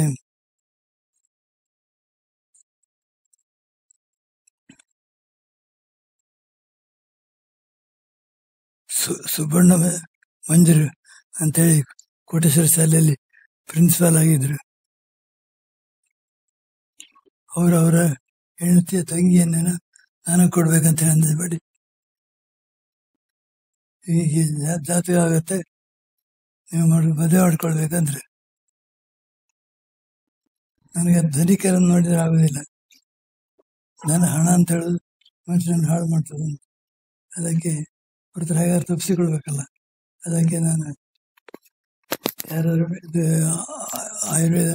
ಸುಬ್ಬಣ್ಣ ಮಂಜರು ಅಂತೇಳಿ ಕೋಟೇಶ್ವರ ಶಾಲೆಯಲ್ಲಿ ಪ್ರಿನ್ಸಿಪಾಲ್ ಆಗಿದ್ರು. ಅವರ ಹೆಂಡತಿಯ ತಂಗಿಯನ್ನೇನ ನಾನು ಕೊಡ್ಬೇಕಂತ ಅಂದ್ಬಿಡಿ, ಹೀಗೆ ಜಾತಕ ಆಗತ್ತೆ, ನೀವು ಮದುವೆ ಮಾಡ್ಕೊಳ್ಬೇಕಂದ್ರೆ. ನನಗೆ ಧನಿಕರನ್ನು ನೋಡಿದ್ರೆ ಆಗೋದಿಲ್ಲ. ನನ್ನ ಹಣ ಅಂತ ಹೇಳೋದು ಮನುಷ್ಯನನ್ನು ಹಾಳು ಮಾಡ್ತದೆ. ಅದಕ್ಕೆ ಹೊರತು ಹೇಗಾರು ತಪ್ಪಿಸಿಕೊಳ್ಬೇಕಲ್ಲ. ಅದಕ್ಕೆ ನಾನು ಯಾರು ಆಯುರ್ವೇದ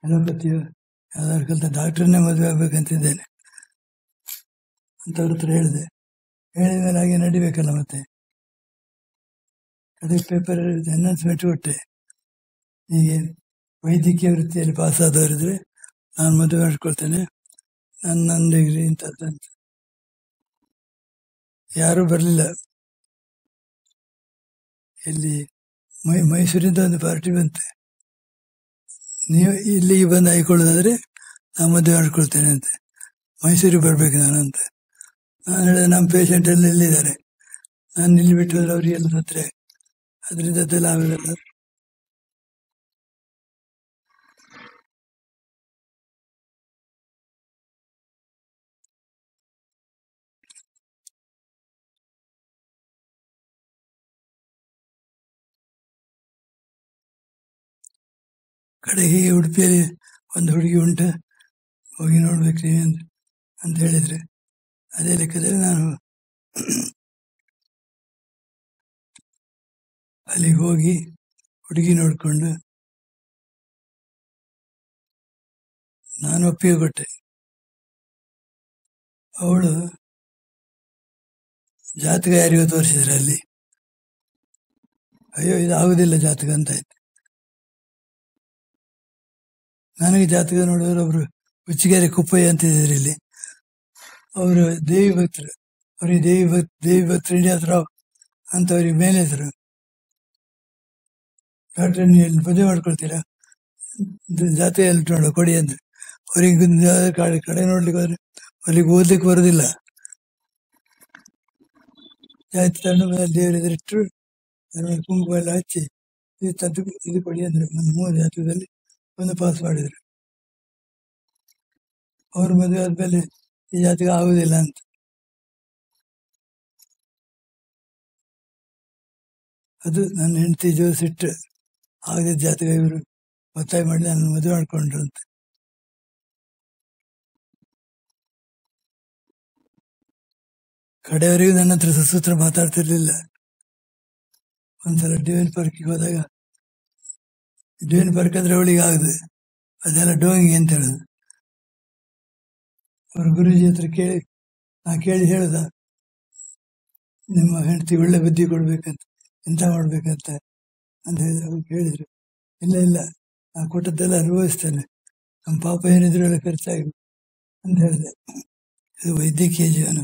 ಅಲೋಪತಿಯು ಯಾವ್ದಾದ್ರು ಕಲಿತ ಡಾಕ್ಟ್ರನ್ನೇ ಮದುವೆ ಆಗ್ಬೇಕಂತಿದ್ದೇನೆ ಅಂತವ್ರ ಹತ್ರ ಹೇಳಿದೆ. ಹೇಳಿದ ಮೇಲೆ ಹಾಗೆ ನಡಿಬೇಕಲ್ಲ. ಮತ್ತೆ ಅದಕ್ಕೆ ಪೇಪರ್ ಅನೌನ್ಸ್ಮೆಂಟ್ ಕೊಟ್ಟೆ, ಹೀಗೆ ವೈದ್ಯಕೀಯ ವೃತ್ತಿಯಲ್ಲಿ ಪಾಸಾದವರಿದ್ರೆ ನಾನು ಮದುವೆ ಮಾಡ್ಕೊಳ್ತೇನೆ, ನನ್ನ ಡಿಗ್ರಿ ಇಂಥದ್ದಂತ. ಯಾರೂ ಬರಲಿಲ್ಲ. ಇಲ್ಲಿ ಮೈಸೂರಿಂದ ಒಂದು ಪಾರ್ಟಿ ಬಂತೆ, ನೀವು ಇಲ್ಲಿಗೆ ಬಂದು ಆಯ್ಕೊಳ್ಳೋದಾದ್ರೆ ನಾನು ಮದುವೆ ಮಾಡ್ಕೊಳ್ತೇನೆ ಅಂತ. ಮೈಸೂರಿಗೆ ಬರ್ಬೇಕು ನಾನು ಅಂತ. ನಾನು ಹೇಳಿದೆ, ನಮ್ಮ ಪೇಷಂಟ್ ಎಲ್ಲ ಎಲ್ಲಿದ್ದಾರೆ, ನಾನು ಇಲ್ಲಿ ಬಿಟ್ಟು ಹೋದ್ರೆ ಅವರಿಗೆಲ್ಲ ಸತ್ತರೆ ಅದರಿಂದ ಅದೆಲ್ಲ ಆಗೋದಿಲ್ಲ. ಕಡೆಗೆ ಉಡುಪಿಯಲ್ಲಿ ಒಂದು ಹುಡುಗಿ ಉಂಟು, ಹೋಗಿ ನೋಡ್ಬೇಕ್ರಿ ಅಂತ ಹೇಳಿದ್ರೆ, ಅದೇ ಲೆಕ್ಕದಲ್ಲಿ ನಾನು ಅಲ್ಲಿಗೆ ಹೋಗಿ ಹುಡುಗಿ ನೋಡಿಕೊಂಡು ನಾನು ಒಪ್ಪಿಗೆ ಕೊಟ್ಟೆ. ಅವಳು ಜಾತಕ ಯಾರಿಗೂ ತೋರಿಸಿದ್ರೆ ಅಲ್ಲಿ, ಅಯ್ಯೋ ಇದು ಆಗುದಿಲ್ಲ ಜಾತಕ ಅಂತ ಆಯ್ತು. ನನಗೆ ಜಾತಕ ನೋಡಿದ್ರು ಒಬ್ರು ಹುಚ್ಚಿಗೆರೆ ಕುಪ್ಪಯ್ಯ ಅಂತಿದ್ರು ಇಲ್ಲಿ, ಅವರು ದೇವಿ ಭಕ್ತರು. ಅವ್ರಿಗೆ ದೇವಿ ಭಕ್ತರು ಶ್ರೀನಿವಾಸರಾವ್ ಅಂತ ಅವ್ರಿಗೆ ಮೇಲೆ ಹೆಸರು. ಡಾಕ್ಟರ್ ನೀವು ಎಲ್ಲಿ ಮದುವೆ ಮಾಡ್ಕೊಳ್ತೀರಾ, ಜಾತಕ ಎಲ್ಲಿ ನೋಡೋ ಕೊಡಿ ಅಂದ್ರೆ. ಅವ್ರಿಗೆ ಕಡೆ ನೋಡ್ಲಿಕ್ಕೆ ಹೋದ್ರೆ ಅವ್ರಿಗೆ ಓದ್ಲಿಕ್ಕೆ ಬರೋದಿಲ್ಲ. ಜಾತಿ ತಗೊಂಡು ದೇವರ ಎದುರಿಟ್ಟು ಕುಂಕುಮ ಎಲ್ಲ ಹಚ್ಚಿ ಇದು ಕೊಡಿ ಅಂದ್ರೆ ಒಂದು 3 ಜಾತಕದಲ್ಲಿ ಒಂದು ಪಾಸ್ ಮಾಡಿದ್ರು. ಅವ್ರ ಮದುವೆ ಆದ್ಮೇಲೆ ಈ ಜಾತಕ ಆಗುದಿಲ್ಲ ಅಂತ. ಅದು ನನ್ನ ಹೆಂಡತಿ ಜೋಸಿಟ್ಟು ಆಗದ ಜಾತಕ ಇವರು ಒತ್ತಾಯ ಮಾಡಿ ನನ್ನ ಮದುವೆ ಮಾಡ್ಕೊಂಡ್ರು ಅಂತ. ಕಡೆಯವರೆಗೂ ನನ್ನ ಹತ್ರ ಸಸೂತ್ರ ಮಾತಾಡ್ತಿರ್ಲಿಲ್ಲ. ಒಂದ್ಸಲ ಡಿವೈನ್ ಪಾರ್ಕಿಗೆ ಹೋದಾಗ, ಡಿವೈನ್ ಪಾರ್ಕ್ ಅಂದ್ರೆ ಅವಳಿಗೆ ಆಗುದು, ಅದೆಲ್ಲ ಡೋಯಿಂಗ್ ಅಂತ ಹೇಳುದು. ಅವ್ರ ಗುರುಜಿ ಹತ್ರ ಕೇಳಿ ಹೇಳುದ, ನಿಮ್ಮ ಹೆಂಡತಿ ಒಳ್ಳೆ ಬುದ್ಧಿ ಕೊಡ್ಬೇಕಂತ, ಎಂತ ಮಾಡ್ಬೇಕಂತ ಅಂತ ಹೇಳಿದ್ರು. ಅವ್ರು ಹೇಳಿದ್ರು, ಇಲ್ಲ ನಾ ಕೊಟ್ಟದ್ದೆಲ್ಲ ಅನುಭವಿಸ್ತೇನೆ, ನಮ್ಮ ಪಾಪ ಏನಿದ್ರು ಎಲ್ಲ ಖರ್ಚಾಗಿ ಅಂತ ಹೇಳಿದೆ. ಇದು ವೈದ್ಯಕೀಯ ಜೀವನ.